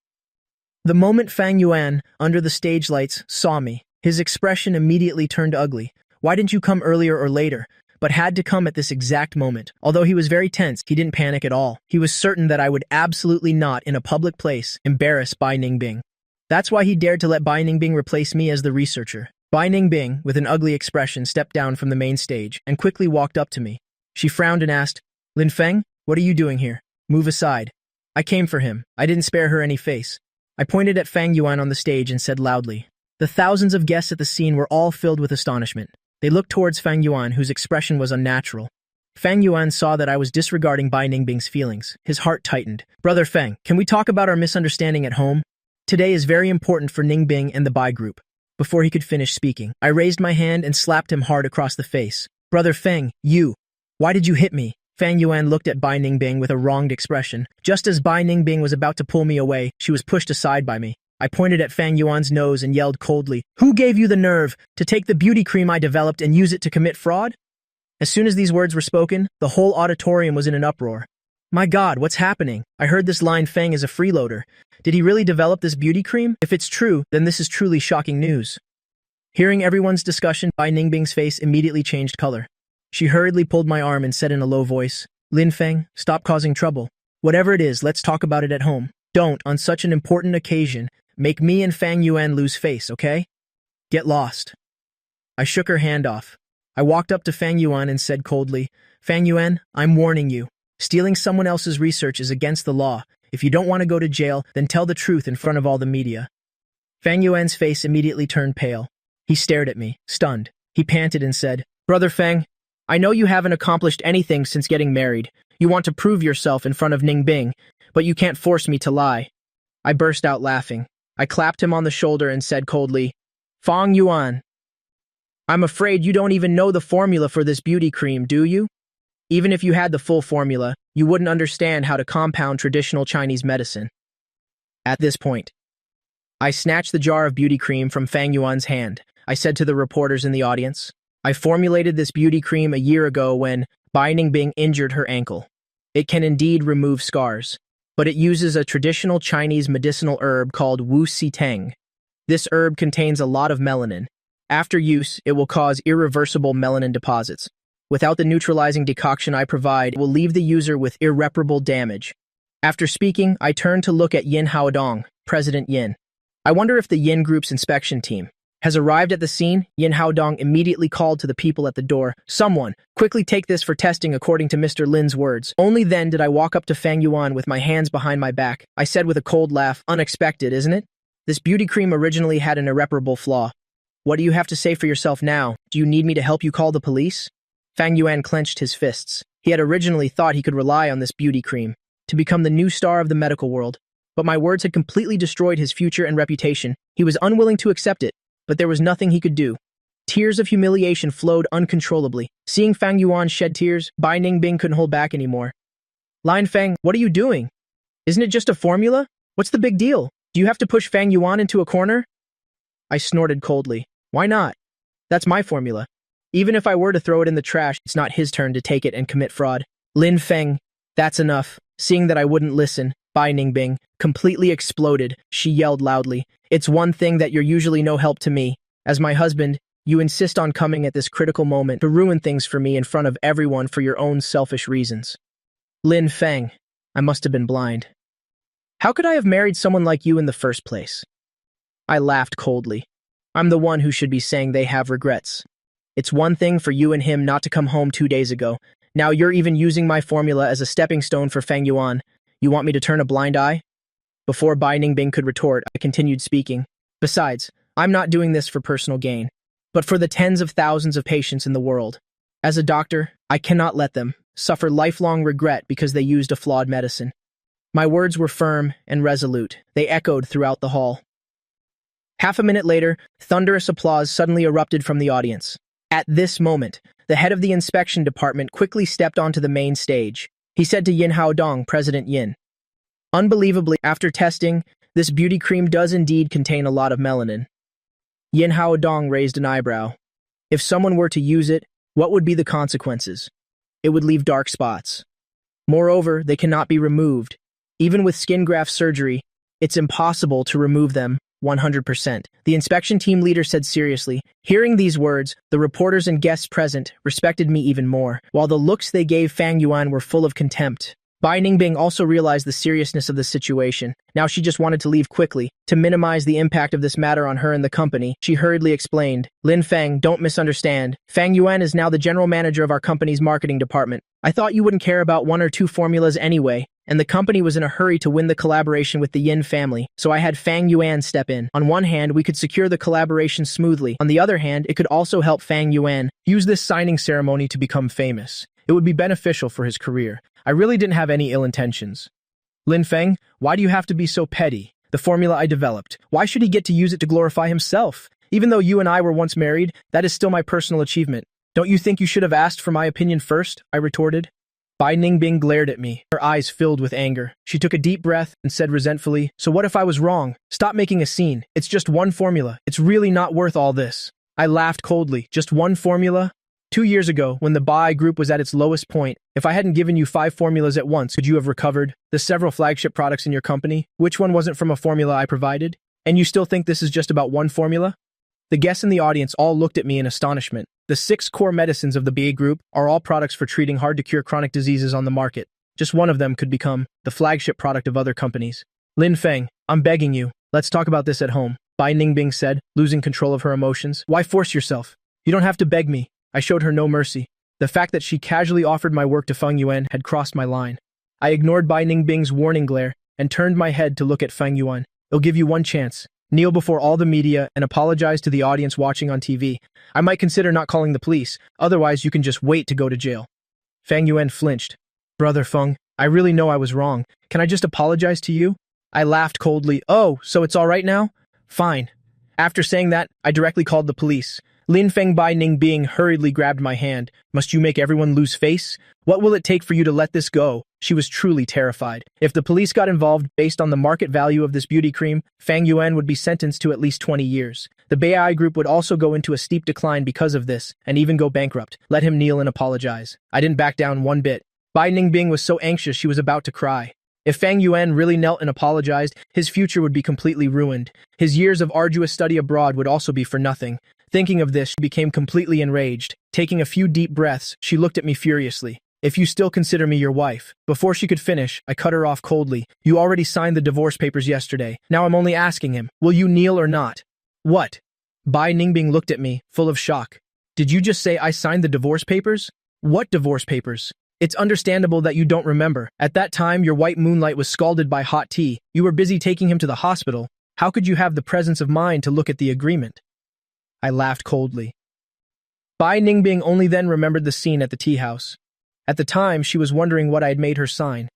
Speaker 1: The moment Fang Yuan, under the stage lights, saw me, his expression immediately turned ugly. Why didn't you come earlier or later? But had to come at this exact moment. Although he was very tense, he didn't panic at all. He was certain that I would absolutely not, in a public place, embarrass Bai Ningbing. That's why he dared to let Bai Ningbing replace me as the researcher. Bai Ningbing, with an ugly expression, stepped down from the main stage and quickly walked up to me. She frowned and asked, Lin Feng, What are you doing here? Move aside. I came for him. I didn't spare her any face. I pointed at Fang Yuan on the stage and said loudly. The thousands of guests at the scene were all filled with astonishment. They looked towards Fang Yuan, whose expression was unnatural. Fang Yuan saw that I was disregarding Bai Ningbing's feelings. His heart tightened. Brother Feng, can we talk about our misunderstanding at home? Today is very important for Ningbing and the Bai group. Before he could finish speaking, I raised my hand and slapped him hard across the face. Brother Feng, why did you hit me? Fang Yuan looked at Bai Ningbing with a wronged expression. Just as Bai Ningbing was about to pull me away, she was pushed aside by me. I pointed at Fang Yuan's nose and yelled coldly, "Who gave you the nerve to take the beauty cream I developed and use it to commit fraud?" As soon as these words were spoken, the whole auditorium was in an uproar. My God, what's happening? I heard this line Fang is a freeloader. Did he really develop this beauty cream? If it's true, then this is truly shocking news. Hearing everyone's discussion, Bai Ningbing's face immediately changed color. She hurriedly pulled my arm and said in a low voice, Lin Feng, stop causing trouble. Whatever it is, let's talk about it at home. Don't, on such an important occasion, make me and Fang Yuan lose face, okay? Get lost. I shook her hand off. I walked up to Fang Yuan and said coldly, Fang Yuan, I'm warning you. Stealing someone else's research is against the law. If you don't want to go to jail, then tell the truth in front of all the media. Fang Yuan's face immediately turned pale. He stared at me, stunned. He panted and said, Brother Feng, I know you haven't accomplished anything since getting married. You want to prove yourself in front of Ningbing, but you can't force me to lie. I burst out laughing. I clapped him on the shoulder and said coldly, Fang Yuan, I'm afraid you don't even know the formula for this beauty cream, do you? Even if you had the full formula, you wouldn't understand how to compound traditional Chinese medicine. At this point, I snatched the jar of beauty cream from Fang Yuan's hand. I said to the reporters in the audience, I formulated this beauty cream a year ago when Bai Ningbing injured her ankle. It can indeed remove scars, but it uses a traditional Chinese medicinal herb called Wu Si Teng. This herb contains a lot of melanin. After use, it will cause irreversible melanin deposits. Without the neutralizing decoction I provide, it will leave the user with irreparable damage. After speaking, I turned to look at Yin Haodong, President Yin. I wonder if the Yin Group's inspection team has arrived at the scene. Yin Haodong immediately called to the people at the door, Someone, quickly take this for testing according to Mr. Lin's words. Only then did I walk up to Fang Yuan with my hands behind my back. I said with a cold laugh, Unexpected, isn't it? This beauty cream originally had an irreparable flaw. What do you have to say for yourself now? Do you need me to help you call the police? Fang Yuan clenched his fists. He had originally thought he could rely on this beauty cream to become the new star of the medical world, but my words had completely destroyed his future and reputation. He was unwilling to accept it, but there was nothing he could do. Tears of humiliation flowed uncontrollably. Seeing Fang Yuan shed tears, Bai Ningbing couldn't hold back anymore. Lin Feng, what are you doing? Isn't it just a formula? What's the big deal? Do you have to push Fang Yuan into a corner? I snorted coldly. Why not? That's my formula. Even if I were to throw it in the trash, it's not his turn to take it and commit fraud. Lin Feng, that's enough. Seeing that I wouldn't listen, Bai Ningbing completely exploded. She yelled loudly, It's one thing that you're usually no help to me. As my husband, you insist on coming at this critical moment to ruin things for me in front of everyone for your own selfish reasons. Lin Feng, I must have been blind. How could I have married someone like you in the first place? I laughed coldly. I'm the one who should be saying they have regrets. It's one thing for you and him not to come home 2 days ago. Now you're even using my formula as a stepping stone for Fang Yuan. You want me to turn a blind eye? Before Bai Ningbing could retort, I continued speaking. Besides, I'm not doing this for personal gain, but for the tens of thousands of patients in the world. As a doctor, I cannot let them suffer lifelong regret because they used a flawed medicine. My words were firm and resolute. They echoed throughout the hall. Half a minute later, thunderous applause suddenly erupted from the audience. At this moment, the head of the inspection department quickly stepped onto the main stage. He said to Yin Haodong, President Yin, Unbelievably, after testing, this beauty cream does indeed contain a lot of melanin. Yin Haodong raised an eyebrow. If someone were to use it, what would be the consequences? It would leave dark spots. Moreover, they cannot be removed. Even with skin graft surgery, it's impossible to remove them 100%. The inspection team leader said seriously. Hearing these words, the reporters and guests present respected me even more, while the looks they gave Fang Yuan were full of contempt. Bai Ningbing also realized the seriousness of the situation. Now she just wanted to leave quickly. To minimize the impact of this matter on her and the company, she hurriedly explained, Lin Feng, don't misunderstand. Fang Yuan is now the general manager of our company's marketing department. I thought you wouldn't care about one or two formulas anyway, and the company was in a hurry to win the collaboration with the Yin family, so I had Fang Yuan step in. On one hand, we could secure the collaboration smoothly. On the other hand, it could also help Fang Yuan use this signing ceremony to become famous. It would be beneficial for his career. I really didn't have any ill intentions. Lin Feng, why do you have to be so petty? The formula I developed, why should he get to use it to glorify himself? Even though you and I were once married, that is still my personal achievement. Don't you think you should have asked for my opinion first? I retorted. Bai Ningbing glared at me, her eyes filled with anger. She took a deep breath and said resentfully, so what if I was wrong? Stop making a scene. It's just one formula. It's really not worth all this. I laughed coldly. Just one formula? 2 years ago, when the Bai group was at its lowest point, if I hadn't given you 5 formulas at once, could you have recovered the several flagship products in your company? Which one wasn't from a formula I provided? And you still think this is just about one formula? The guests in the audience all looked at me in astonishment. The 6 core medicines of the Bai group are all products for treating hard-to-cure chronic diseases on the market. Just one of them could become the flagship product of other companies. Lin Feng, I'm begging you, let's talk about this at home, Bai Ningbing said, losing control of her emotions. Why force yourself? You don't have to beg me. I showed her no mercy. The fact that she casually offered my work to Feng Yuan had crossed my line. I ignored Bai Ningbing's warning glare and turned my head to look at Feng Yuan. I'll give you one chance. Kneel before all the media and apologize to the audience watching on TV. I might consider not calling the police, otherwise you can just wait to go to jail. Feng Yuan flinched. Brother Feng, I really know I was wrong. Can I just apologize to you? I laughed coldly. Oh, so it's all right now? Fine. After saying that, I directly called the police. Lin Feng Bai Ningbing hurriedly grabbed my hand. Must you make everyone lose face? What will it take for you to let this go? She was truly terrified. If the police got involved based on the market value of this beauty cream, Fang Yuan would be sentenced to at least 20 years. The Bai group would also go into a steep decline because of this, and even go bankrupt. Let him kneel and apologize. I didn't back down one bit. Bai Ningbing was so anxious she was about to cry. If Fang Yuan really knelt and apologized, his future would be completely ruined. His years of arduous study abroad would also be for nothing. Thinking of this, she became completely enraged. Taking a few deep breaths, she looked at me furiously. If you still consider me your wife. Before she could finish, I cut her off coldly. You already signed the divorce papers yesterday. Now I'm only asking him, will you kneel or not? What? Bai Ningbing looked at me, full of shock. Did you just say I signed the divorce papers? What divorce papers? It's understandable that you don't remember. At that time, your white moonlight was scalded by hot tea. You were busy taking him to the hospital. How could you have the presence of mind to look at the agreement? I laughed coldly. Bai Ningbing only then remembered the scene at the tea house. At the time, she was wondering what I had made her sign.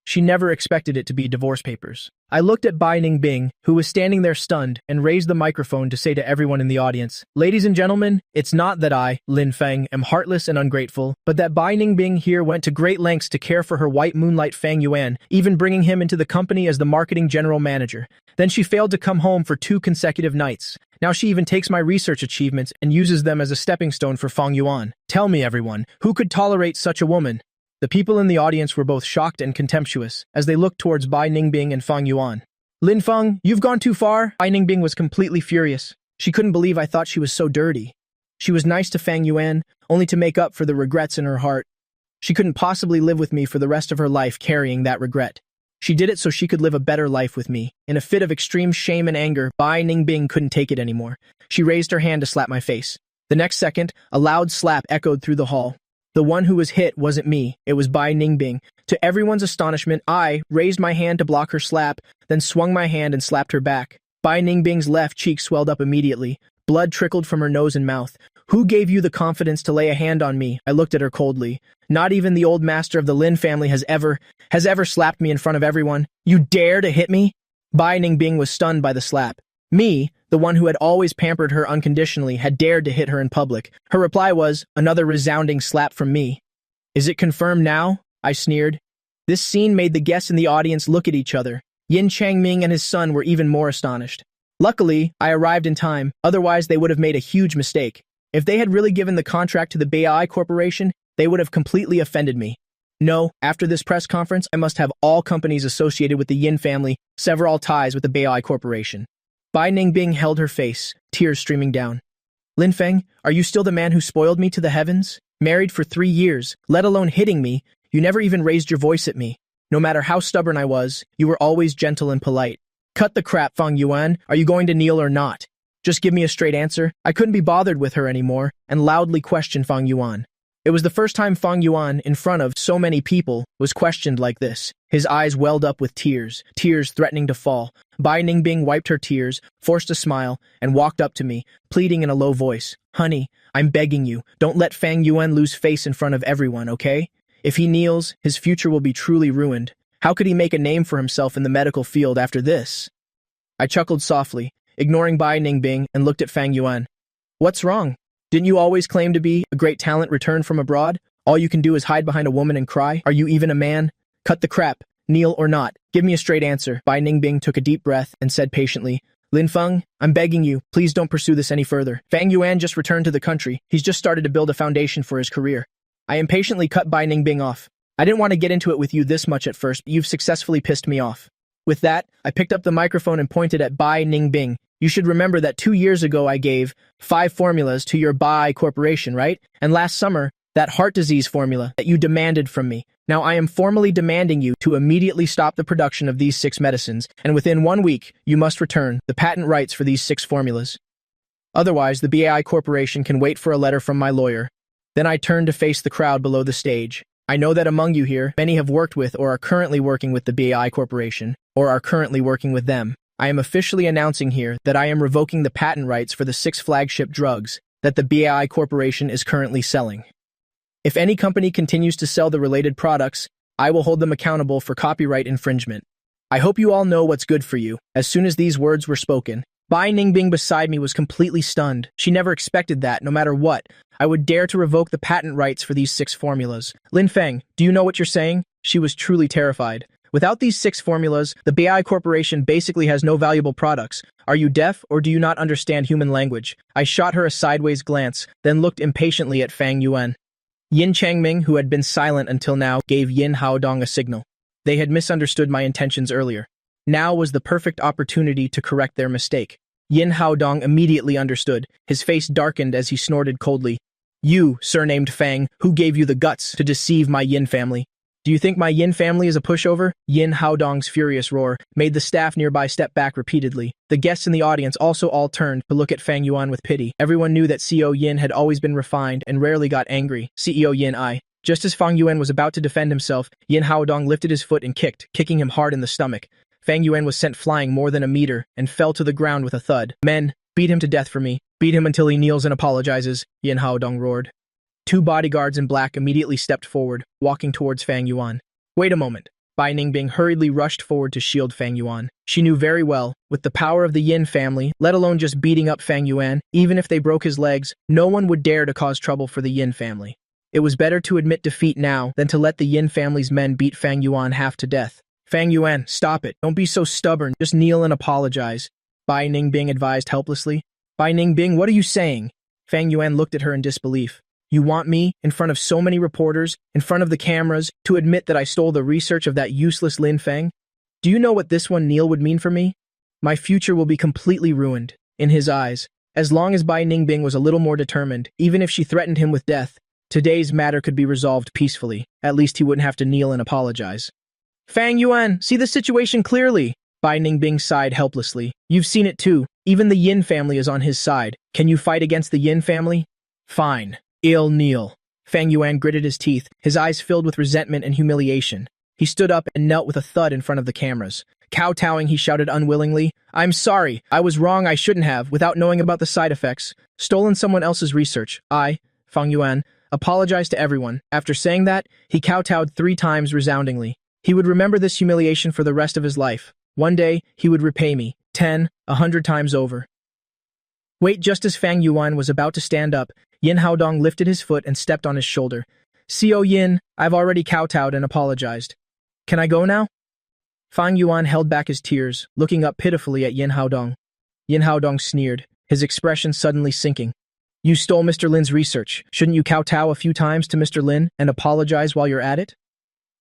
Speaker 1: She never expected it to be divorce papers. I looked at Bai Ningbing, who was standing there stunned, and raised the microphone to say to everyone in the audience, Ladies and gentlemen, it's not that I, Lin Feng, am heartless and ungrateful, but that Bai Ningbing here went to great lengths to care for her white moonlight Fang Yuan, even bringing him into the company as the marketing general manager. Then she failed to come home for 2 consecutive nights. Now she even takes my research achievements and uses them as a stepping stone for Fang Yuan. Tell me, everyone, who could tolerate such a woman? The people in the audience were both shocked and contemptuous as they looked towards Bai Ningbing and Fang Yuan. Lin Feng, you've gone too far. Bai Ningbing was completely furious. She couldn't believe I thought she was so dirty. She was nice to Fang Yuan, only to make up for the regrets in her heart. She couldn't possibly live with me for the rest of her life carrying that regret. She did it so she could live a better life with me. In a fit of extreme shame and anger, Bai Ningbing couldn't take it anymore. She raised her hand to slap my face. The next second, a loud slap echoed through the hall. The one who was hit wasn't me, it was Bai Ningbing. To everyone's astonishment, I raised my hand to block her slap, then swung my hand and slapped her back. Bai Ningbing's left cheek swelled up immediately. Blood trickled from her nose and mouth. Who gave you the confidence to lay a hand on me? I looked at her coldly. Not even the old master of the Lin family has ever slapped me in front of everyone. You dare to hit me? Bai Ningbing was stunned by the slap. Me, the one who had always pampered her unconditionally, had dared to hit her in public. Her reply was, another resounding slap from me. Is it confirmed now? I sneered. This scene made the guests in the audience look at each other. Yin Changming and his son were even more astonished. Luckily, I arrived in time, otherwise they would have made a huge mistake. If they had really given the contract to the Bai Corporation, they would have completely offended me. No, after this press conference, I must have all companies associated with the Yin family sever all ties with the Bai Corporation. Bai Ningbing held her face, tears streaming down. Lin Feng, are you still the man who spoiled me to the heavens? Married for 3 years, let alone hitting me, you never even raised your voice at me. No matter how stubborn I was, you were always gentle and polite. Cut the crap, Fang Yuan. Are you going to kneel or not? Just give me a straight answer. I couldn't be bothered with her anymore and loudly questioned Fang Yuan. It was the first time Fang Yuan, in front of so many people, was questioned like this. His eyes welled up with tears threatening to fall. Bai Ningbing wiped her tears, forced a smile, and walked up to me, pleading in a low voice. Honey, I'm begging you, don't let Fang Yuan lose face in front of everyone, okay? If he kneels, his future will be truly ruined. How could he make a name for himself in the medical field after this? I chuckled softly, ignoring Bai Ningbing, and looked at Fang Yuan. What's wrong? Didn't you always claim to be a great talent returned from abroad? All you can do is hide behind a woman and cry? Are you even a man? Cut the crap. Kneel or not. Give me a straight answer. Bai Ningbing took a deep breath and said patiently, Lin Feng, I'm begging you, please don't pursue this any further. Fang Yuan just returned to the country. He's just started to build a foundation for his career. I impatiently cut Bai Ningbing off. I didn't want to get into it with you this much at first, but you've successfully pissed me off. With that, I picked up the microphone and pointed at Bai Ningbing. You should remember that 2 years ago I gave 5 formulas to your Bai Corporation, right? And last summer, that heart disease formula that you demanded from me. Now I am formally demanding you to immediately stop the production of these 6 medicines, and within 1 week, you must return the patent rights for these 6 formulas. Otherwise, the BAI Corporation can wait for a letter from my lawyer. Then I turned to face the crowd below the stage. I know that among you here, many have worked with or are currently working with the BAI Corporation, or are currently working with them. I am officially announcing here that I am revoking the patent rights for the 6 flagship drugs that the BAI Corporation is currently selling. If any company continues to sell the related products, I will hold them accountable for copyright infringement. I hope you all know what's good for you. As soon as these words were spoken, Bai Ningbing beside me was completely stunned. She never expected that, no matter what, I would dare to revoke the patent rights for these 6 formulas. Lin Feng, do you know what you're saying? She was truly terrified. Without these 6 formulas, the BAI Corporation basically has no valuable products. Are you deaf or do you not understand human language? I shot her a sideways glance, then looked impatiently at Fang Yuan. Yin Changming, who had been silent until now, gave Yin Haodong a signal. They had misunderstood my intentions earlier. Now was the perfect opportunity to correct their mistake. Yin Haodong immediately understood. His face darkened as he snorted coldly. You, surnamed Fang, who gave you the guts to deceive my Yin family? Do you think my Yin family is a pushover? Yin Haodong's furious roar made the staff nearby step back repeatedly. The guests in the audience also all turned to look at Fang Yuan with pity. Everyone knew that CEO Yin had always been refined and rarely got angry. CEO Yin I. Just as Fang Yuan was about to defend himself, Yin Haodong lifted his foot and kicked, kicking him hard in the stomach. Fang Yuan was sent flying more than a meter and fell to the ground with a thud. Men, beat him to death for me. Beat him until he kneels and apologizes, Yin Haodong roared. 2 bodyguards in black immediately stepped forward, walking towards Fang Yuan. Wait a moment. Bai Ningbing hurriedly rushed forward to shield Fang Yuan. She knew very well, with the power of the Yin family, let alone just beating up Fang Yuan, even if they broke his legs, no one would dare to cause trouble for the Yin family. It was better to admit defeat now than to let the Yin family's men beat Fang Yuan half to death. Fang Yuan, stop it. Don't be so stubborn. Just kneel and apologize. Bai Ningbing advised helplessly. Bai Ningbing, what are you saying? Fang Yuan looked at her in disbelief. You want me, in front of so many reporters, in front of the cameras, to admit that I stole the research of that useless Lin Feng? Do you know what this one kneel would mean for me? My future will be completely ruined, in his eyes. As long as Bai Ningbing was a little more determined, even if she threatened him with death, today's matter could be resolved peacefully. At least he wouldn't have to kneel and apologize. Fang Yuan, see the situation clearly. Bai Ningbing sighed helplessly. You've seen it too. Even the Yin family is on his side. Can you fight against the Yin family? Fine. I'll kneel. Fang Yuan gritted his teeth, his eyes filled with resentment and humiliation. He stood up and knelt with a thud in front of the cameras. Kowtowing, he shouted unwillingly, I'm sorry. I was wrong. I shouldn't have, without knowing about the side effects. Stolen someone else's research. I, Fang Yuan, apologized to everyone. After saying that, he kowtowed 3 times resoundingly. He would remember this humiliation for the rest of his life. One day, he would repay me, 10, 100 times over. Wait, just as Fang Yuan was about to stand up, Yin Haodong lifted his foot and stepped on his shoulder. CO Yin, I've already kowtowed and apologized. Can I go now? Fang Yuan held back his tears, looking up pitifully at Yin Haodong. Yin Haodong sneered, his expression suddenly sinking. You stole Mr. Lin's research. Shouldn't you kowtow a few times to Mr. Lin and apologize while you're at it?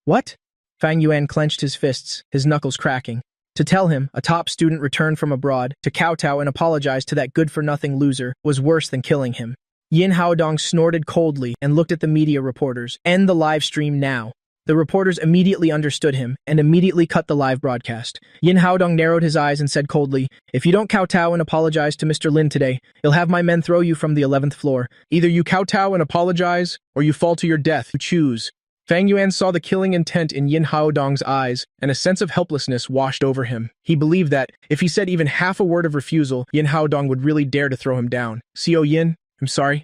Speaker 1: What? Fang Yuan clenched his fists, his knuckles cracking. To tell him, a top student returned from abroad, to kowtow and apologize to that good-for-nothing loser was worse than killing him. Yin Haodong snorted coldly and looked at the media reporters. End the live stream now. The reporters immediately understood him and immediately cut the live broadcast. Yin Haodong narrowed his eyes and said coldly, "If you don't kowtow and apologize to Mr. Lin today, you'll have my men throw you from the 11th floor. Either you kowtow and apologize, or you fall to your death. You choose." Fang Yuan saw the killing intent in Yin Haodong's eyes, and a sense of helplessness washed over him. He believed that, if he said even half a word of refusal, Yin Haodong would really dare to throw him down. "Co Yin, I'm sorry."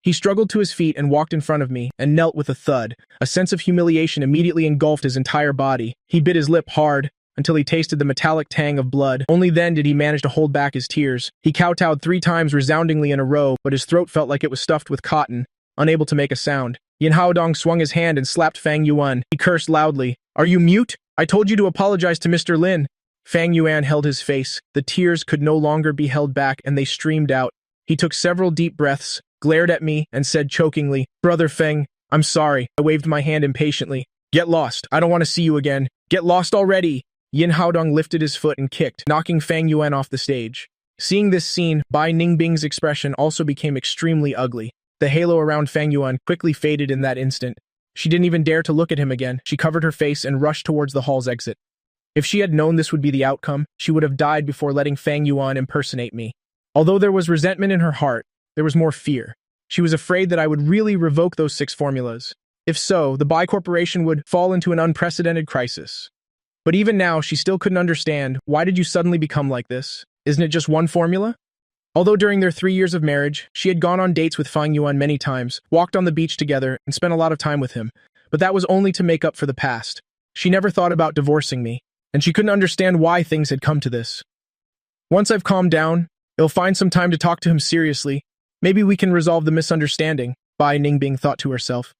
Speaker 1: He struggled to his feet and walked in front of me, and knelt with a thud. A sense of humiliation immediately engulfed his entire body. He bit his lip hard, until he tasted the metallic tang of blood. Only then did he manage to hold back his tears. He kowtowed 3 times resoundingly in a row, but his throat felt like it was stuffed with cotton, unable to make a sound. Yin Haodong swung his hand and slapped Fang Yuan. He cursed loudly. "Are you mute? I told you to apologize to Mr. Lin." Fang Yuan held his face. The tears could no longer be held back, and they streamed out. He took several deep breaths, glared at me, and said chokingly, "Brother Feng, I'm sorry." I waved my hand impatiently. "Get lost. I don't want to see you again. Get lost already." Yin Haodong lifted his foot and kicked, knocking Fang Yuan off the stage. Seeing this scene, Bai Ningbing's expression also became extremely ugly. The halo around Fang Yuan quickly faded in that instant. She didn't even dare to look at him again. She covered her face and rushed towards the hall's exit. If she had known this would be the outcome, she would have died before letting Fang Yuan impersonate me. Although there was resentment in her heart, there was more fear. She was afraid that I would really revoke those 6 formulas. If so, the Bai Corporation would fall into an unprecedented crisis. But even now, she still couldn't understand, why did you suddenly become like this? Isn't it just one formula? Although during their 3 years of marriage, she had gone on dates with Fang Yuan many times, walked on the beach together, and spent a lot of time with him. But that was only to make up for the past. She never thought about divorcing me, and she couldn't understand why things had come to this. Once I've calmed down, I'll find some time to talk to him seriously. Maybe we can resolve the misunderstanding, Bai Ningbing thought to herself.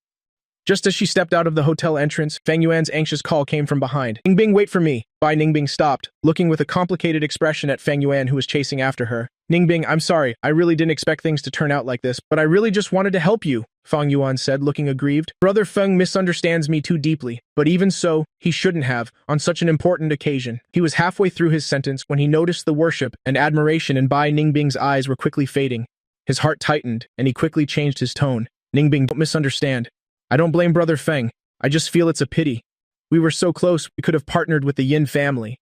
Speaker 1: Just as she stepped out of the hotel entrance, Fang Yuan's anxious call came from behind. "Ningbing, wait for me." Bai Ningbing stopped, looking with a complicated expression at Fang Yuan, who was chasing after her. "Ningbing, I'm sorry. I really didn't expect things to turn out like this, but I really just wanted to help you," Fang Yuan said, looking aggrieved. "Brother Feng misunderstands me too deeply, but even so, he shouldn't have, on such an important occasion." He was halfway through his sentence when he noticed the worship and admiration in Bai Ningbing's eyes were quickly fading. His heart tightened, and he quickly changed his tone. "Ningbing, don't misunderstand. I don't blame Brother Feng. I just feel it's a pity. We were so close, we could have partnered with the Yin family."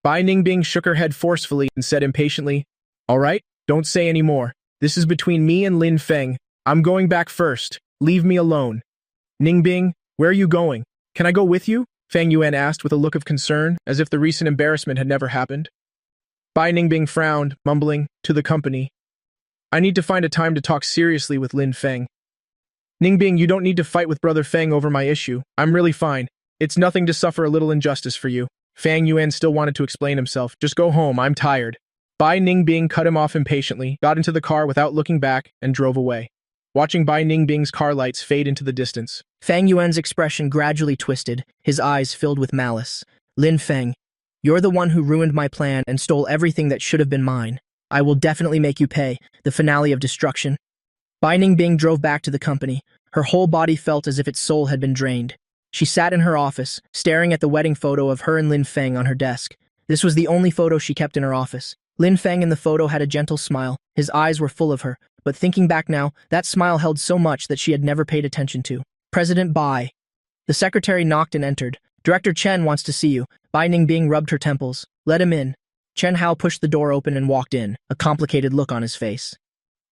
Speaker 1: Bai Ningbing shook her head forcefully and said impatiently, "All right, don't say any more. This is between me and Lin Feng. I'm going back first. Leave me alone." "Ningbing, where are you going? Can I go with you?" Fang Yuan asked with a look of concern, as if the recent embarrassment had never happened. Bai Ningbing frowned, mumbling, "To the company. I need to find a time to talk seriously with Lin Feng." "Ningbing, you don't need to fight with Brother Feng over my issue. I'm really fine. It's nothing to suffer a little injustice for you." Fang Yuan still wanted to explain himself. "Just go home, I'm tired." Bai Ningbing cut him off impatiently, got into the car without looking back, and drove away. Watching Bai Ningbing's car lights fade into the distance, Fang Yuan's expression gradually twisted, his eyes filled with malice. "Lin Feng, you're the one who ruined my plan and stole everything that should have been mine. I will definitely make you pay, the finale of destruction." Bai Ningbing drove back to the company. Her whole body felt as if its soul had been drained. She sat in her office, staring at the wedding photo of her and Lin Feng on her desk. This was the only photo she kept in her office. Lin Feng in the photo had a gentle smile. His eyes were full of her, but thinking back now, that smile held so much that she had never paid attention to. "President Bai." The secretary knocked and entered. "Director Chen wants to see you." Bai Ningbing rubbed her temples. "Let him in." Chen Hao pushed the door open and walked in, a complicated look on his face.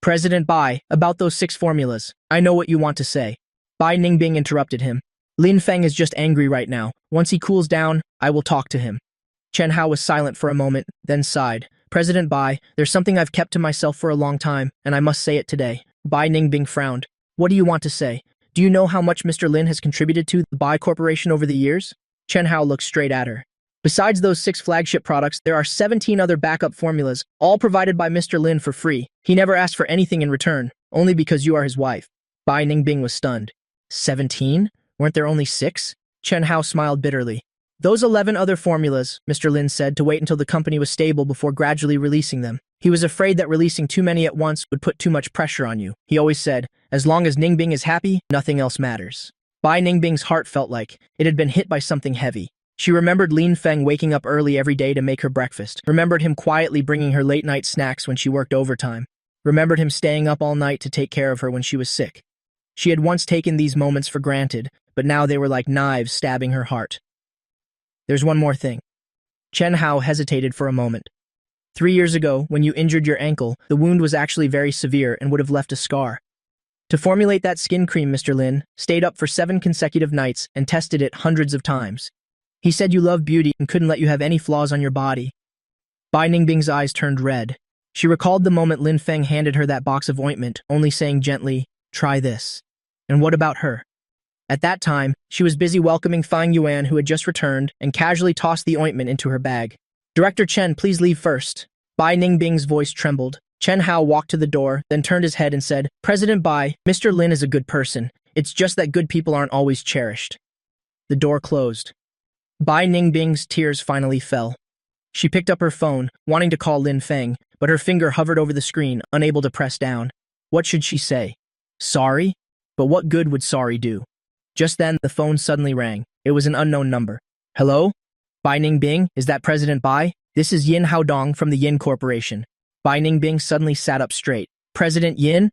Speaker 1: "President Bai, about those 6 formulas. I know what you want to say." Bai Ningbing interrupted him. "Lin Feng is just angry right now. Once he cools down, I will talk to him." Chen Hao was silent for a moment, then sighed. "President Bai, there's something I've kept to myself for a long time, and I must say it today." Bai Ningbing frowned. "What do you want to say? Do you know how much Mr. Lin has contributed to the Bai Corporation over the years?" Chen Hao looked straight at her. "Besides those 6 flagship products, there are 17 other backup formulas, all provided by Mr. Lin for free. He never asked for anything in return, only because you are his wife." Bai Ningbing was stunned. 17? Weren't there only 6? Chen Hao smiled bitterly. "Those 11 other formulas," Mr. Lin said, to wait until the company was stable before gradually releasing them. He was afraid that releasing too many at once would put too much pressure on you. He always said, "As long as Ningbing is happy, nothing else matters." Bai Ningbing's heart felt like it had been hit by something heavy. She remembered Lin Feng waking up early every day to make her breakfast, remembered him quietly bringing her late-night snacks when she worked overtime, remembered him staying up all night to take care of her when she was sick. She had once taken these moments for granted, but now they were like knives stabbing her heart. There's one more thing. Chen Hao hesitated for a moment. 3 years ago, when you injured your ankle, the wound was actually very severe and would have left a scar. To formulate that skin cream, Mr. Lin stayed up for 7 consecutive nights and tested it hundreds of times. He said you love beauty and couldn't let you have any flaws on your body. Bai Ningbing's eyes turned red. She recalled the moment Lin Feng handed her that box of ointment, only saying gently, "Try this." And what about her? At that time, she was busy welcoming Fang Yuan, who had just returned, and casually tossed the ointment into her bag. "Director Chen, please leave first." Bai Ningbing's voice trembled. Chen Hao walked to the door, then turned his head and said, "President Bai, Mr. Lin is a good person. It's just that good people aren't always cherished." The door closed. Bai Ningbing's tears finally fell. She picked up her phone, wanting to call Lin Feng, but her finger hovered over the screen, unable to press down. What should she say? Sorry? But what good would sorry do? Just then, the phone suddenly rang. It was an unknown number. "Hello? Bai Ningbing, is that President Bai? This is Yin Haodong from the Yin Corporation." Bai Ningbing suddenly sat up straight. "President Yin?"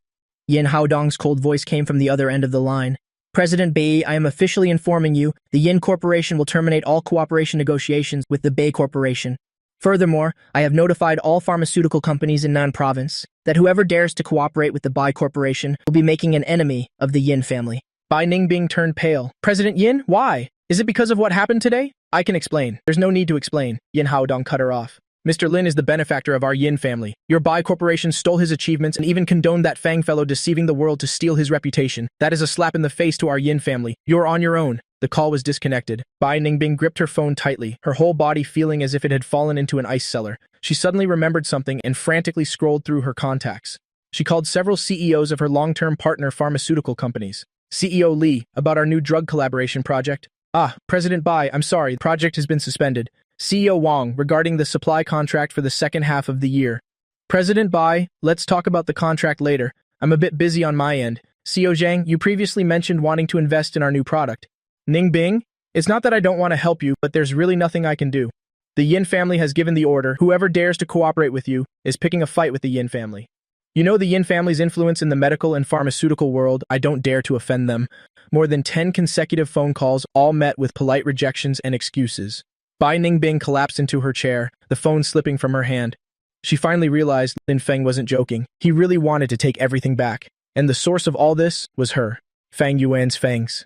Speaker 1: Yin Haodong's cold voice came from the other end of the line. "President Bai, I am officially informing you, the Yin Corporation will terminate all cooperation negotiations with the Bai Corporation. Furthermore, I have notified all pharmaceutical companies in Nan Province that whoever dares to cooperate with the Bai Corporation will be making an enemy of the Yin family." Bai Ningbing turned pale. "President Yin, why? Is it because of what happened today?" "I can explain. There's no need to explain." Yin Haodong cut her off. "Mr. Lin is the benefactor of our Yin family. Your Bai Corporation stole his achievements and even condoned that Fang fellow deceiving the world to steal his reputation. That is a slap in the face to our Yin family. You're on your own." The call was disconnected. Bai Ningbing gripped her phone tightly, her whole body feeling as if it had fallen into an ice cellar. She suddenly remembered something and frantically scrolled through her contacts. She called several CEOs of her long-term partner pharmaceutical companies. "CEO Li, about our new drug collaboration project." "Ah, President Bai, I'm sorry, the project has been suspended." "CEO Wang, regarding the supply contract for the second half of the year." "President Bai, let's talk about the contract later. I'm a bit busy on my end." "CEO Zhang, you previously mentioned wanting to invest in our new product." "Ningbing, it's not that I don't want to help you, but there's really nothing I can do. The Yin family has given the order. Whoever dares to cooperate with you is picking a fight with the Yin family. You know the Yin family's influence in the medical and pharmaceutical world. I don't dare to offend them." More than 10 consecutive phone calls, all met with polite rejections and excuses. Bai Ningbing collapsed into her chair, the phone slipping from her hand. She finally realized Lin Feng wasn't joking. He really wanted to take everything back. And the source of all this was her, Fang Yuan's fangs.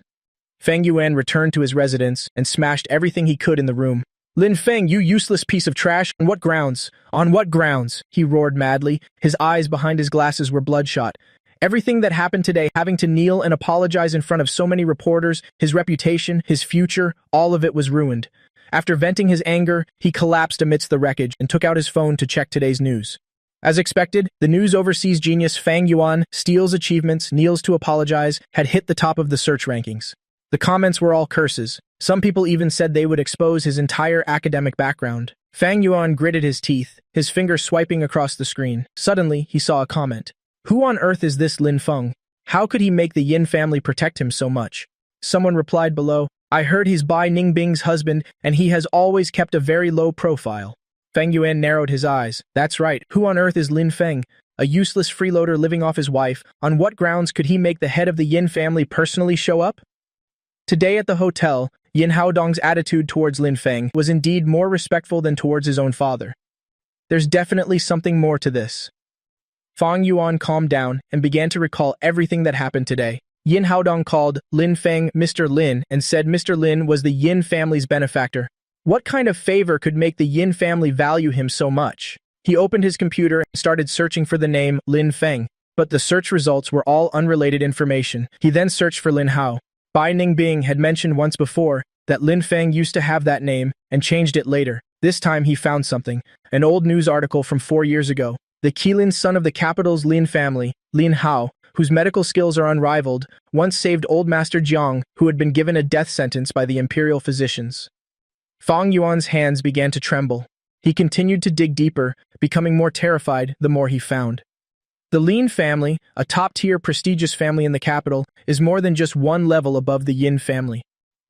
Speaker 1: Fang Yuan returned to his residence and smashed everything he could in the room. "Lin Feng, you useless piece of trash! On what grounds? On what grounds?" he roared madly. His eyes behind his glasses were bloodshot. Everything that happened today, having to kneel and apologize in front of so many reporters, his reputation, his future, all of it was ruined. After venting his anger, he collapsed amidst the wreckage and took out his phone to check today's news. As expected, the news overseas genius Fang Yuan steals achievements, kneels to apologize, had hit the top of the search rankings. The comments were all curses. Some people even said they would expose his entire academic background. Fang Yuan gritted his teeth, his finger swiping across the screen. Suddenly, he saw a comment. "Who on earth is this Lin Feng? How could he make the Yin family protect him so much?" Someone replied below, "I heard he's Bai Ningbing's husband, and he has always kept a very low profile." Fang Yuan narrowed his eyes. "That's right. Who on earth is Lin Feng? A useless freeloader living off his wife. On what grounds could he make the head of the Yin family personally show up?" Today at the hotel, Yin Haodong's attitude towards Lin Feng was indeed more respectful than towards his own father. There's definitely something more to this. Fang Yuan calmed down and began to recall everything that happened today. Yin Haodong called Lin Feng Mr. Lin and said Mr. Lin was the Yin family's benefactor. What kind of favor could make the Yin family value him so much? He opened his computer and started searching for the name Lin Feng, but the search results were all unrelated information. He then searched for Lin Hao. Bai Ningbing had mentioned once before that Lin Feng used to have that name and changed it later. This time he found something, an old news article from 4 years ago. The Qilin son of the capital's Lin family, Lin Hao, whose medical skills are unrivaled, once saved old Master Jiang, who had been given a death sentence by the imperial physicians. Fang Yuan's hands began to tremble. He continued to dig deeper, becoming more terrified the more he found. The Lin family, a top-tier prestigious family in the capital, is more than just one level above the Yin family.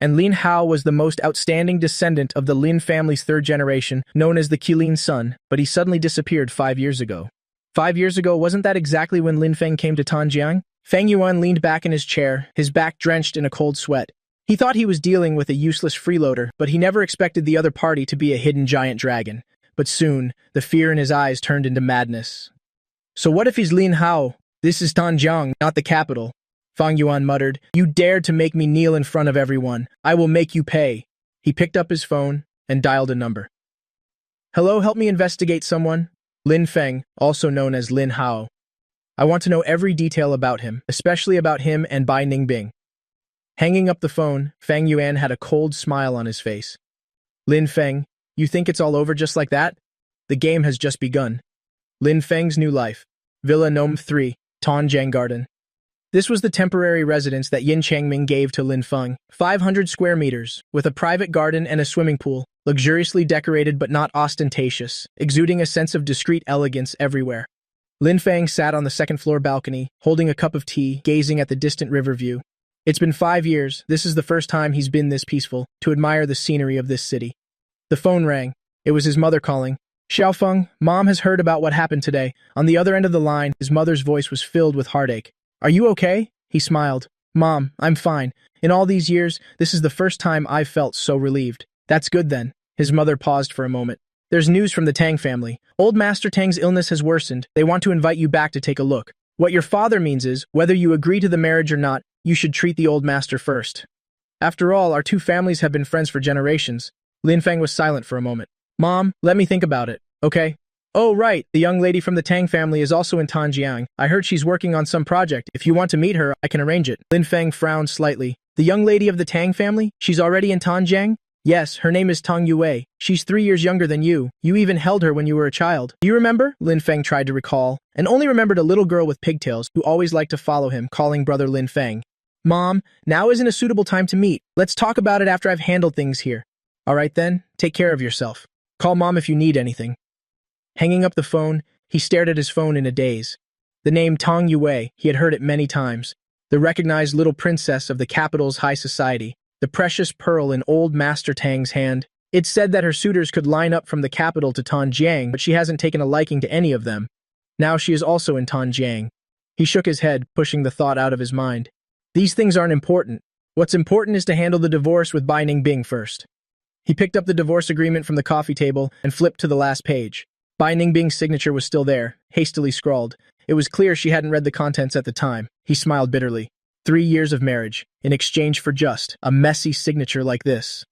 Speaker 1: And Lin Hao was the most outstanding descendant of the Lin family's third generation, known as the Qilin son, but he suddenly disappeared 5 years ago. 5 years ago, wasn't that exactly when Lin Feng came to Tanjiang? Fang Yuan leaned back in his chair, his back drenched in a cold sweat. He thought he was dealing with a useless freeloader, but he never expected the other party to be a hidden giant dragon. But soon, the fear in his eyes turned into madness. So what if he's Lin Hao? This is Tanjiang, not the capital. Fang Yuan muttered, "You dared to make me kneel in front of everyone. I will make you pay." He picked up his phone and dialed a number. "Hello, help me investigate someone." Lin Feng, also known as Lin Hao. "I want to know every detail about him, especially about him and Bai Ningbing." Hanging up the phone, Fang Yuan had a cold smile on his face. "Lin Feng, you think it's all over just like that? The game has just begun." Lin Feng's new life. Villa Nome 3, Tanjiang Garden. This was the temporary residence that Yin Changming gave to Lin Feng, 500 square meters, with a private garden and a swimming pool, luxuriously decorated but not ostentatious, exuding a sense of discreet elegance everywhere. Lin Feng sat on the second-floor balcony, holding a cup of tea, gazing at the distant river view. It's been 5 years, this is the first time he's been this peaceful, to admire the scenery of this city. The phone rang. It was his mother calling. "Xiaofeng, Mom has heard about what happened today." On the other end of the line, his mother's voice was filled with heartache. "Are you okay?" He smiled. "Mom, I'm fine. In all these years, this is the first time I've felt so relieved." "That's good then." His mother paused for a moment. "There's news from the Tang family. Old Master Tang's illness has worsened. They want to invite you back to take a look. What your father means is, whether you agree to the marriage or not, you should treat the old master first. After all, our two families have been friends for generations." Lin Feng was silent for a moment. "Mom, let me think about it, okay?" "Oh, right, the young lady from the Tang family is also in Tanjiang. I heard she's working on some project. If you want to meet her, I can arrange it." Lin Feng frowned slightly. "The young lady of the Tang family? She's already in Tanjiang?" "Yes, her name is Tang Yue. She's 3 years younger than you. You even held her when you were a child. Do you remember?" Lin Feng tried to recall, and only remembered a little girl with pigtails who always liked to follow him, calling brother Lin Feng. "Mom, now isn't a suitable time to meet. Let's talk about it after I've handled things here." "All right then, take care of yourself. Call Mom if you need anything." Hanging up the phone, he stared at his phone in a daze. The name Tang Yue, he had heard it many times. The recognized little princess of the capital's high society, the precious pearl in old Master Tang's hand. It said that her suitors could line up from the capital to Tanjiang, but she hasn't taken a liking to any of them. Now she is also in Tanjiang. He shook his head, pushing the thought out of his mind. These things aren't important. What's important is to handle the divorce with Bai Ningbing first. He picked up the divorce agreement from the coffee table and flipped to the last page. Bai Ningbing's signature was still there, hastily scrawled. It was clear she hadn't read the contents at the time. He smiled bitterly. 3 years of marriage, in exchange for just a messy signature like this.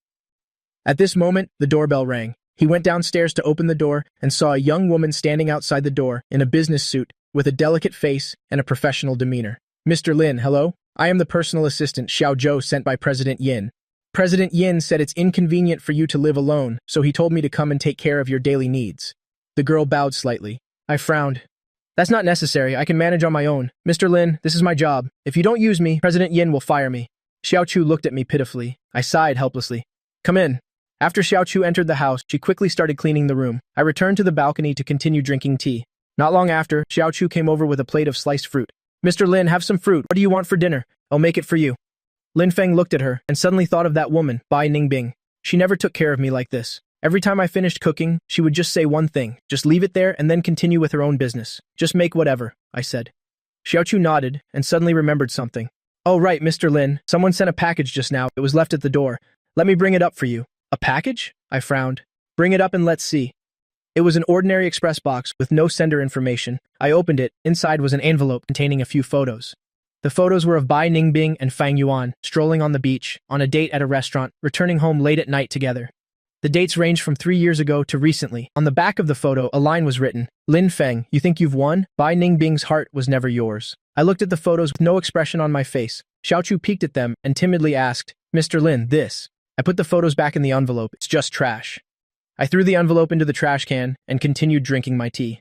Speaker 1: At this moment, the doorbell rang. He went downstairs to open the door and saw a young woman standing outside the door in a business suit with a delicate face and a professional demeanor. "Mr. Lin, hello? I am the personal assistant Xiao Zhou sent by President Yin. President Yin said it's inconvenient for you to live alone, so he told me to come and take care of your daily needs." The girl bowed slightly. I frowned. "That's not necessary. I can manage on my own. Mr. Lin, this is my job. If you don't use me, President Yin will fire me." Xiao Chu looked at me pitifully. I sighed helplessly. "Come in." After Xiao Chu entered the house, she quickly started cleaning the room. I returned to the balcony to continue drinking tea. Not long after, Xiao Chu came over with a plate of sliced fruit. "Mr. Lin, have some fruit. What do you want for dinner? I'll make it for you." Lin Feng looked at her and suddenly thought of that woman, Bai Ningbing. She never took care of me like this. Every time I finished cooking, she would just say one thing, just leave it there and then continue with her own business. "Just make whatever," I said. Xiao Chu nodded and suddenly remembered something. "Oh right, Mr. Lin, someone sent a package just now. It was left at the door. Let me bring it up for you." "A package?" I frowned. "Bring it up and let's see." It was an ordinary express box with no sender information. I opened it. Inside was an envelope containing a few photos. The photos were of Bai Ningbing and Fang Yuan, strolling on the beach, on a date at a restaurant, returning home late at night together. The dates ranged from 3 years ago to recently. On the back of the photo, a line was written, "Lin Feng, you think you've won? Bai Ningbing's heart was never yours." I looked at the photos with no expression on my face. Xiao Chu peeked at them and timidly asked, "Mr. Lin, this?" I put the photos back in the envelope. "It's just trash." I threw the envelope into the trash can and continued drinking my tea.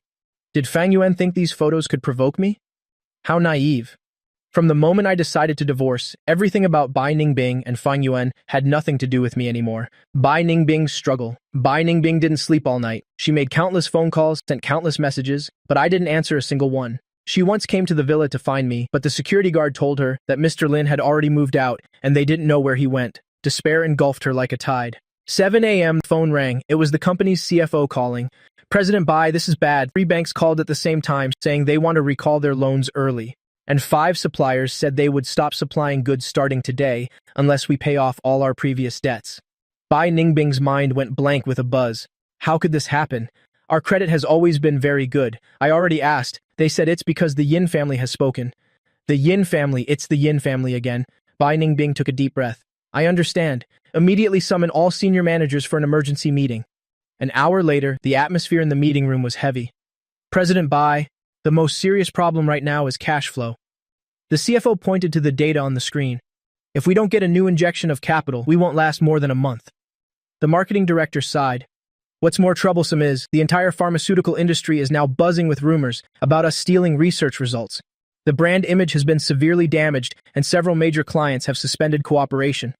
Speaker 1: Did Fang Yuan think these photos could provoke me? How naive. From the moment I decided to divorce, everything about Bai Ningbing and Fang Yuan had nothing to do with me anymore. Bai Ningbing's struggle. Bai Ningbing didn't sleep all night. She made countless phone calls, sent countless messages, but I didn't answer a single one. She once came to the villa to find me, but the security guard told her that Mr. Lin had already moved out and they didn't know where he went. Despair engulfed her like a tide. 7 a.m. phone rang. It was the company's CFO calling. "President Bai, this is bad. 3 banks called at the same time saying they want to recall their loans early." and 5 suppliers said they would stop supplying goods starting today unless we pay off all our previous debts. Bai Ningbing's mind went blank with a buzz. How could this happen? Our credit has always been very good. I already asked. They said it's because the Yin family has spoken. The Yin family, it's the Yin family again. Bai Ningbing took a deep breath. I understand. Immediately summon all senior managers for an emergency meeting. An hour later, the atmosphere in the meeting room was heavy. President Bai, the most serious problem right now is cash flow. The CFO pointed to the data on the screen. If we don't get a new injection of capital, we won't last more than a month. The marketing director sighed. What's more troublesome is, the entire pharmaceutical industry is now buzzing with rumors about us stealing research results. The brand image has been severely damaged, and several major clients have suspended cooperation.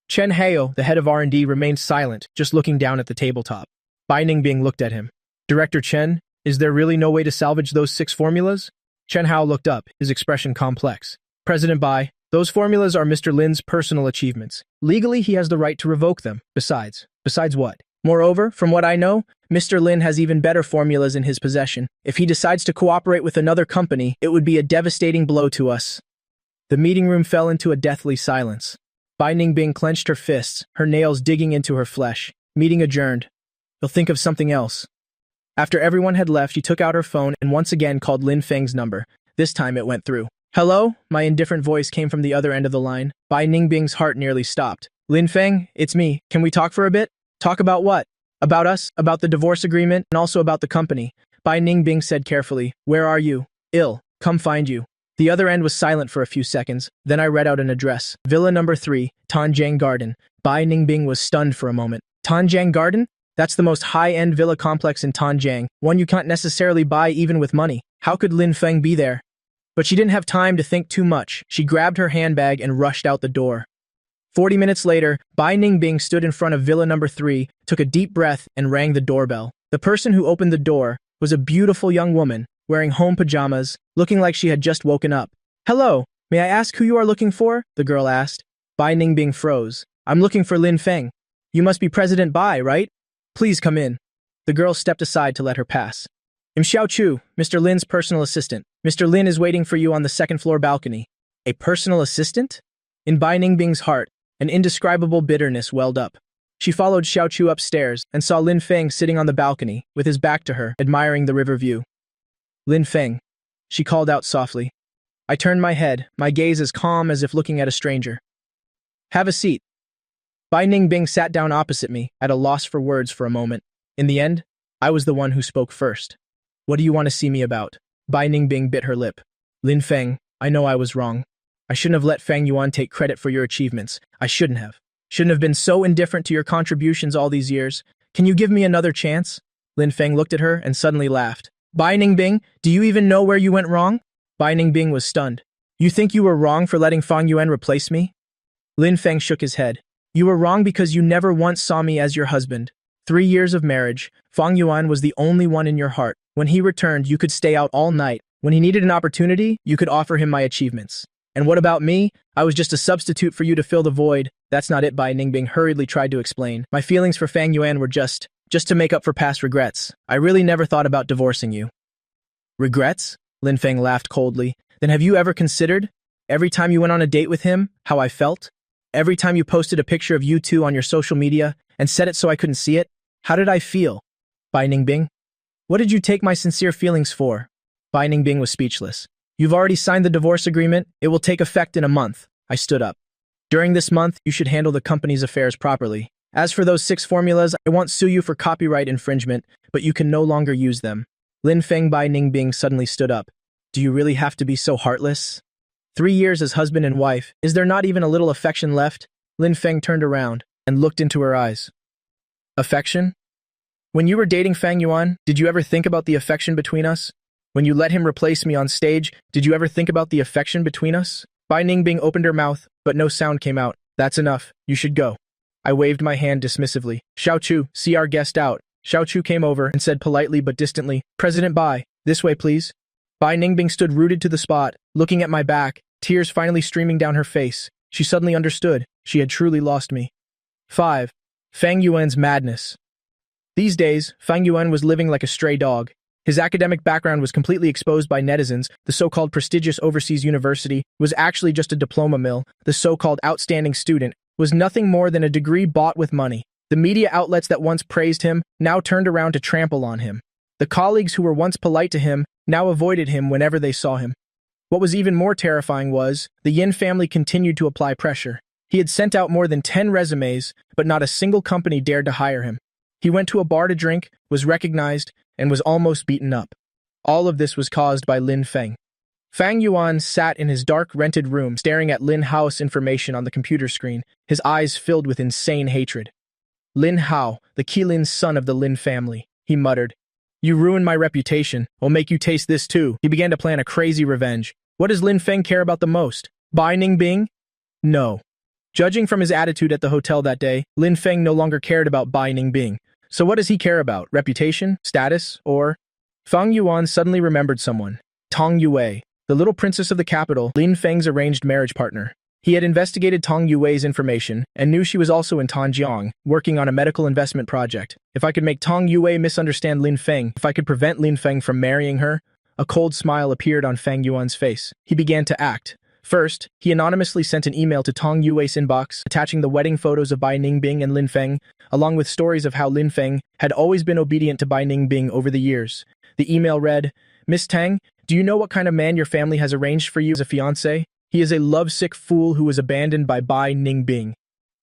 Speaker 1: Chen Hao, the head of R&D, remained silent, just looking down at the tabletop. Bai Ningbing looked at him. Director Chen, is there really no way to salvage those 6 formulas? Chen Hao looked up, his expression complex. President Bai, those formulas are Mr. Lin's personal achievements. Legally, he has the right to revoke them. Besides what? Moreover, from what I know, Mr. Lin has even better formulas in his possession. If he decides to cooperate with another company, it would be a devastating blow to us. The meeting room fell into a deathly silence. Bai Ningbing clenched her fists, her nails digging into her flesh. Meeting adjourned. You'll think of something else. After everyone had left, she took out her phone and once again called Lin Feng's number. This time it went through. Hello? My indifferent voice came from the other end of the line. Bai Ningbing's heart nearly stopped. Lin Feng, it's me. Can we talk for a bit? Talk about what? About us, about the divorce agreement, and also about the company. Bai Ningbing said carefully, Where are you? Ill. Come find you. The other end was silent for a few seconds. Then I read out an address. Villa number 3, Tanjiang Garden. Bai Ningbing was stunned for a moment. Tanjiang Garden? That's the most high-end villa complex in Tanjiang, one you can't necessarily buy even with money. How could Lin Feng be there? But she didn't have time to think too much. She grabbed her handbag and rushed out the door. 40 minutes later, Bai Ningbing stood in front of Villa number 3, took a deep breath, and rang the doorbell. The person who opened the door was a beautiful young woman, wearing home pajamas, looking like she had just woken up. Hello, may I ask who you are looking for? The girl asked. Bai Ningbing froze. I'm looking for Lin Feng. You must be President Bai, right? Please come in. The girl stepped aside to let her pass. I'm Xiao Chu, Mr. Lin's personal assistant. Mr. Lin is waiting for you on the second-floor balcony. A personal assistant? In Bai Ningbing's heart, an indescribable bitterness welled up. She followed Xiao Chu upstairs and saw Lin Feng sitting on the balcony, with his back to her, admiring the river view. Lin Feng, she called out softly. I turned my head, my gaze as calm as if looking at a stranger. Have a seat. Bai Ningbing sat down opposite me, at a loss for words for a moment. In the end, I was the one who spoke first. What do you want to see me about? Bai Ningbing bit her lip. Lin Feng, I know I was wrong. I shouldn't have let Feng Yuan take credit for your achievements. I shouldn't have. Shouldn't have been so indifferent to your contributions all these years. Can you give me another chance? Lin Feng looked at her and suddenly laughed. Bai Ningbing, do you even know where you went wrong? Bai Ningbing was stunned. You think you were wrong for letting Feng Yuan replace me? Lin Feng shook his head. You were wrong because you never once saw me as your husband. 3 years of marriage, Feng Yuan was the only one in your heart. When he returned, you could stay out all night. When he needed an opportunity, you could offer him my achievements. And what about me? I was just a substitute for you to fill the void. That's not it, Bai Ningbing hurriedly tried to explain. My feelings for Feng Yuan were just to make up for past regrets. I really never thought about divorcing you. Regrets? Lin Feng laughed coldly. Then have you ever considered, every time you went on a date with him, how I felt? Every time you posted a picture of you two on your social media and said it so I couldn't see it? How did I feel? Bai Ningbing? What did you take my sincere feelings for? Bai Ningbing was speechless. You've already signed the divorce agreement. It will take effect in a month. I stood up. During this month, you should handle the company's affairs properly. As for those 6 formulas, I won't sue you for copyright infringement, but you can no longer use them. Lin Feng Bai Ningbing suddenly stood up. Do you really have to be so heartless? 3 years as husband and wife, is there not even a little affection left? Lin Feng turned around and looked into her eyes. Affection? When you were dating Feng Yuan, did you ever think about the affection between us? When you let him replace me on stage, did you ever think about the affection between us? Bai Ningbing opened her mouth, but no sound came out. That's enough. You should go. I waved my hand dismissively. Xiao Chu, see our guest out. Xiao Chu came over and said politely but distantly, President Bai, this way please. Bai Ningbing stood rooted to the spot, looking at my back, tears finally streaming down her face. She suddenly understood. She had truly lost me. 5. Feng Yuan's madness. These days, Feng Yuan was living like a stray dog. His academic background was completely exposed by netizens. The so-called prestigious overseas university was actually just a diploma mill. The so-called outstanding student was nothing more than a degree bought with money. The media outlets that once praised him now turned around to trample on him. The colleagues who were once polite to him now avoided him whenever they saw him. What was even more terrifying was, the Yin family continued to apply pressure. He had sent out more than 10 resumes, but not a single company dared to hire him. He went to a bar to drink, was recognized, and was almost beaten up. All of this was caused by Lin Feng. Fang Yuan sat in his dark rented room staring at Lin Hao's information on the computer screen, his eyes filled with insane hatred. Lin Hao, the Qilin's son of the Lin family, he muttered. You ruined my reputation. I'll make you taste this too. He began to plan a crazy revenge. What does Lin Feng care about the most? Bai Ningbing? No. Judging from his attitude at the hotel that day, Lin Feng no longer cared about Bai Ningbing. So what does he care about? Reputation? Status? Or? Fang Yuan suddenly remembered someone. Tong Yue, the little princess of the capital, Lin Feng's arranged marriage partner. He had investigated Tong Yue's information and knew she was also in Tanjiang, working on a medical investment project. If I could make Tong Yue misunderstand Lin Feng, if I could prevent Lin Feng from marrying her, a cold smile appeared on Fang Yuan's face. He began to act. First, he anonymously sent an email to Tong Yue's inbox, attaching the wedding photos of Bai Ningbing and Lin Feng, along with stories of how Lin Feng had always been obedient to Bai Ningbing over the years. The email read, Miss Tang, do you know what kind of man your family has arranged for you as a fiancé? He is a lovesick fool who was abandoned by Bai Ningbing.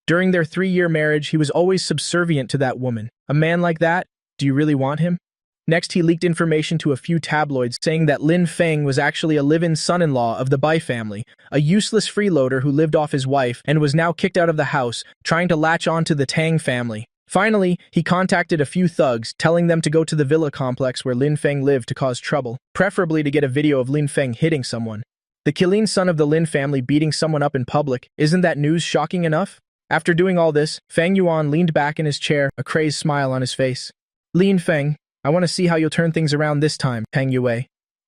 Speaker 1: During their 3-year marriage, he was always subservient to that woman. A man like that? Do you really want him? Next, he leaked information to a few tabloids saying that Lin Feng was actually a live-in son-in-law of the Bai family, a useless freeloader who lived off his wife and was now kicked out of the house, trying to latch on to the Tang family. Finally, he contacted a few thugs, telling them to go to the villa complex where Lin Feng lived to cause trouble, preferably to get a video of Lin Feng hitting someone. The Qilin son of the Lin family beating someone up in public, isn't that news shocking enough? After doing all this, Fang Yuan leaned back in his chair, a crazed smile on his face. Lin Feng, I want to see how you'll turn things around this time, Tang Yue.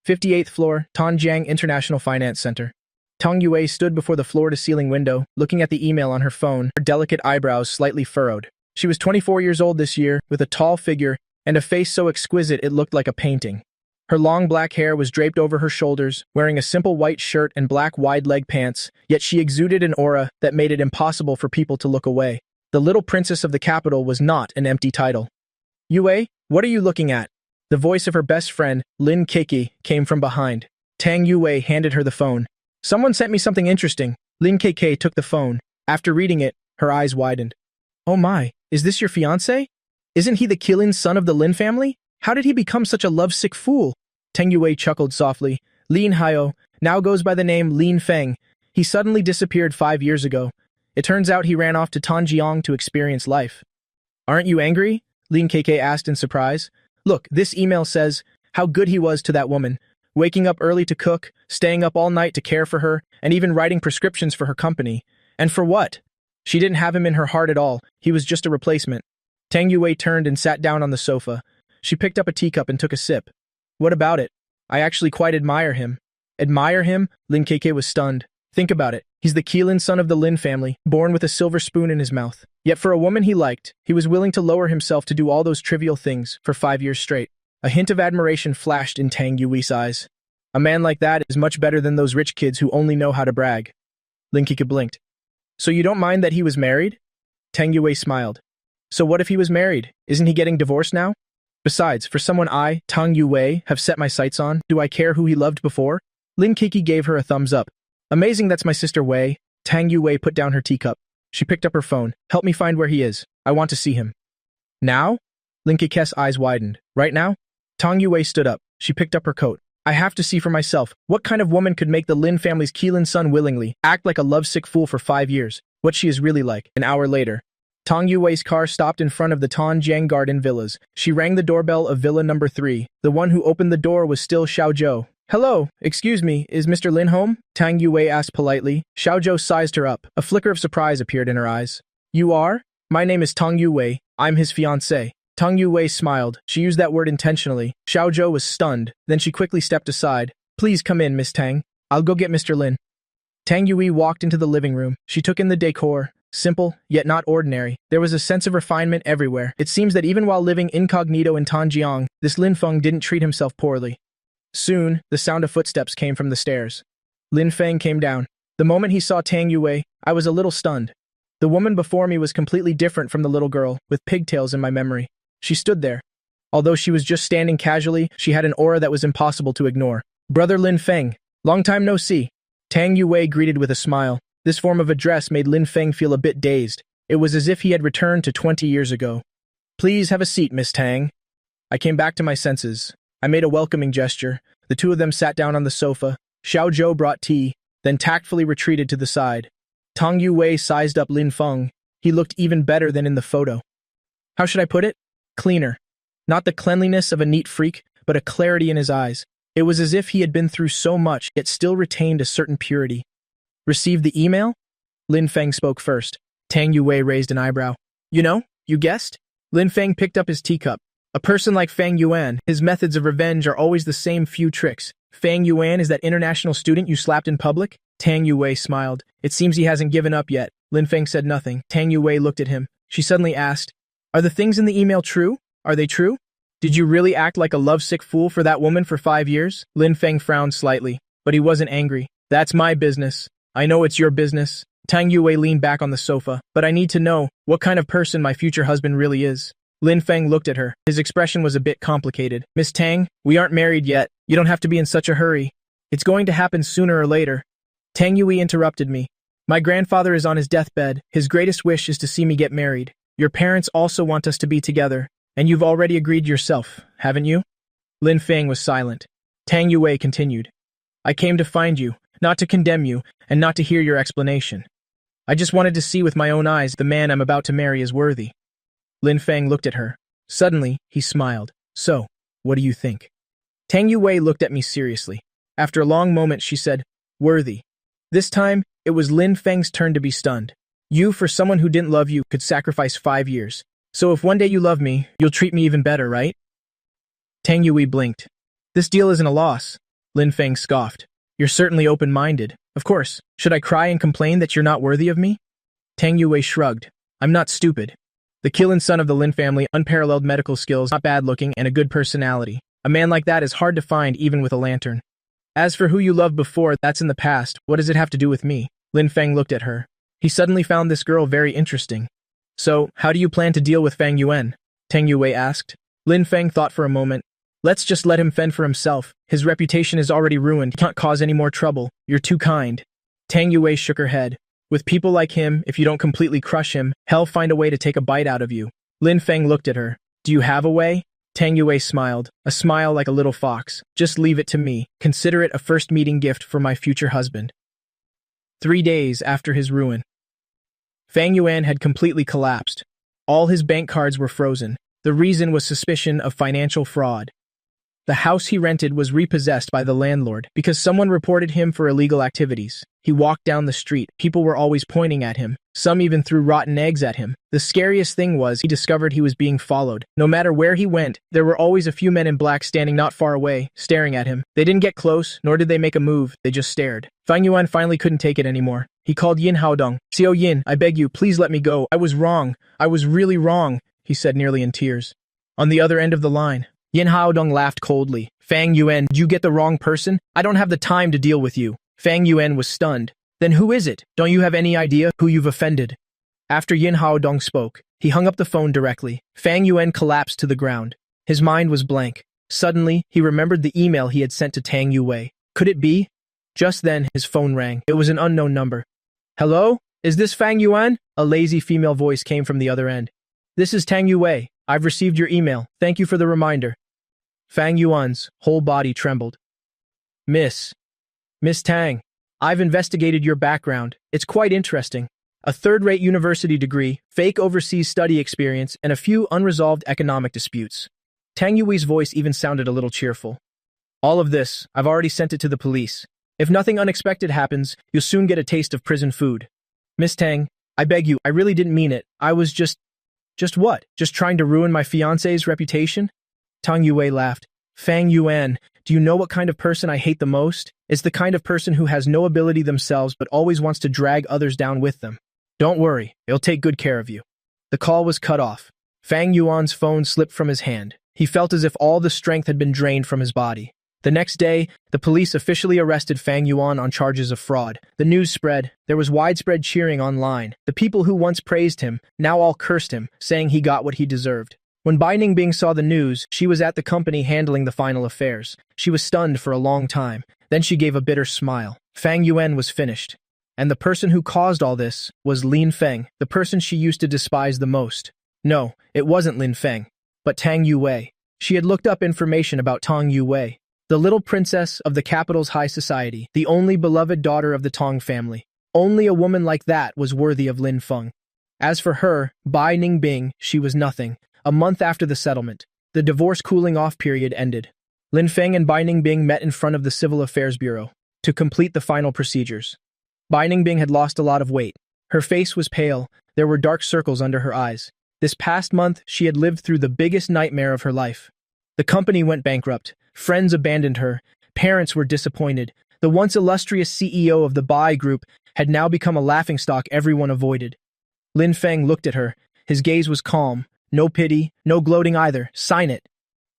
Speaker 1: 58th floor, Tanjiang International Finance Center. Tang Yue stood before the floor-to-ceiling window, looking at the email on her phone, her delicate eyebrows slightly furrowed. She was 24 years old this year, with a tall figure and a face so exquisite it looked like a painting. Her long black hair was draped over her shoulders, wearing a simple white shirt and black wide-leg pants, yet she exuded an aura that made it impossible for people to look away. The little princess of the capital was not an empty title. Yue, what are you looking at? The voice of her best friend, Lin Keiki, came from behind. Tang Yue handed her the phone. Someone sent me something interesting. Lin Keiki took the phone. After reading it, her eyes widened. Oh my, is this your fiancé? Isn't he the Qilin son of the Lin family? How did he become such a lovesick fool? Tang Yue chuckled softly. Lin Hao now goes by the name Lin Feng. He suddenly disappeared 5 years ago. It turns out he ran off to Tanjiang to experience life. Aren't you angry? Lin Keiki asked in surprise. Look, this email says how good he was to that woman, waking up early to cook, staying up all night to care for her, and even writing prescriptions for her company. And for what? She didn't have him in her heart at all. He was just a replacement. Tang Yue turned and sat down on the sofa. She picked up a teacup and took a sip. What about it? I actually quite admire him. Admire him? Lin Keiki was stunned. Think about it. He's the Qilin son of the Lin family, born with a silver spoon in his mouth. Yet for a woman he liked, he was willing to lower himself to do all those trivial things for 5 years straight. A hint of admiration flashed in Tang Yue's eyes. A man like that is much better than those rich kids who only know how to brag. Lin Keiki blinked. So you don't mind that he was married? Tang Yue smiled. So what if he was married? Isn't he getting divorced now? Besides, for someone I, Tang Yue, have set my sights on, do I care who he loved before? Lin Keiki gave her a thumbs up. Amazing, that's my sister Wei. Tang Yue put down her teacup. She picked up her phone. Help me find where he is. I want to see him. Now? Lin Keiki's eyes widened. Right now? Tang Yue stood up. She picked up her coat. I have to see for myself. What kind of woman could make the Lin family's Qilin son willingly act like a lovesick fool for 5 years? What she is really like. An hour later, Tang Yue's car stopped in front of the Tanjiang Garden Villas. She rang the doorbell of Villa number 3. The one who opened the door was still Xiao Zhou. Hello, excuse me, is Mr. Lin home? Tang Yue asked politely. Xiao Zhou sized her up. A flicker of surprise appeared in her eyes. You are? My name is Tang Yue. I'm his fiancé. Tang Yue smiled. She used that word intentionally. Xiao Zhou was stunned. Then she quickly stepped aside. Please come in, Miss Tang. I'll go get Mr. Lin. Tang Yue walked into the living room. She took in the decor, simple, yet not ordinary. There was a sense of refinement everywhere. It seems that even while living incognito in Tanjiang, this Lin Feng didn't treat himself poorly. Soon, the sound of footsteps came from the stairs. Lin Feng came down. The moment he saw Tang Yue, I was a little stunned. The woman before me was completely different from the little girl, with pigtails in my memory. She stood there. Although she was just standing casually, she had an aura that was impossible to ignore. "Brother Lin Feng, long time no see." Tang Yue greeted with a smile. This form of address made Lin Feng feel a bit dazed. It was as if he had returned to 20 years ago. "Please have a seat, Miss Tang." I came back to my senses. I made a welcoming gesture. The two of them sat down on the sofa. Xiao Zhou brought tea, then tactfully retreated to the side. Tang Yue sized up Lin Feng. He looked even better than in the photo. How should I put it? Cleaner. Not the cleanliness of a neat freak, but a clarity in his eyes. It was as if he had been through so much, yet still retained a certain purity. "Received the email?" Lin Feng spoke first. Tang Yue raised an eyebrow. "You know, you guessed?" Lin Feng picked up his teacup. A person like Fang Yuan, his methods of revenge are always the same few tricks. Fang Yuan is that international student you slapped in public? Tang Yue smiled. It seems he hasn't given up yet. Lin Feng said nothing. Tang Yue looked at him. She suddenly asked, "Are the things in the email true? Are they true? Did you really act like a lovesick fool for that woman for 5 years?" Lin Feng frowned slightly, but he wasn't angry. "That's my business. I know it's your business." Tang Yue leaned back on the sofa. "But I need to know what kind of person my future husband really is." Lin Feng looked at her. His expression was a bit complicated. "Miss Tang, we aren't married yet. You don't have to be in such a hurry. It's going to happen sooner or later." Tang Yue interrupted me. "My grandfather is on his deathbed. His greatest wish is to see me get married. Your parents also want us to be together, and you've already agreed yourself, haven't you?" Lin Feng was silent. Tang Yue continued. "I came to find you, not to condemn you, and not to hear your explanation. I just wanted to see with my own eyes the man I'm about to marry is worthy." Lin Feng looked at her. Suddenly, he smiled. "So, what do you think?" Tang Yue looked at me seriously. After a long moment, she said, "Worthy." This time, it was Lin Feng's turn to be stunned. "You, for someone who didn't love you, could sacrifice 5 years. So if one day you love me, you'll treat me even better, right?" Tang Yue blinked. "This deal isn't a loss." Lin Feng scoffed. "You're certainly open-minded. Of course. Should I cry and complain that you're not worthy of me?" Tang Yue shrugged. "I'm not stupid. The Qilin son of the Lin family, unparalleled medical skills, not bad-looking, and a good personality. A man like that is hard to find even with a lantern. As for who you loved before, that's in the past. What does it have to do with me?" Lin Feng looked at her. He suddenly found this girl very interesting. "So, how do you plan to deal with Fang Yuan?" Tang Yue asked. Lin Feng thought for a moment. "Let's just let him fend for himself. His reputation is already ruined. He can't cause any more trouble. You're too kind." Tang Yue shook her head. "With people like him, if you don't completely crush him, he'll find a way to take a bite out of you." Lin Feng looked at her. "Do you have a way?" Tang Yue smiled, a smile like a little fox. "Just leave it to me. Consider it a first meeting gift for my future husband." 3 days after his ruin. Fang Yuan had completely collapsed. All his bank cards were frozen. The reason was suspicion of financial fraud. The house he rented was repossessed by the landlord because someone reported him for illegal activities. He walked down the street. People were always pointing at him. Some even threw rotten eggs at him. The scariest thing was he discovered he was being followed. No matter where he went, there were always a few men in black standing not far away, staring at him. They didn't get close, nor did they make a move. They just stared. Fang Yuan finally couldn't take it anymore. He called Yin Haodong. "Xiao Yin, I beg you, please let me go. I was wrong. I was really wrong," he said nearly in tears. On the other end of the line, Yin Haodong laughed coldly. "Fang Yuan, did you get the wrong person? I don't have the time to deal with you." Fang Yuan was stunned. "Then who is it? Don't you have any idea who you've offended?" After Yin Haodong spoke, he hung up the phone directly. Fang Yuan collapsed to the ground. His mind was blank. Suddenly, he remembered the email he had sent to Tang Yue. Could it be? Just then, his phone rang. It was an unknown number. "Hello? Is this Fang Yuan?" A lazy female voice came from the other end. "This is Tang Yue. I've received your email. Thank you for the reminder." Fang Yuan's whole body trembled. Miss Tang, I've investigated your background. It's quite interesting. A third-rate university degree, fake overseas study experience, and a few unresolved economic disputes." Tang Yui's voice even sounded a little cheerful. "All of this, I've already sent it to the police. If nothing unexpected happens, you'll soon get a taste of prison food. Miss Tang, I beg you, I really didn't mean it. I was just what? Just trying to ruin my fiancé's reputation?" Tang Yue laughed. "Fang Yuan, do you know what kind of person I hate the most? It's the kind of person who has no ability themselves but always wants to drag others down with them. Don't worry, he'll take good care of you. The call was cut off. Fang Yuan's phone slipped from his hand. He felt as if all the strength had been drained from his body. The next day, the police officially arrested Fang Yuan on charges of fraud. The news spread. There was widespread cheering online. The people who once praised him now all cursed him, saying he got what he deserved. When Bai Ningbing saw the news, she was at the company handling the final affairs. She was stunned for a long time. Then she gave a bitter smile. Fang Yuan was finished. And the person who caused all this was Lin Feng, the person she used to despise the most. No, it wasn't Lin Feng, but Tang Yue. She had looked up information about Tang Yue, the little princess of the capital's high society, the only beloved daughter of the Tong family. Only a woman like that was worthy of Lin Feng. As for her, Bai Ningbing, she was nothing. A month after the settlement, the divorce cooling-off period ended. Lin Feng and Bai Ningbing met in front of the Civil Affairs Bureau to complete the final procedures. Bai Ningbing had lost a lot of weight. Her face was pale. There were dark circles under her eyes. This past month, she had lived through the biggest nightmare of her life. The company went bankrupt. Friends abandoned her. Parents were disappointed. The once illustrious CEO of the Bai Group had now become a laughingstock everyone avoided. Lin Feng looked at her. His gaze was calm. No pity, no gloating either. Sign it.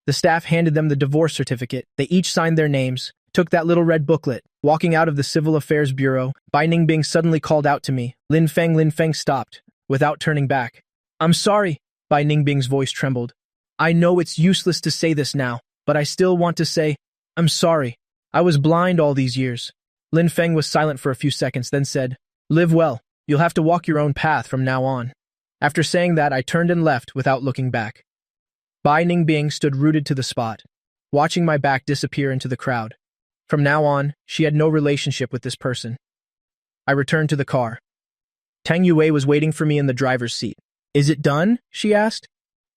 Speaker 1: The staff handed them the divorce certificate. They each signed their names, took that little red booklet. Walking out of the Civil Affairs Bureau, Bai Ningbing suddenly called out to me. Lin Feng stopped, without turning back. I'm sorry, Bai Ningbing's voice trembled. I know it's useless to say this now, but I still want to say, I'm sorry. I was blind all these years. Lin Feng was silent for a few seconds, then said, Live well. You'll have to walk your own path from now on. After saying that, I turned and left without looking back. Bai Ningbing stood rooted to the spot, watching my back disappear into the crowd. From now on, she had no relationship with this person. I returned to the car. Tang Yue was waiting for me in the driver's seat. Is it done? She asked.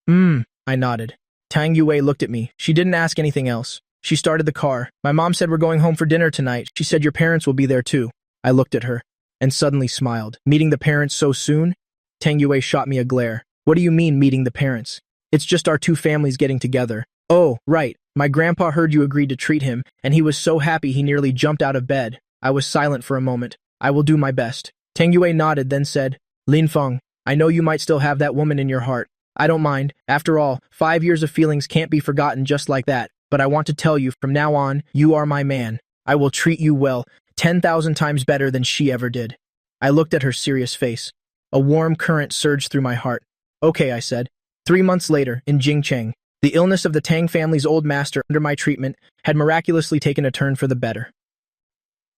Speaker 1: I nodded. Tang Yue looked at me. She didn't ask anything else. She started the car. My mom said we're going home for dinner tonight. She said your parents will be there too. I looked at her and suddenly smiled. Meeting the parents so soon? Tang Yue shot me a glare. What do you mean meeting the parents? It's just our two families getting together. Oh, right. My grandpa heard you agreed to treat him, and he was so happy he nearly jumped out of bed. I was silent for a moment. I will do my best. Tang Yue nodded, then said, Lin Feng, I know you might still have that woman in your heart. I don't mind. After all, 5 years of feelings can't be forgotten just like that. But I want to tell you, from now on, you are my man. I will treat you well, 10,000 times better than she ever did. I looked at her serious face. A warm current surged through my heart. Okay, I said. 3 months later, in Jingcheng, the illness of the Tang family's old master under my treatment had miraculously taken a turn for the better.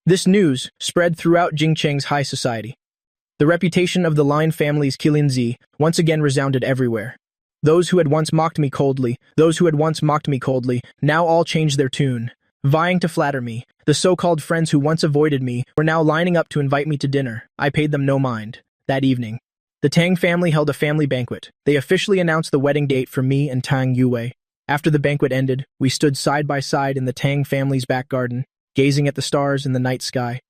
Speaker 1: This news spread throughout Jingcheng's high society. The reputation of the Lin family's Qilinzi once again resounded everywhere. Those who had once mocked me coldly, now all changed their tune, vying to flatter me. The so-called friends who once avoided me were now lining up to invite me to dinner. I paid them no mind. That evening, the Tang family held a family banquet. They officially announced the wedding date for me and Tang Yue. After the banquet ended, we stood side by side in the Tang family's back garden, gazing at the stars in the night sky.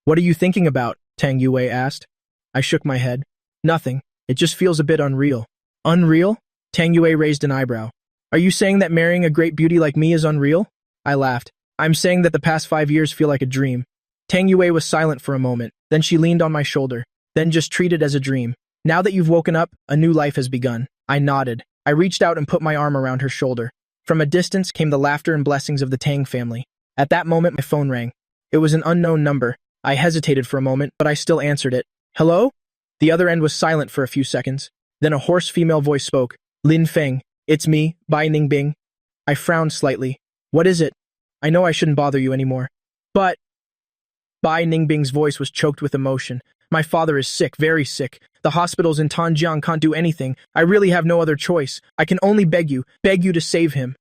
Speaker 1: What are you thinking about? Tang Yue asked. I shook my head. Nothing. It just feels a bit unreal. Unreal? Tang Yue raised an eyebrow. Are you saying that marrying a great beauty like me is unreal? I laughed. I'm saying that the past 5 years feel like a dream. Tang Yue was silent for a moment. Then she leaned on my shoulder. Then just treat it as a dream. Now that you've woken up, a new life has begun. I nodded. I reached out and put my arm around her shoulder. From a distance came the laughter and blessings of the Tang family. At that moment, my phone rang. It was an unknown number. I hesitated for a moment, but I still answered it. Hello? The other end was silent for a few seconds. Then a hoarse female voice spoke. Lin Feng, it's me, Bai Ningbing. I frowned slightly. What is it? I know I shouldn't bother you anymore. But... Bai Ningbing's voice was choked with emotion. My father is sick, very sick. The hospitals in Tanjiang can't do anything. I really have no other choice. I can only beg you to save him.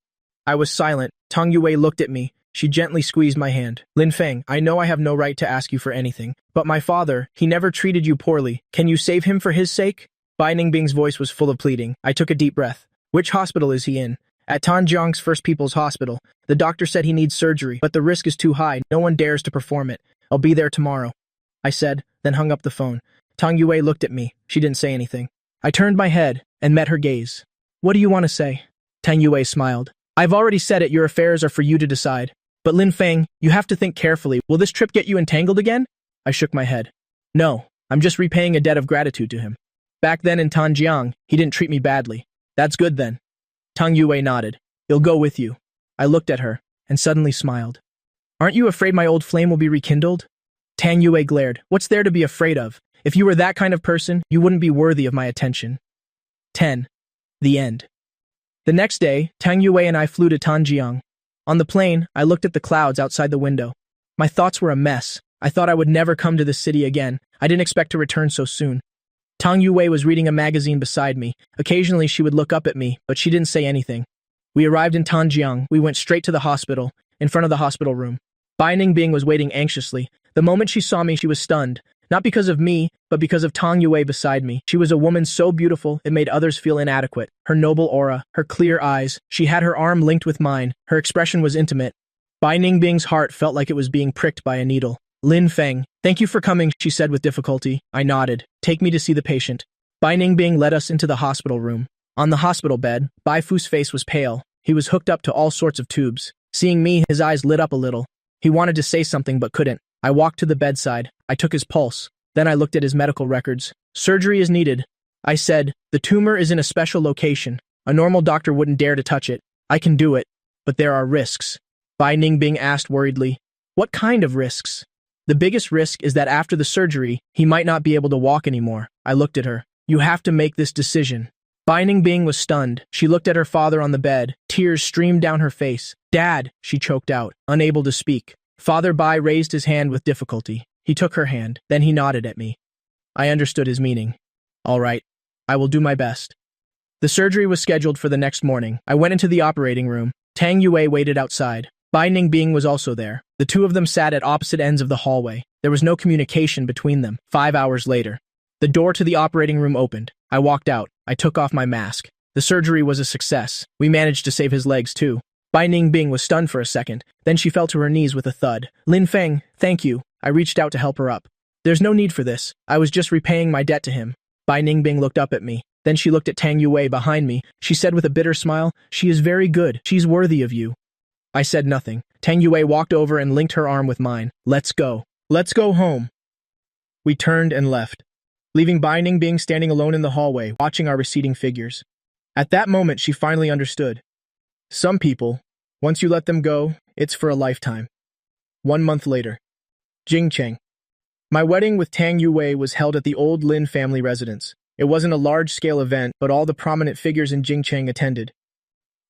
Speaker 1: I was silent. Tang Yue looked at me. She gently squeezed my hand. Lin Feng, I know I have no right to ask you for anything, but my father, he never treated you poorly. Can you save him for his sake? Bai Ningbing's voice was full of pleading. I took a deep breath. Which hospital is he in? At Tanjiang's First People's Hospital. The doctor said he needs surgery, but the risk is too high. No one dares to perform it. I'll be there tomorrow, I said, then hung up the phone. Tang Yue looked at me. She didn't say anything. I turned my head and met her gaze. What do you want to say? Tang Yue smiled. I've already said it. Your affairs are for you to decide. But Lin Feng, you have to think carefully. Will this trip get you entangled again? I shook my head. No, I'm just repaying a debt of gratitude to him. Back then in Tanjiang, he didn't treat me badly. That's good then. Tang Yue nodded. He'll go with you. I looked at her and suddenly smiled. Aren't you afraid my old flame will be rekindled? Tang Yue glared. What's there to be afraid of? If you were that kind of person, you wouldn't be worthy of my attention. 10. The end. The next day, Tang Yue and I flew to Tanjiang. On the plane, I looked at the clouds outside the window. My thoughts were a mess. I thought I would never come to the city again. I didn't expect to return so soon. Tang Yue was reading a magazine beside me. Occasionally she would look up at me, but she didn't say anything. We arrived in Tanjiang. We went straight to the hospital, in front of the hospital room. Bai Ningbing was waiting anxiously. The moment she saw me, she was stunned. Not because of me, but because of Tang Yue beside me. She was a woman so beautiful, it made others feel inadequate. Her noble aura, her clear eyes. She had her arm linked with mine. Her expression was intimate. Bai Ningbing's heart felt like it was being pricked by a needle. Lin Feng, thank you for coming, she said with difficulty. I nodded. Take me to see the patient. Bai Ningbing led us into the hospital room. On the hospital bed, Bai Fu's face was pale. He was hooked up to all sorts of tubes. Seeing me, his eyes lit up a little. He wanted to say something but couldn't. I walked to the bedside. I took his pulse. Then I looked at his medical records. Surgery is needed. I said, the tumor is in a special location. A normal doctor wouldn't dare to touch it. I can do it, but there are risks. Bai Ningbing asked worriedly. What kind of risks? The biggest risk is that after the surgery, he might not be able to walk anymore. I looked at her. You have to make this decision. Bai Ningbing was stunned. She looked at her father on the bed. Tears streamed down her face. Dad, she choked out, unable to speak. Father Bai raised his hand with difficulty. He took her hand, then he nodded at me. I understood his meaning. All right, I will do my best. The surgery was scheduled for the next morning. I went into the operating room. Tang Yue waited outside. Bai Ningbing was also there. The two of them sat at opposite ends of the hallway. There was no communication between them. 5 hours later, the door to the operating room opened. I walked out. I took off my mask. The surgery was a success. We managed to save his legs too. Bai Ningbing was stunned for a second. Then she fell to her knees with a thud. Lin Feng, thank you. I reached out to help her up. There's no need for this. I was just repaying my debt to him. Bai Ningbing looked up at me. Then she looked at Tang Yue behind me. She said with a bitter smile, she is very good. She's worthy of you. I said nothing. Tang Yue walked over and linked her arm with mine. Let's go. Let's go home. We turned and left, leaving Bai Ningbing standing alone in the hallway, watching our receding figures. At that moment, she finally understood. Some people, once you let them go, it's for a lifetime. 1 month later. Jingcheng. My wedding with Tang Yue was held at the old Lin family residence. It wasn't a large-scale event, but all the prominent figures in Jingcheng attended.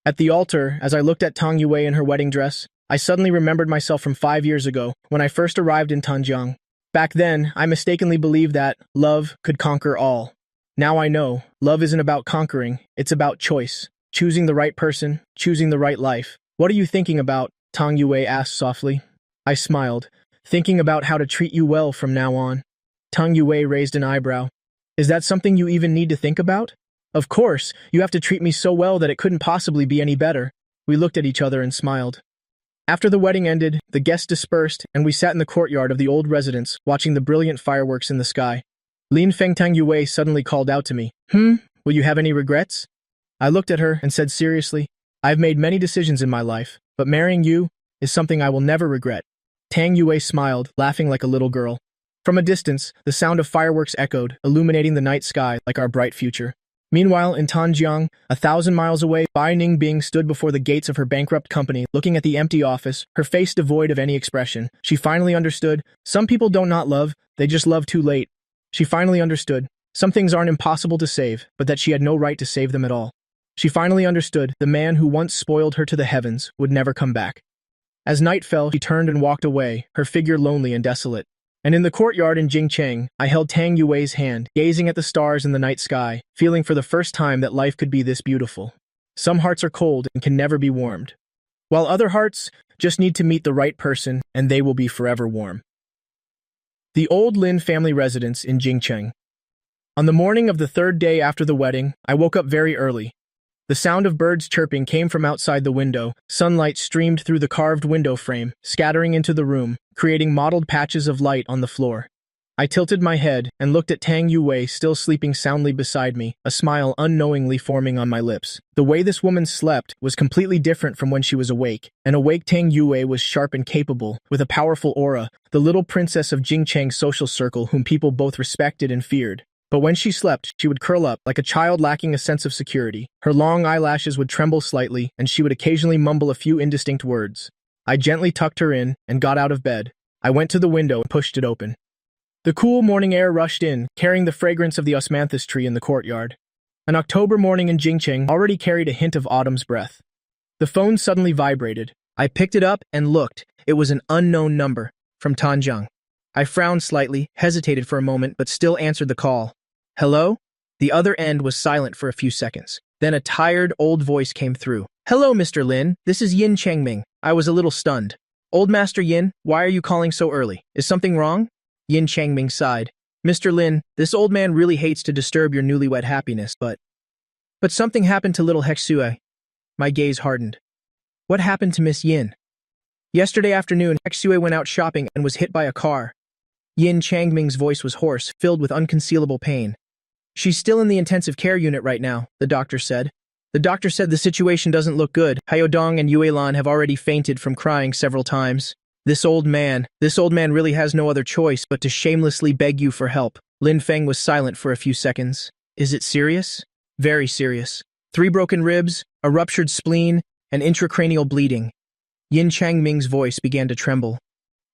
Speaker 1: At the altar, as I looked at Tang Yue in her wedding dress, I suddenly remembered myself from 5 years ago, when I first arrived in Tanjiang. Back then, I mistakenly believed that love could conquer all. Now I know, love isn't about conquering, it's about choice. Choosing the right person, choosing the right life. What are you thinking about? Tang Yue asked softly. I smiled, thinking about how to treat you well from now on. Tang Yue raised an eyebrow. Is that something you even need to think about? Of course, you have to treat me so well that it couldn't possibly be any better. We looked at each other and smiled. After the wedding ended, the guests dispersed, and we sat in the courtyard of the old residence, watching the brilliant fireworks in the sky. Lin Feng Tang Yue suddenly called out to me. Will you have any regrets? I looked at her and said seriously, I've made many decisions in my life, but marrying you is something I will never regret. Tang Yue smiled, laughing like a little girl. From a distance, the sound of fireworks echoed, illuminating the night sky like our bright future. Meanwhile, in Tanjiang, 1,000 miles away, Bai Ningbing stood before the gates of her bankrupt company, looking at the empty office, her face devoid of any expression. She finally understood. Some people don't not love, they just love too late. She finally understood. Some things aren't impossible to save, but that she had no right to save them at all. She finally understood the man who once spoiled her to the heavens would never come back. As night fell, she turned and walked away, her figure lonely and desolate. And in the courtyard in Jingcheng, I held Tang Yue's hand, gazing at the stars in the night sky, feeling for the first time that life could be this beautiful. Some hearts are cold and can never be warmed, while other hearts just need to meet the right person and they will be forever warm. The old Lin family residence in Jingcheng. On the morning of the 3rd day after the wedding, I woke up very early. The sound of birds chirping came from outside the window. Sunlight streamed through the carved window frame, scattering into the room, creating mottled patches of light on the floor. I tilted my head and looked at Tang Yue still sleeping soundly beside me, a smile unknowingly forming on my lips. The way this woman slept was completely different from when she was awake. An awake Tang Yue was sharp and capable, with a powerful aura, the little princess of Jingcheng's social circle whom people both respected and feared. But when she slept, she would curl up like a child lacking a sense of security. Her long eyelashes would tremble slightly, and she would occasionally mumble a few indistinct words. I gently tucked her in and got out of bed. I went to the window and pushed it open. The cool morning air rushed in, carrying the fragrance of the osmanthus tree in the courtyard. An October morning in Jingcheng already carried a hint of autumn's breath. The phone suddenly vibrated. I picked it up and looked. It was an unknown number, from Tanjiang. I frowned slightly, hesitated for a moment, but still answered the call. Hello? The other end was silent for a few seconds. Then a tired, old voice came through. Hello, Mr. Lin. This is Yin Changming. I was a little stunned. Old Master Yin, why are you calling so early? Is something wrong? Yin Changming sighed. Mr. Lin, this old man really hates to disturb your newlywed happiness, but something happened to little Hexue. My gaze hardened. What happened to Miss Yin? Yesterday afternoon, Hexue went out shopping and was hit by a car. Yin Changming's voice was hoarse, filled with unconcealable pain. She's still in the intensive care unit right now, the doctor said. The doctor said the situation doesn't look good. Haodong and Yuelan have already fainted from crying several times. This old man really has no other choice but to shamelessly beg you for help. Lin Feng was silent for a few seconds. Is it serious? Very serious. 3 broken ribs, a ruptured spleen, and intracranial bleeding. Yin Changming's voice began to tremble.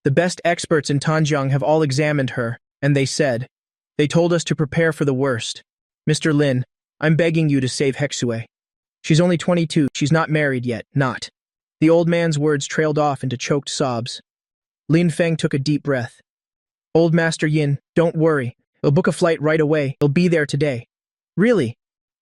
Speaker 1: The best experts in Tanjiang have all examined her, and they told us to prepare for the worst. Mr. Lin, I'm begging you to save Hexue. She's only 22, she's not married yet, not. The old man's words trailed off into choked sobs. Lin Feng took a deep breath. Old Master Yin, don't worry. We'll book a flight right away. We'll be there today. Really?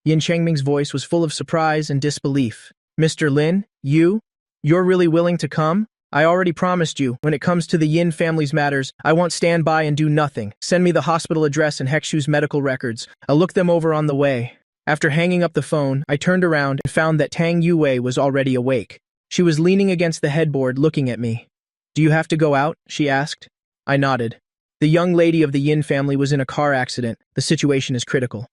Speaker 1: Yin Changming's voice was full of surprise and disbelief. Mr. Lin, you're really willing to come? I already promised you, when it comes to the Yin family's matters, I won't stand by and do nothing. Send me the hospital address and Hexue's medical records. I'll look them over on the way. After hanging up the phone, I turned around and found that Tang Yue was already awake. She was leaning against the headboard looking at me. Do you have to go out? She asked. I nodded. The young lady of the Yin family was in a car accident. The situation is critical.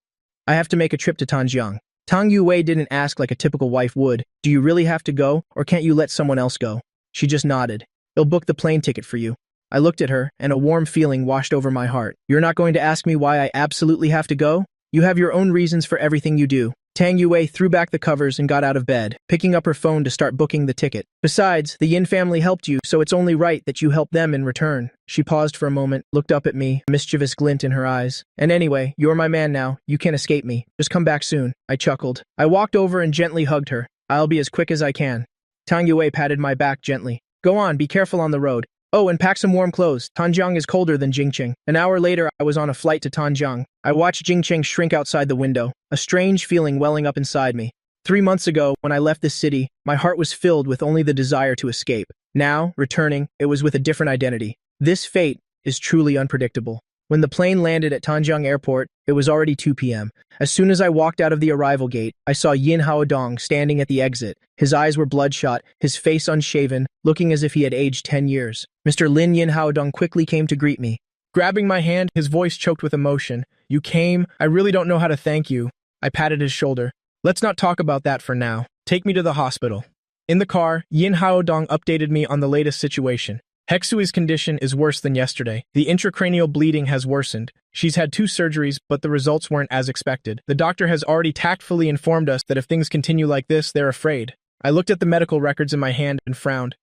Speaker 1: I have to make a trip to Tanjiang. Tang Yue didn't ask like a typical wife would. Do you really have to go, or can't you let someone else go? She just nodded. He'll book the plane ticket for you. I looked at her, and a warm feeling washed over my heart. You're not going to ask me why I absolutely have to go? You have your own reasons for everything you do. Tang Yue threw back the covers and got out of bed, picking up her phone to start booking the ticket. Besides, the Yin family helped you, so it's only right that you help them in return. She paused for a moment, looked up at me, a mischievous glint in her eyes. And anyway, you're my man now. You can't escape me. Just come back soon. I chuckled. I walked over and gently hugged her. I'll be as quick as I can. Tang Yue patted my back gently. Go on, be careful on the road. Oh, and pack some warm clothes. Tanjiang is colder than Jingcheng. An hour later, I was on a flight to Tanjiang. I watched Jingcheng shrink outside the window, a strange feeling welling up inside me. 3 months ago, when I left this city, my heart was filled with only the desire to escape. Now, returning, it was with a different identity. This fate is truly unpredictable. When the plane landed at Tanjiang Airport, it was already 2 p.m. As soon as I walked out of the arrival gate, I saw Yin Haodong standing at the exit. His eyes were bloodshot, his face unshaven, looking as if he had aged 10 years. Mr. Lin Yin Haodong quickly came to greet me. Grabbing my hand, his voice choked with emotion. You came? I really don't know how to thank you. I patted his shoulder. Let's not talk about that for now. Take me to the hospital. In the car, Yin Haodong updated me on the latest situation. Hexue's condition is worse than yesterday. The intracranial bleeding has worsened. She's had 2 surgeries, but the results weren't as expected. The doctor has already tactfully informed us that if things continue like this, they're afraid. I looked at the medical records in my hand and frowned.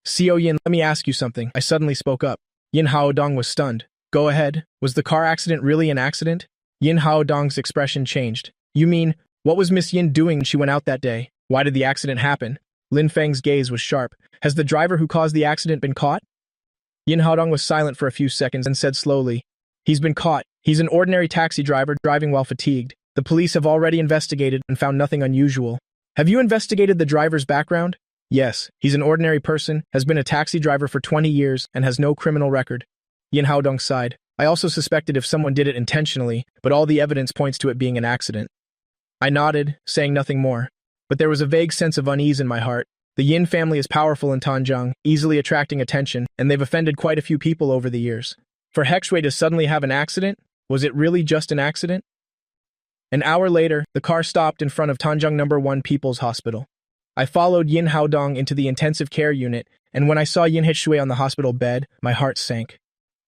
Speaker 1: Xiao Yin, let me ask you something. I suddenly spoke up. Yin Haodong was stunned. Go ahead. Was the car accident really an accident? Yin Haodong's expression changed. You mean, what was Miss Yin doing when she went out that day? Why did the accident happen? Lin Feng's gaze was sharp. Has the driver who caused the accident been caught? Yin Haodong was silent for a few seconds and said slowly, He's been caught. He's an ordinary taxi driver driving while fatigued. The police have already investigated and found nothing unusual. Have you investigated the driver's background? Yes, he's an ordinary person, has been a taxi driver for 20 years, and has no criminal record. Yin Haodong sighed. I also suspected if someone did it intentionally, but all the evidence points to it being an accident. I nodded, saying nothing more. But there was a vague sense of unease in my heart. The Yin family is powerful in Tanjiang, easily attracting attention, and they've offended quite a few people over the years. For Hexway to suddenly have an accident? Was it really just an accident? An hour later, the car stopped in front of Tanjung No. 1 People's Hospital. I followed Yin Haodong into the intensive care unit, and when I saw Yin Hexway on the hospital bed, my heart sank.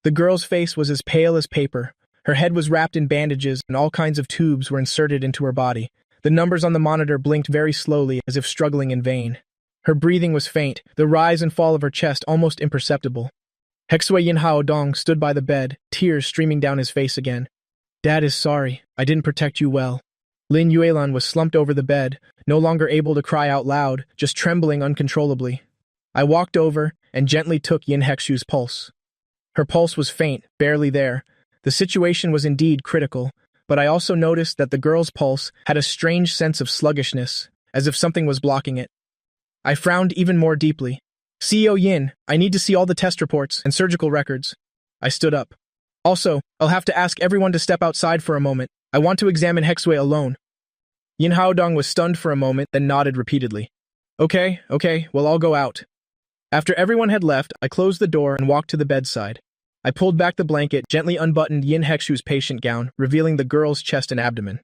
Speaker 1: The girl's face was as pale as paper. Her head was wrapped in bandages, and all kinds of tubes were inserted into her body. The numbers on the monitor blinked very slowly, as if struggling in vain. Her breathing was faint, the rise and fall of her chest almost imperceptible. Hexway Yin Haodong stood by the bed, tears streaming down his face again. Dad is sorry. I didn't protect you well. Lin Yuelan was slumped over the bed, no longer able to cry out loud, just trembling uncontrollably. I walked over and gently took Yin Hexu's pulse. Her pulse was faint, barely there. The situation was indeed critical, but I also noticed that the girl's pulse had a strange sense of sluggishness, as if something was blocking it. I frowned even more deeply. CEO Yin, I need to see all the test reports and surgical records. I stood up. Also, I'll have to ask everyone to step outside for a moment. I want to examine Hexway alone. Yin Haodong was stunned for a moment, then nodded repeatedly. Okay, well I'll go out. After everyone had left, I closed the door and walked to the bedside. I pulled back the blanket, gently unbuttoned Yin Hexu's patient gown, revealing the girl's chest and abdomen.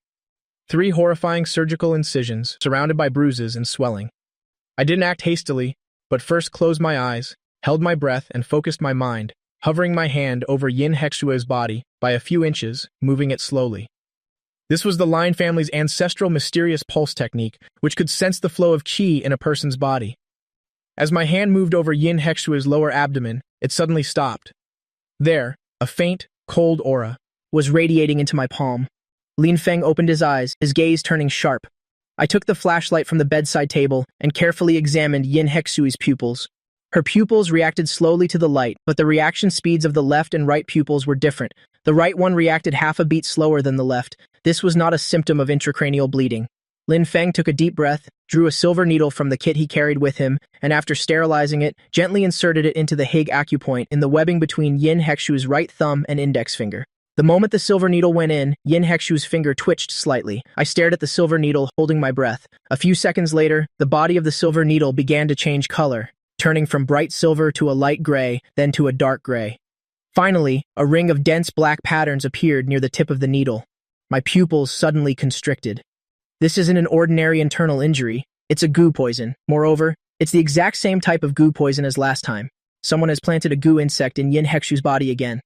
Speaker 1: 3 horrifying surgical incisions, surrounded by bruises and swelling. I didn't act hastily, but first closed my eyes, held my breath, and focused my mind, hovering my hand over Yin Hexue's body by a few inches, moving it slowly. This was the Lin family's ancestral mysterious pulse technique, which could sense the flow of qi in a person's body. As my hand moved over Yin Hexue's lower abdomen, it suddenly stopped. There, a faint, cold aura was radiating into my palm. Lin Feng opened his eyes, his gaze turning sharp. I took the flashlight from the bedside table and carefully examined Yin Hexue's pupils. Her pupils reacted slowly to the light, but the reaction speeds of the left and right pupils were different. The right one reacted half a beat slower than the left. This was not a symptom of intracranial bleeding. Lin Feng took a deep breath, drew a silver needle from the kit he carried with him, and after sterilizing it, gently inserted it into the Hig acupoint in the webbing between Yin Hexue's right thumb and index finger. The moment the silver needle went in, Yin Hexue's finger twitched slightly. I stared at the silver needle, holding my breath. A few seconds later, the body of the silver needle began to change color, turning from bright silver to a light gray, then to a dark gray. Finally, a ring of dense black patterns appeared near the tip of the needle. My pupils suddenly constricted. This isn't an ordinary internal injury. It's a goo poison. Moreover, it's the exact same type of goo poison as last time. Someone has planted a goo insect in Yin Hexu's body again.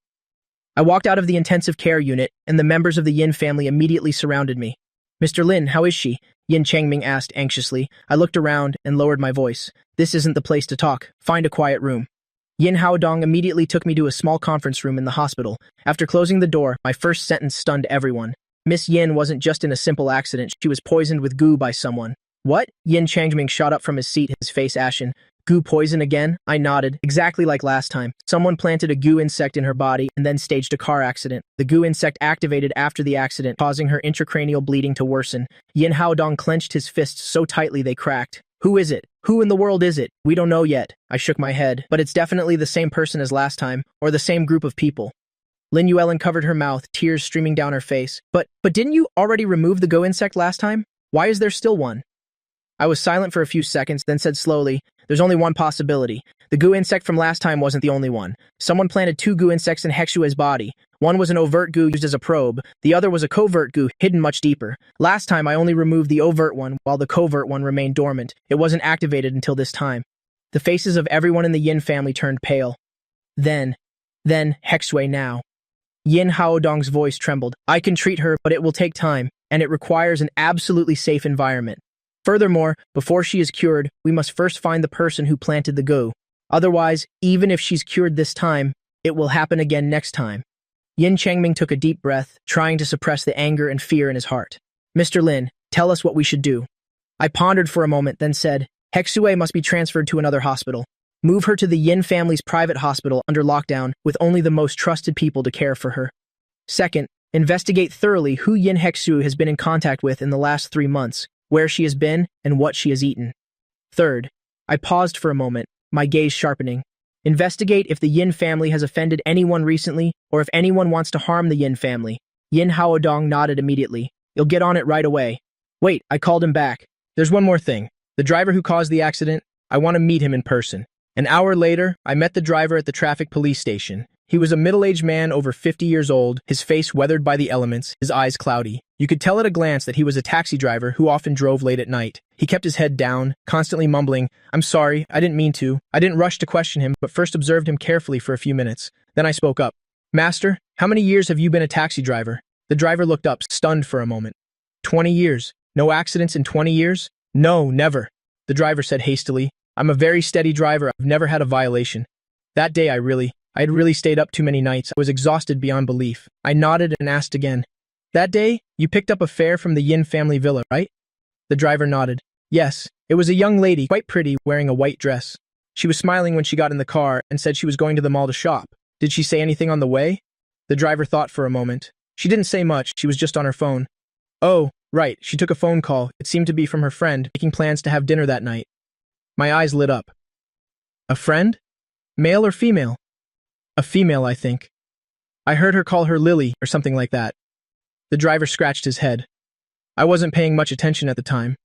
Speaker 1: I walked out of the intensive care unit, and the members of the Yin family immediately surrounded me. Mr. Lin, how is she? Yin Changming asked anxiously. I looked around and lowered my voice. This isn't the place to talk. Find a quiet room. Yin Haodong immediately took me to a small conference room in the hospital. After closing the door, my first sentence stunned everyone. Miss Yin wasn't just in a simple accident, she was poisoned with goo by someone. What? Yin Changming shot up from his seat, his face ashen. Goo poison again? I nodded, exactly like last time. Someone planted a goo insect in her body and then staged a car accident. The goo insect activated after the accident, causing her intracranial bleeding to worsen. Yin Haodong clenched his fists so tightly they cracked. Who is it? Who in the world is it? We don't know yet. I shook my head, but it's definitely the same person as last time, or the same group of people. Lin Yuelan covered her mouth, tears streaming down her face. But didn't you already remove the goo insect last time? Why is there still one? I was silent for a few seconds, then said slowly, there's only one possibility. The goo insect from last time wasn't the only one. Someone planted 2 goo insects in Hexue's body. One was an overt goo used as a probe, the other was a covert goo hidden much deeper. Last time I only removed the overt one, while the covert one remained dormant. It wasn't activated until this time. The faces of everyone in the Yin family turned pale. Then, Hexue now. Yin Haodong's voice trembled. I can treat her, but it will take time, and it requires an absolutely safe environment. Furthermore, before she is cured, we must first find the person who planted the goo. Otherwise, even if she's cured this time, it will happen again next time. Yin Changming took a deep breath, trying to suppress the anger and fear in his heart. Mr. Lin, tell us what we should do. I pondered for a moment, then said, Hexue must be transferred to another hospital. Move her to the Yin family's private hospital under lockdown with only the most trusted people to care for her. Second, investigate thoroughly who Yin Hexue has been in contact with in the last 3 months, where she has been, and what she has eaten. Third, I paused for a moment, my gaze sharpening. Investigate if the Yin family has offended anyone recently, or if anyone wants to harm the Yin family. Yin Haodong nodded immediately. You'll get on it right away. Wait, I called him back. There's one more thing. The driver who caused the accident, I want to meet him in person. An hour later, I met the driver at the traffic police station. He was a middle-aged man over 50 years old, his face weathered by the elements, his eyes cloudy. You could tell at a glance that he was a taxi driver who often drove late at night. He kept his head down, constantly mumbling, "I'm sorry, I didn't mean to." I didn't rush to question him, but first observed him carefully for a few minutes. Then I spoke up. "Master, how many years have you been a taxi driver?" The driver looked up, stunned for a moment. 20 years. No accidents in 20 years? No, never. The driver said hastily. "I'm a very steady driver. I've never had a violation." That day I had really stayed up too many nights. I was exhausted beyond belief. I nodded and asked again. "That day, you picked up a fare from the Yin family villa, right?" The driver nodded. "Yes, it was a young lady, quite pretty, wearing a white dress. She was smiling when she got in the car and said she was going to the mall to shop. Did she say anything on the way?" The driver thought for a moment. "She didn't say much, she was just on her phone." "Oh, right, she took a phone call. It seemed to be from her friend, making plans to have dinner that night." My eyes lit up. "A friend? Male or female?" "A female, I think. I heard her call her Lily or something like that." The driver scratched his head. I wasn't paying much attention at the time.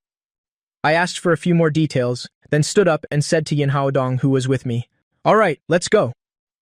Speaker 1: I asked for a few more details, then stood up and said to Yin Haodong, who was with me, "All right, let's go."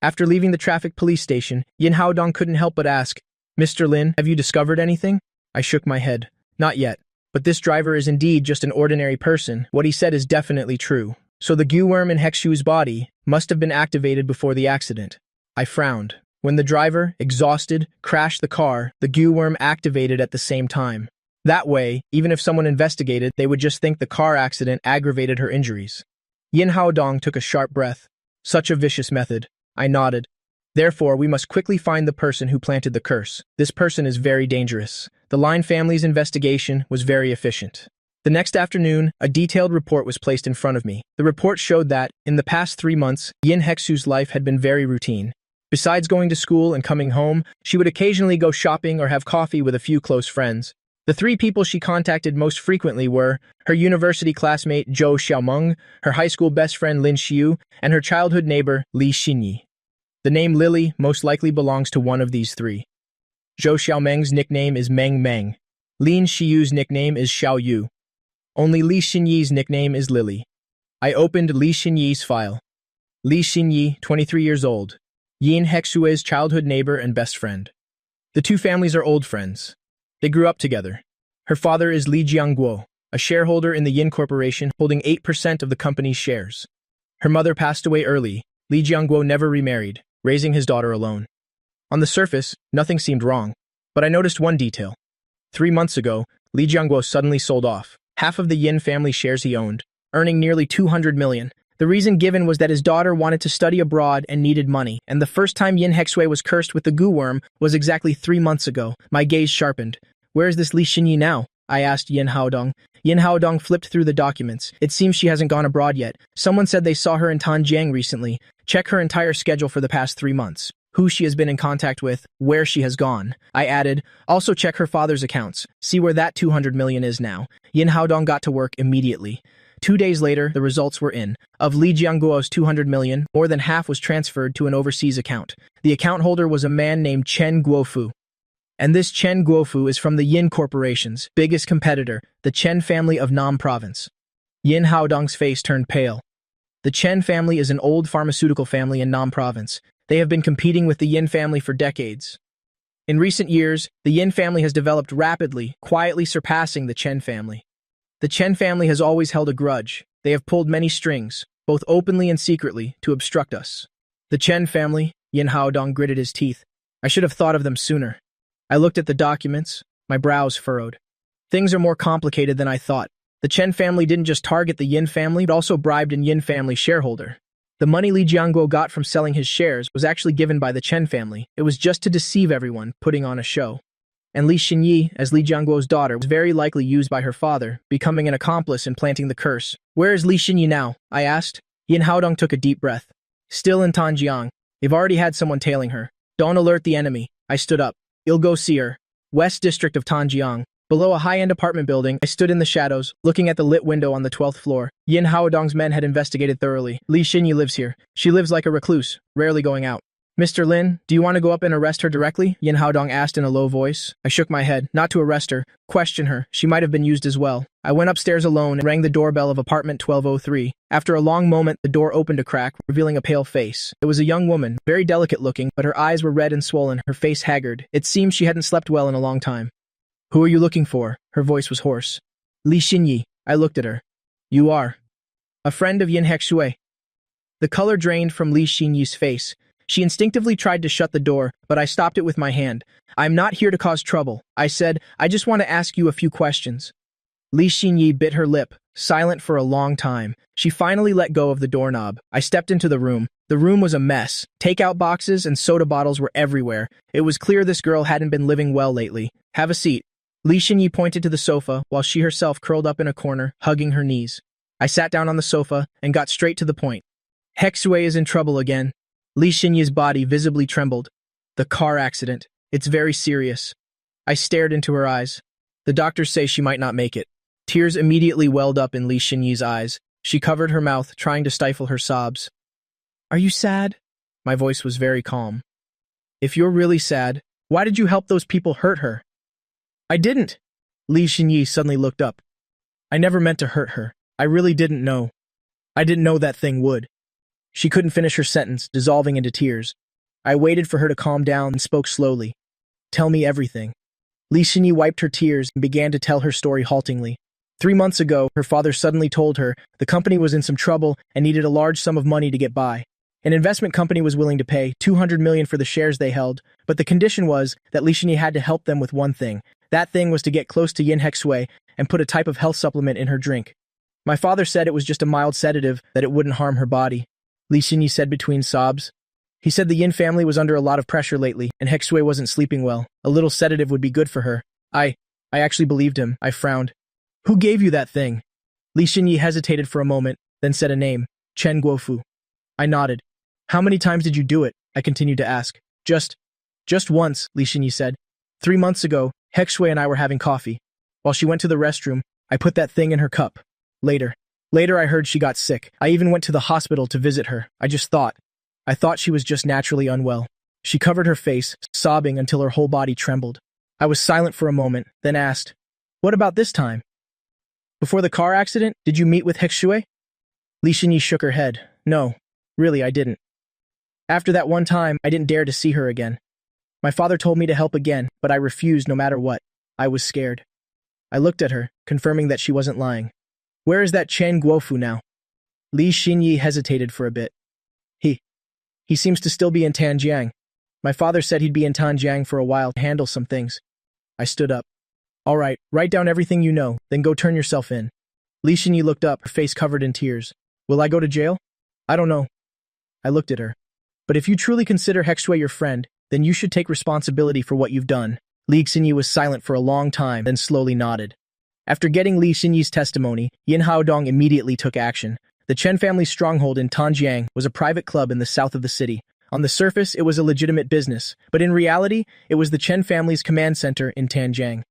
Speaker 1: After leaving the traffic police station, Yin Haodong couldn't help but ask, "Mr. Lin, have you discovered anything?" I shook my head. "Not yet. But this driver is indeed just an ordinary person. What he said is definitely true. So the goo worm in Hexu's body must have been activated before the accident." I frowned. When the driver, exhausted, crashed the car, the goo worm activated at the same time. That way, even if someone investigated, they would just think the car accident aggravated her injuries. Yin Haodong took a sharp breath. "Such a vicious method." I nodded. "Therefore, we must quickly find the person who planted the curse. This person is very dangerous." The Lin family's investigation was very efficient. The next afternoon, a detailed report was placed in front of me. The report showed that, in the past 3 months, Yin Hexu's life had been very routine. Besides going to school and coming home, she would occasionally go shopping or have coffee with a few close friends. The 3 people she contacted most frequently were her university classmate Zhou Xiaomeng, her high school best friend Lin Xiu, and her childhood neighbor Li Xinyi. The name Lily most likely belongs to one of these 3. Zhou Xiaomeng's nickname is Meng Meng. Lin Xiu's nickname is Xiao Yu. Only Li Xinyi's nickname is Lily. I opened Li Xinyi's file. Li Xinyi, 23 years old. Yin Hexue's childhood neighbor and best friend. The 2 families are old friends. They grew up together. Her father is Li Jiangguo, a shareholder in the Yin Corporation holding 8% of the company's shares. Her mother passed away early. Li Jiangguo never remarried, raising his daughter alone. On the surface, nothing seemed wrong, but I noticed one detail. 3 months ago, Li Jiangguo suddenly sold off half of the Yin family shares he owned, earning nearly 200 million. The reason given was that his daughter wanted to study abroad and needed money, and the first time Yin Hexue was cursed with the goo worm was exactly 3 months ago. My gaze sharpened. "Where is this Li Xinyi now?" I asked Yin Haodong. Yin Haodong flipped through the documents. "It seems she hasn't gone abroad yet. Someone said they saw her in Tanjiang recently. Check her entire schedule for the past 3 months. Who she has been in contact with, where she has gone." I added, "Also check her father's accounts. See where that 200 million is now." Yin Haodong got to work immediately. 2 days later, the results were in. Of Li Jiangguo's 200 million, more than half was transferred to an overseas account. The account holder was a man named Chen Guofu. And this Chen Guofu is from the Yin Corporation's biggest competitor, the Chen family of Nam Province. Yin Haodong's face turned pale. The Chen family is an old pharmaceutical family in Nam Province. They have been competing with the Yin family for decades. In recent years, the Yin family has developed rapidly, quietly surpassing the Chen family. The Chen family has always held a grudge. They have pulled many strings, both openly and secretly, to obstruct us. The Chen family, Yin Haodong gritted his teeth. I should have thought of them sooner. I looked at the documents, my brows furrowed. Things are more complicated than I thought. The Chen family didn't just target the Yin family, but also bribed a Yin family shareholder. The money Li Jiangguo got from selling his shares was actually given by the Chen family. It was just to deceive everyone, putting on a show. And Li Xinyi, as Li Jiangguo's daughter, was very likely used by her father, becoming an accomplice in planting the curse. "Where is Li Xinyi now?" I asked. Yin Haodong took a deep breath. "Still in Tanjiang. They've already had someone tailing her. Don't alert the enemy." I stood up. "You'll go see her." West District of Tanjiang. Below a high-end apartment building, I stood in the shadows, looking at the lit window on the 12th floor. Yin Haodong's men had investigated thoroughly. Li Xinyi lives here. She lives like a recluse, rarely going out. Mr. Lin, do you want to go up and arrest her directly? Yin Haodong asked in a low voice. I shook my head. Not to arrest her. Question her. She might have been used as well. I went upstairs alone and rang the doorbell of apartment 1203. After a long moment, the door opened a crack, revealing a pale face. It was a young woman, very delicate looking, but her eyes were red and swollen, her face haggard. It seemed she hadn't slept well in a long time. Who are you looking for? Her voice was hoarse. Li Xinyi. I looked at her. You are a friend of Yin Hexue. The color drained from Li Xinyi's face. She instinctively tried to shut the door, but I stopped it with my hand. I'm not here to cause trouble. I said, I just want to ask you a few questions. Li Xinyi bit her lip, silent for a long time. She finally let go of the doorknob. I stepped into the room. The room was a mess. Takeout boxes and soda bottles were everywhere. It was clear this girl hadn't been living well lately. Have a seat. Li Xinyi pointed to the sofa, while she herself curled up in a corner, hugging her knees. I sat down on the sofa and got straight to the point. Hexue is in trouble again. Li Xinyi's body visibly trembled. The car accident. It's very serious. I stared into her eyes. The doctors say she might not make it. Tears immediately welled up in Li Xinyi's eyes. She covered her mouth, trying to stifle her sobs. Are you sad? My voice was very calm. If you're really sad, why did you help those people hurt her? I didn't. Li Xinyi suddenly looked up. I never meant to hurt her. I really didn't know. I didn't know that thing would. She couldn't finish her sentence, dissolving into tears. I waited for her to calm down and spoke slowly. Tell me everything. Li Xinyi wiped her tears and began to tell her story haltingly. 3 months ago, her father suddenly told her the company was in some trouble and needed a large sum of money to get by. An investment company was willing to pay $200 million for the shares they held, but the condition was that Li Xinyi had to help them with one thing. That thing was to get close to Yin Hexue and put a type of health supplement in her drink. My father said it was just a mild sedative, that it wouldn't harm her body. Li Xinyi said between sobs. He said the Yin family was under a lot of pressure lately, and Hexue wasn't sleeping well. A little sedative would be good for her. I actually believed him. I frowned. Who gave you that thing? Li Xinyi hesitated for a moment, then said a name. Chen Guofu. I nodded. How many times did you do it? I continued to ask. Just once, Li Xinyi said. 3 months ago, Hexue and I were having coffee. While she went to the restroom, I put that thing in her cup. Later I heard she got sick. I even went to the hospital to visit her. I thought she was just naturally unwell. She covered her face, sobbing until her whole body trembled. I was silent for a moment, then asked, What about this time? Before the car accident, did you meet with Hexue? Li Xinyi shook her head. No, really I didn't. After that one time, I didn't dare to see her again. My father told me to help again, but I refused no matter what. I was scared. I looked at her, confirming that she wasn't lying. Where is that Chen Guofu now? Li Xinyi hesitated for a bit. He seems to still be in Tanjiang. My father said he'd be in Tanjiang for a while to handle some things. I stood up. All right, write down everything you know, then go turn yourself in. Li Xinyi looked up, her face covered in tears. Will I go to jail? I don't know. I looked at her. But if you truly consider Hexue your friend, then you should take responsibility for what you've done. Li Xinyi was silent for a long time, then slowly nodded. After getting Li Xinyi's testimony, Yin Haodong immediately took action. The Chen family's stronghold in Tanjiang was a private club in the south of the city. On the surface, it was a legitimate business, but in reality, it was the Chen family's command center in Tanjiang.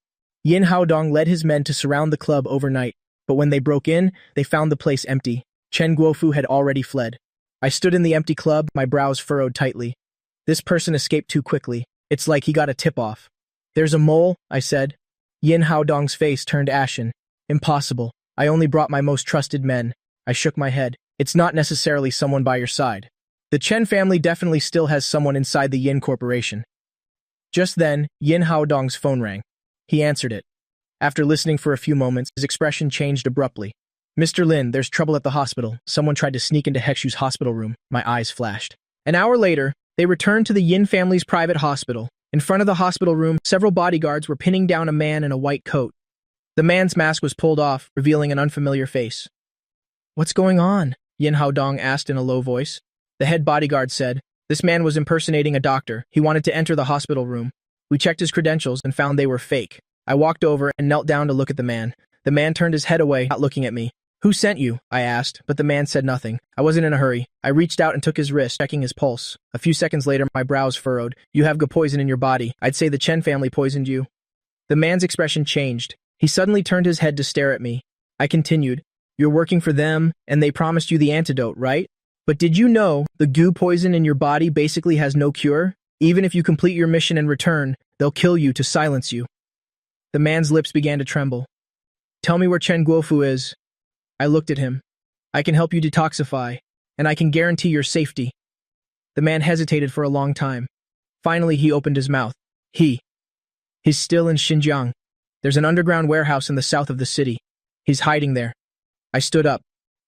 Speaker 1: Yin Haodong led his men to surround the club overnight, but when they broke in, they found the place empty. Chen Guofu had already fled. I stood in the empty club, my brows furrowed tightly. This person escaped too quickly. It's like he got a tip-off. There's a mole, I said. Yin Haodong's face turned ashen. Impossible. I only brought my most trusted men. I shook my head. It's not necessarily someone by your side. The Chen family definitely still has someone inside the Yin Corporation. Just then, Yin Haodong's phone rang. He answered it. After listening for a few moments, his expression changed abruptly. Mr. Lin, there's trouble at the hospital. Someone tried to sneak into Hexue's hospital room. My eyes flashed. An hour later, they returned to the Yin family's private hospital. In front of the hospital room, several bodyguards were pinning down a man in a white coat. The man's mask was pulled off, revealing an unfamiliar face. What's going on? Yin Haodong asked in a low voice. The head bodyguard said, This man was impersonating a doctor. He wanted to enter the hospital room. We checked his credentials and found they were fake. I walked over and knelt down to look at the man. The man turned his head away, not looking at me. Who sent you? I asked, but the man said nothing. I wasn't in a hurry. I reached out and took his wrist, checking his pulse. A few seconds later, my brows furrowed. You have good poison in your body. I'd say the Chen family poisoned you. The man's expression changed. He suddenly turned his head to stare at me. I continued. You're working for them, and they promised you the antidote, right? But did you know the goo poison in your body basically has no cure? Even if you complete your mission and return, they'll kill you to silence you. The man's lips began to tremble. Tell me where Chen Guofu is. I looked at him. I can help you detoxify, and I can guarantee your safety. The man hesitated for a long time. Finally, he opened his mouth. He's still in Xinjiang. There's an underground warehouse in the south of the city. He's hiding there. I stood up.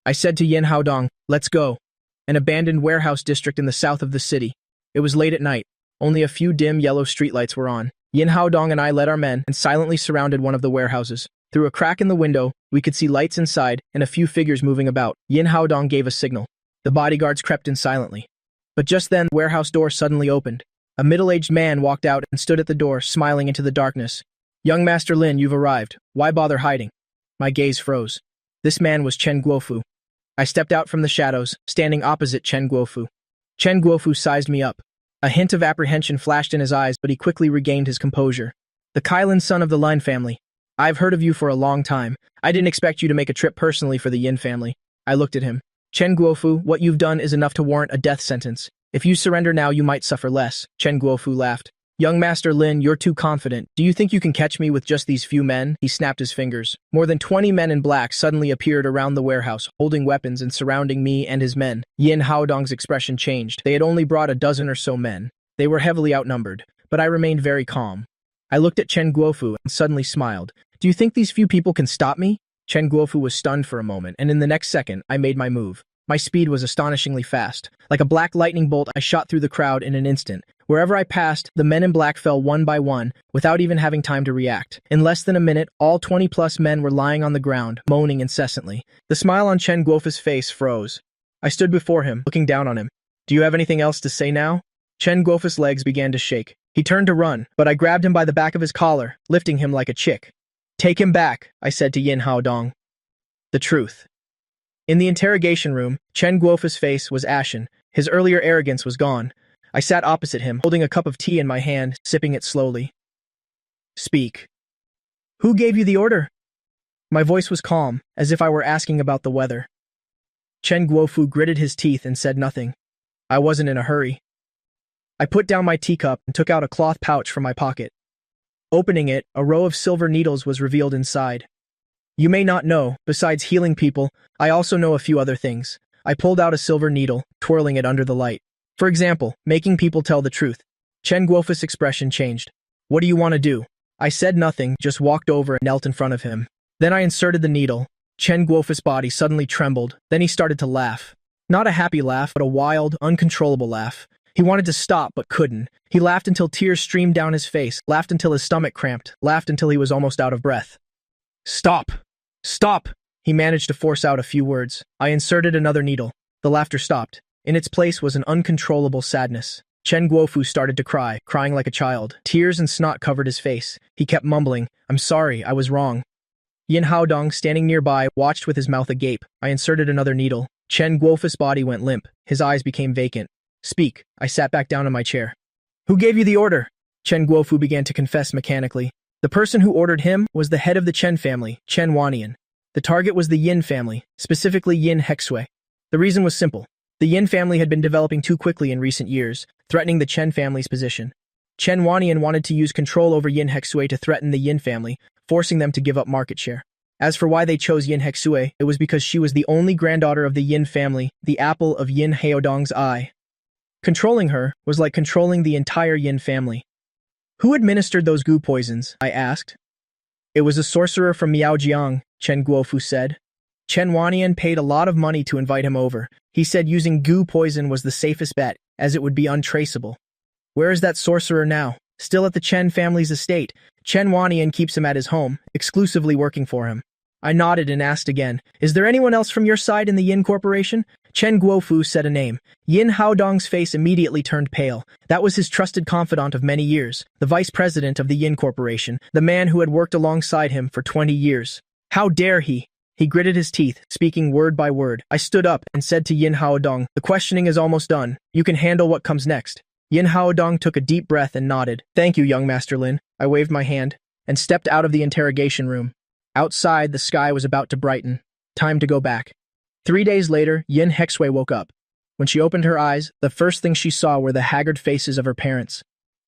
Speaker 1: I said to Yin Haodong, let's go. An abandoned warehouse district in the south of the city. It was late at night. Only a few dim yellow streetlights were on. Yin Haodong and I led our men and silently surrounded one of the warehouses. Through a crack in the window, we could see lights inside and a few figures moving about. Yin Haodong gave a signal. The bodyguards crept in silently. But just then, the warehouse door suddenly opened. A middle-aged man walked out and stood at the door, smiling into the darkness. Young Master Lin, you've arrived. Why bother hiding? My gaze froze. This man was Chen Guofu. I stepped out from the shadows, standing opposite Chen Guofu. Chen Guofu sized me up. A hint of apprehension flashed in his eyes, but he quickly regained his composure. The Kailan son of the Lin family. I've heard of you for a long time. I didn't expect you to make a trip personally for the Yin family. I looked at him. Chen Guofu, what you've done is enough to warrant a death sentence. If you surrender now, you might suffer less. Chen Guofu laughed. Young Master Lin, you're too confident. Do you think you can catch me with just these few men? He snapped his fingers. More than 20 men in black suddenly appeared around the warehouse, holding weapons and surrounding me and his men. Yin Haodong's expression changed. They had only brought a dozen or so men. They were heavily outnumbered, but I remained very calm. I looked at Chen Guofu and suddenly smiled. Do you think these few people can stop me? Chen Guofu was stunned for a moment, and in the next second, I made my move. My speed was astonishingly fast. Like a black lightning bolt, I shot through the crowd in an instant. Wherever I passed, the men in black fell one by one, without even having time to react. In less than a minute, all 20-plus men were lying on the ground, moaning incessantly. The smile on Chen Guofu's face froze. I stood before him, looking down on him. Do you have anything else to say now? Chen Guofu's legs began to shake. He turned to run, but I grabbed him by the back of his collar, lifting him like a chick. Take him back, I said to Yin Haodong. The truth. In the interrogation room, Chen Guofu's face was ashen. His earlier arrogance was gone. I sat opposite him, holding a cup of tea in my hand, sipping it slowly. Speak. Who gave you the order? My voice was calm, as if I were asking about the weather. Chen Guofu gritted his teeth and said nothing. I wasn't in a hurry. I put down my teacup and took out a cloth pouch from my pocket. Opening it, a row of silver needles was revealed inside. You may not know, besides healing people, I also know a few other things. I pulled out a silver needle, twirling it under the light. For example, making people tell the truth. Chen Guofu's expression changed. What do you want to do? I said nothing, just walked over and knelt in front of him. Then I inserted the needle. Chen Guofu's body suddenly trembled. Then he started to laugh. Not a happy laugh, but a wild, uncontrollable laugh. He wanted to stop, but couldn't. He laughed until tears streamed down his face, laughed until his stomach cramped, laughed until he was almost out of breath. Stop! Stop! He managed to force out a few words. I inserted another needle. The laughter stopped. In its place was an uncontrollable sadness. Chen Guofu started to cry, crying like a child. Tears and snot covered his face. He kept mumbling, I'm sorry, I was wrong. Yin Haodong, standing nearby, watched with his mouth agape. I inserted another needle. Chen Guofu's body went limp. His eyes became vacant. Speak. I sat back down in my chair. Who gave you the order? Chen Guofu began to confess mechanically. The person who ordered him was the head of the Chen family, Chen Wanian. The target was the Yin family, specifically Yin Hexue. The reason was simple. The Yin family had been developing too quickly in recent years, threatening the Chen family's position. Chen Wanian wanted to use control over Yin Hexue to threaten the Yin family, forcing them to give up market share. As for why they chose Yin Hexue, it was because she was the only granddaughter of the Yin family, the apple of Yin Haodong's eye. Controlling her was like controlling the entire Yin family. Who administered those goo poisons? I asked. It was a sorcerer from Miaojiang, Chen Guofu said. Chen Wanian paid a lot of money to invite him over. He said using goo poison was the safest bet, as it would be untraceable. Where is that sorcerer now? Still at the Chen family's estate. Chen Wanian keeps him at his home, exclusively working for him. I nodded and asked again, is there anyone else from your side in the Yin Corporation? Chen Guofu said a name. Yin Haodong's face immediately turned pale. That was his trusted confidant of many years, the vice president of the Yin Corporation, the man who had worked alongside him for 20 years. How dare he? He gritted his teeth, speaking word by word. I stood up and said to Yin Haodong, the questioning is almost done. You can handle what comes next. Yin Haodong took a deep breath and nodded. Thank you, young Master Lin. I waved my hand and stepped out of the interrogation room. Outside, the sky was about to brighten. Time to go back. 3 days later, Yin Hexue woke up. When she opened her eyes, the first thing she saw were the haggard faces of her parents.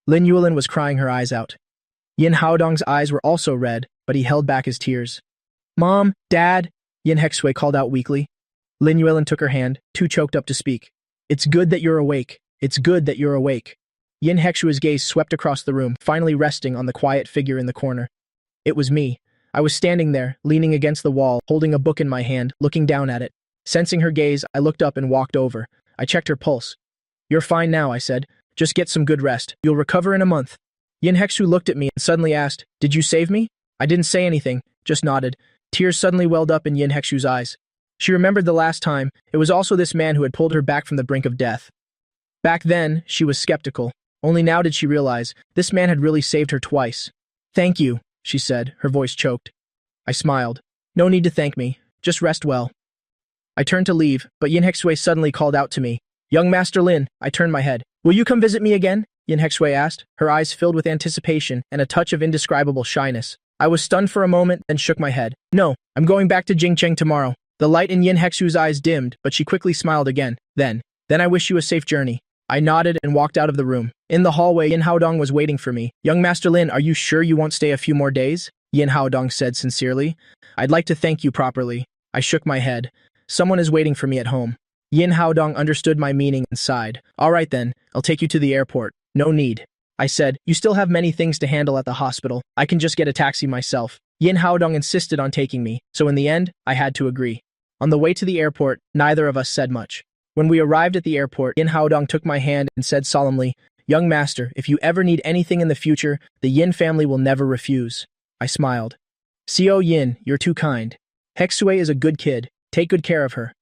Speaker 1: Lin Yuelin was crying her eyes out. Yin Haodong's eyes were also red, but he held back his tears. "Mom, Dad," Yin Hexue called out weakly. Lin Yuelin took her hand, too choked up to speak. "It's good that you're awake. It's good that you're awake." Yin Hexue's gaze swept across the room, finally resting on the quiet figure in the corner. It was me. I was standing there, leaning against the wall, holding a book in my hand, looking down at it. Sensing her gaze, I looked up and walked over. I checked her pulse. "You're fine now," I said. "Just get some good rest. You'll recover in a month." Yin Hexu looked at me and suddenly asked, "Did you save me?" I didn't say anything, just nodded. Tears suddenly welled up in Yin Hexu's eyes. She remembered the last time. It was also this man who had pulled her back from the brink of death. Back then, she was skeptical. Only now did she realize this man had really saved her twice. "Thank you," she said, her voice choked. I smiled. "No need to thank me. Just rest well." I turned to leave, but Yin Hexue suddenly called out to me. "Young Master Lin." I turned my head. "Will you come visit me again?" Yin Hexue asked, her eyes filled with anticipation and a touch of indescribable shyness. I was stunned for a moment, then shook my head. "No, I'm going back to Jingcheng tomorrow." The light in Yin Hexu's eyes dimmed, but she quickly smiled again. Then I wish you a safe journey." I nodded and walked out of the room. In the hallway, Yin Haodong was waiting for me. "Young Master Lin, are you sure you won't stay a few more days?" Yin Haodong said sincerely. "I'd like to thank you properly." I shook my head. "Someone is waiting for me at home." Yin Haodong understood my meaning and sighed. "All right then, I'll take you to the airport." "No need," I said. "You still have many things to handle at the hospital. I can just get a taxi myself." Yin Haodong insisted on taking me, so in the end, I had to agree. On the way to the airport, neither of us said much. When we arrived at the airport, Yin Haodong took my hand and said solemnly, "Young master, if you ever need anything in the future, the Yin family will never refuse." I smiled. "Xiao Yin, you're too kind. Hexue is a good kid. Take good care of her."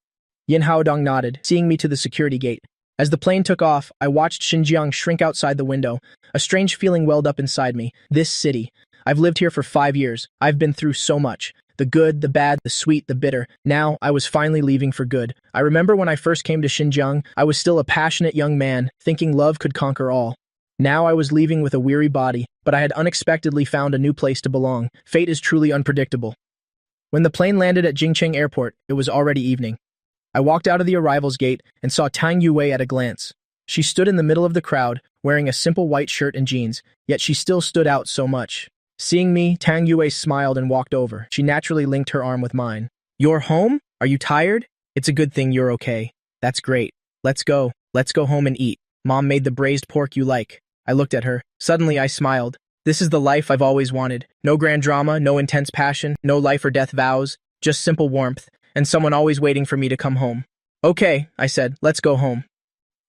Speaker 1: Yin Haodong nodded, seeing me to the security gate. As the plane took off, I watched Xinjiang shrink outside the window. A strange feeling welled up inside me. This city. I've lived here for 5 years. I've been through so much. The good, the bad, the sweet, the bitter. Now, I was finally leaving for good. I remember when I first came to Xinjiang, I was still a passionate young man, thinking love could conquer all. Now I was leaving with a weary body, but I had unexpectedly found a new place to belong. Fate is truly unpredictable. When the plane landed at Jingcheng Airport, it was already evening. I walked out of the arrivals gate and saw Tang Yue at a glance. She stood in the middle of the crowd, wearing a simple white shirt and jeans, yet she still stood out so much. Seeing me, Tang Yue smiled and walked over. She naturally linked her arm with mine. "You're home? Are you tired? It's a good thing you're okay." "That's great. Let's go. Let's go home and eat. Mom made the braised pork you like." I looked at her. Suddenly I smiled. This is the life I've always wanted. No grand drama, no intense passion, no life or death vows, just simple warmth, and someone always waiting for me to come home. "Okay," I said, "let's go home."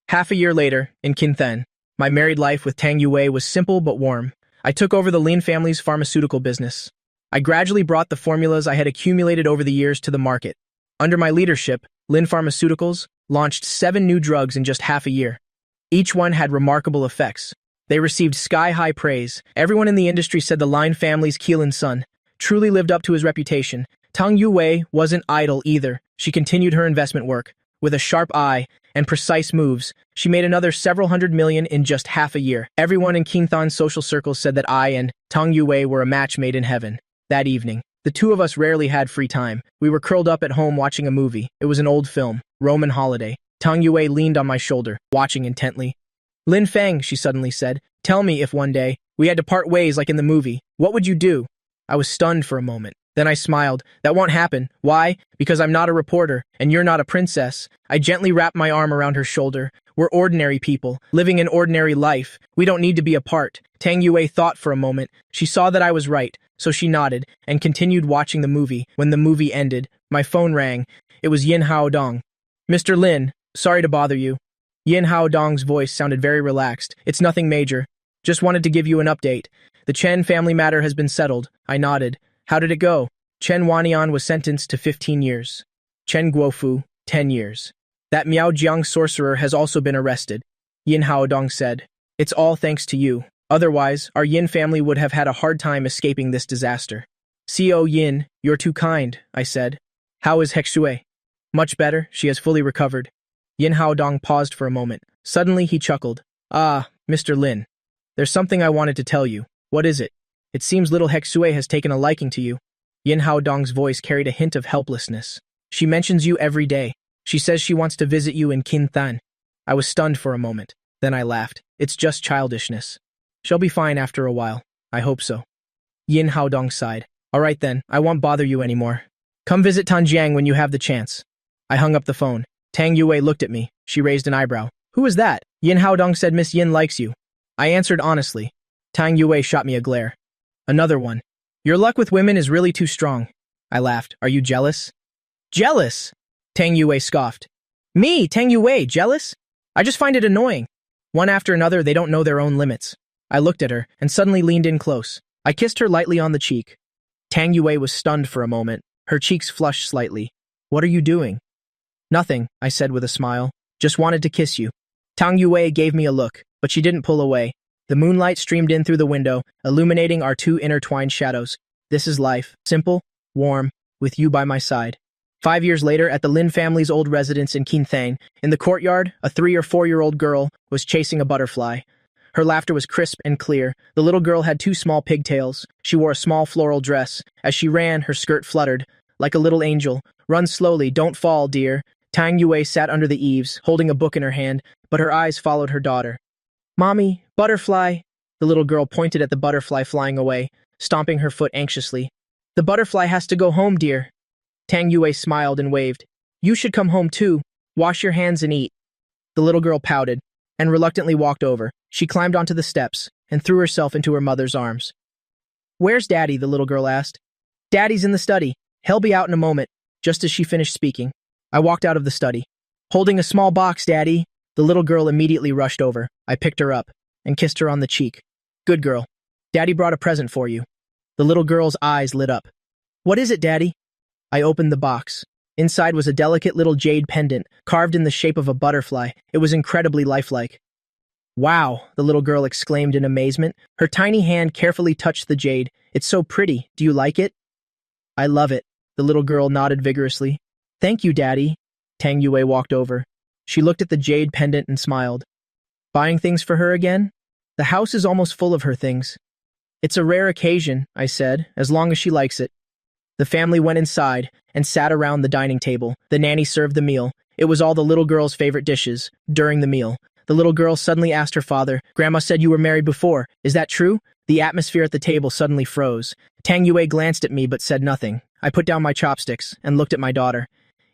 Speaker 1: Half a year later, in Qintan, my married life with Tang Yue was simple but warm. I took over the Lin family's pharmaceutical business. I gradually brought the formulas I had accumulated over the years to the market. Under my leadership, Lin Pharmaceuticals launched 7 new drugs in just half a year. Each one had remarkable effects. They received sky-high praise. Everyone in the industry said the Lin family's Keelan son truly lived up to his reputation. Tang Yue wasn't idle either. She continued her investment work. With a sharp eye and precise moves, she made another several hundred million in just half a year. Everyone in Qintan's social circles said that I and Tang Yue were a match made in heaven. That evening, the two of us rarely had free time. We were curled up at home watching a movie. It was an old film, Roman Holiday. Tang Yue leaned on my shoulder, watching intently. "Lin Feng," she suddenly said, "tell me if one day we had to part ways like in the movie, what would you do?" I was stunned for a moment. Then I smiled. "That won't happen. Why? Because I'm not a reporter, and you're not a princess." I gently wrapped my arm around her shoulder. "We're ordinary people, living an ordinary life. We don't need to be apart." Tang Yue thought for a moment. She saw that I was right, so she nodded, and continued watching the movie. When the movie ended, my phone rang. It was Yin Haodong. "Mr. Lin, sorry to bother you." Yin Haodong's voice sounded very relaxed. "It's nothing major. Just wanted to give you an update. The Chen family matter has been settled." I nodded. "How did it go?" "Chen Wanian was sentenced to 15 years. Chen Guofu, 10 years. That Miao Jiang sorcerer has also been arrested," Yin Haodong said. "It's all thanks to you. Otherwise, our Yin family would have had a hard time escaping this disaster." "Xiao Yin, you're too kind," I said. "How is Hexue?" "Much better. She has fully recovered." Yin Haodong paused for a moment. Suddenly he chuckled. "Ah, Mr. Lin. There's something I wanted to tell you." "What is it?" "It seems little Hexue has taken a liking to you." Yin Haodong's voice carried a hint of helplessness. "She mentions you every day. She says she wants to visit you in Kintan. I was stunned for a moment. Then I laughed. It's just childishness. She'll be fine after a while. I hope so. Yin Haodong sighed. All right then, I won't bother you anymore. Come visit Tanjiang when you have the chance. I hung up the phone. Tang Yue looked at me. She raised an eyebrow. Who is that? Yin Haodong said Miss Yin likes you. I answered honestly. Tang Yue shot me a glare. Another one. Your luck with women is really too strong. I laughed. Are you jealous? Jealous? Tang Yue scoffed. Me, Tang Yue, jealous? I just find it annoying. One after another, they don't know their own limits. I looked at her and suddenly leaned in close. I kissed her lightly on the cheek. Tang Yue was stunned for a moment. Her cheeks flushed slightly. What are you doing? Nothing, I said with a smile. Just wanted to kiss you. Tang Yue gave me a look, but she didn't pull away. The moonlight streamed in through the window, illuminating our two intertwined shadows. This is life. Simple, warm, with you by my side. 5 years later, at the Lin family's old residence in Kinthane, in the courtyard, a 3 or 4-year-old girl was chasing a butterfly. Her laughter was crisp and clear. The little girl had 2 small pigtails. She wore a small floral dress. As she ran, her skirt fluttered. Like a little angel. Run slowly, don't fall, dear. Tang Yue sat under the eaves, holding a book in her hand, but her eyes followed her daughter. Mommy, butterfly. The little girl pointed at the butterfly flying away, stomping her foot anxiously. The butterfly has to go home, dear. Tang Yue smiled and waved. You should come home too. Wash your hands and eat. The little girl pouted and reluctantly walked over. She climbed onto the steps and threw herself into her mother's arms. Where's Daddy? The little girl asked. Daddy's in the study. He'll be out in a moment. Just as she finished speaking, I walked out of the study. Holding a small box, Daddy. The little girl immediately rushed over. I picked her up and kissed her on the cheek. Good girl. Daddy brought a present for you. The little girl's eyes lit up. What is it, Daddy? I opened the box. Inside was a delicate little jade pendant, carved in the shape of a butterfly. It was incredibly lifelike. Wow, the little girl exclaimed in amazement. Her tiny hand carefully touched the jade. It's so pretty. Do you like it? I love it. The little girl nodded vigorously. Thank you, Daddy. Tang Yue walked over. She looked at the jade pendant and smiled. Buying things for her again? The house is almost full of her things. It's a rare occasion, I said, as long as she likes it. The family went inside and sat around the dining table. The nanny served the meal. It was all the little girl's favorite dishes. During the meal, the little girl suddenly asked her father, Grandma said you were married before. Is that true? The atmosphere at the table suddenly froze. Tang Yue glanced at me but said nothing. I put down my chopsticks and looked at my daughter.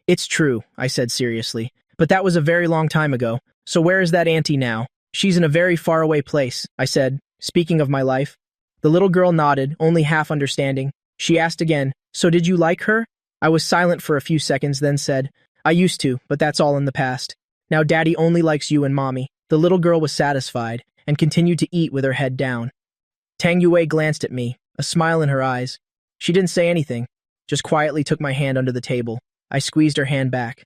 Speaker 1: It's true, I said seriously. But that was a very long time ago. So where is that auntie now? She's in a very faraway place, I said, speaking of my life. The little girl nodded, only half understanding. She asked again, so did you like her? I was silent for a few seconds, then said, I used to, but that's all in the past. Now Daddy only likes you and Mommy. The little girl was satisfied and continued to eat with her head down. Tang Yue glanced at me, a smile in her eyes. She didn't say anything, just quietly took my hand under the table. I squeezed her hand back.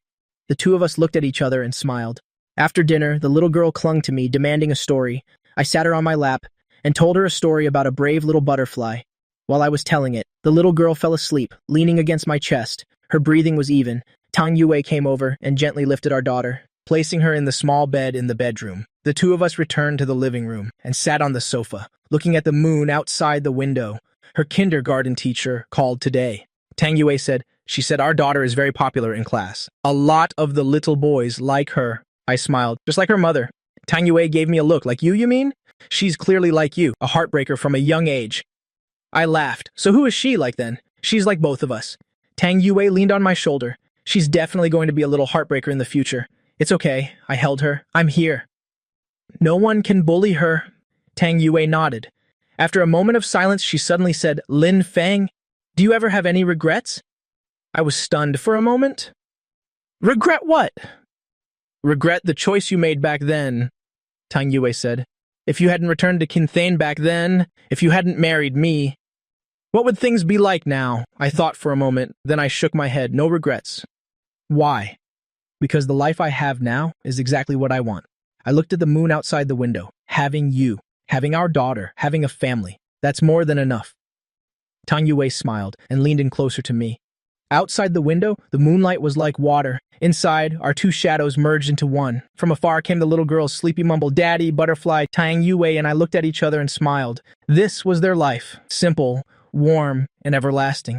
Speaker 1: The two of us looked at each other and smiled. After dinner, the little girl clung to me, demanding a story. I sat her on my lap and told her a story about a brave little butterfly. While I was telling it, the little girl fell asleep, leaning against my chest. Her breathing was even. Tang Yue came over and gently lifted our daughter, placing her in the small bed in the bedroom. The two of us returned to the living room and sat on the sofa, looking at the moon outside the window. Her kindergarten teacher called today. Tang Yue said, she said our daughter is very popular in class. A lot of the little boys like her. I smiled, just like her mother. Tang Yue gave me a look. Like you mean? She's clearly like you, a heartbreaker from a young age. I laughed. So who is she like then? She's like both of us. Tang Yue leaned on my shoulder. She's definitely going to be a little heartbreaker in the future. It's okay. I held her. I'm here. No one can bully her. Tang Yue nodded. After a moment of silence, she suddenly said, Lin Feng, do you ever have any regrets? I was stunned for a moment. Regret what? Regret the choice you made back then, Tang Yue said. If you hadn't returned to Kinthane back then, if you hadn't married me, what would things be like now? I thought for a moment, then I shook my head. No regrets. Why? Because the life I have now is exactly what I want. I looked at the moon outside the window. Having you, having our daughter, having a family, that's more than enough. Tang Yue smiled and leaned in closer to me. Outside the window, the moonlight was like water. Inside, our two shadows merged into one. From afar came the little girl's sleepy mumble, Daddy, butterfly, Tang Yue, and I looked at each other and smiled. This was their life. Simple, warm, and everlasting.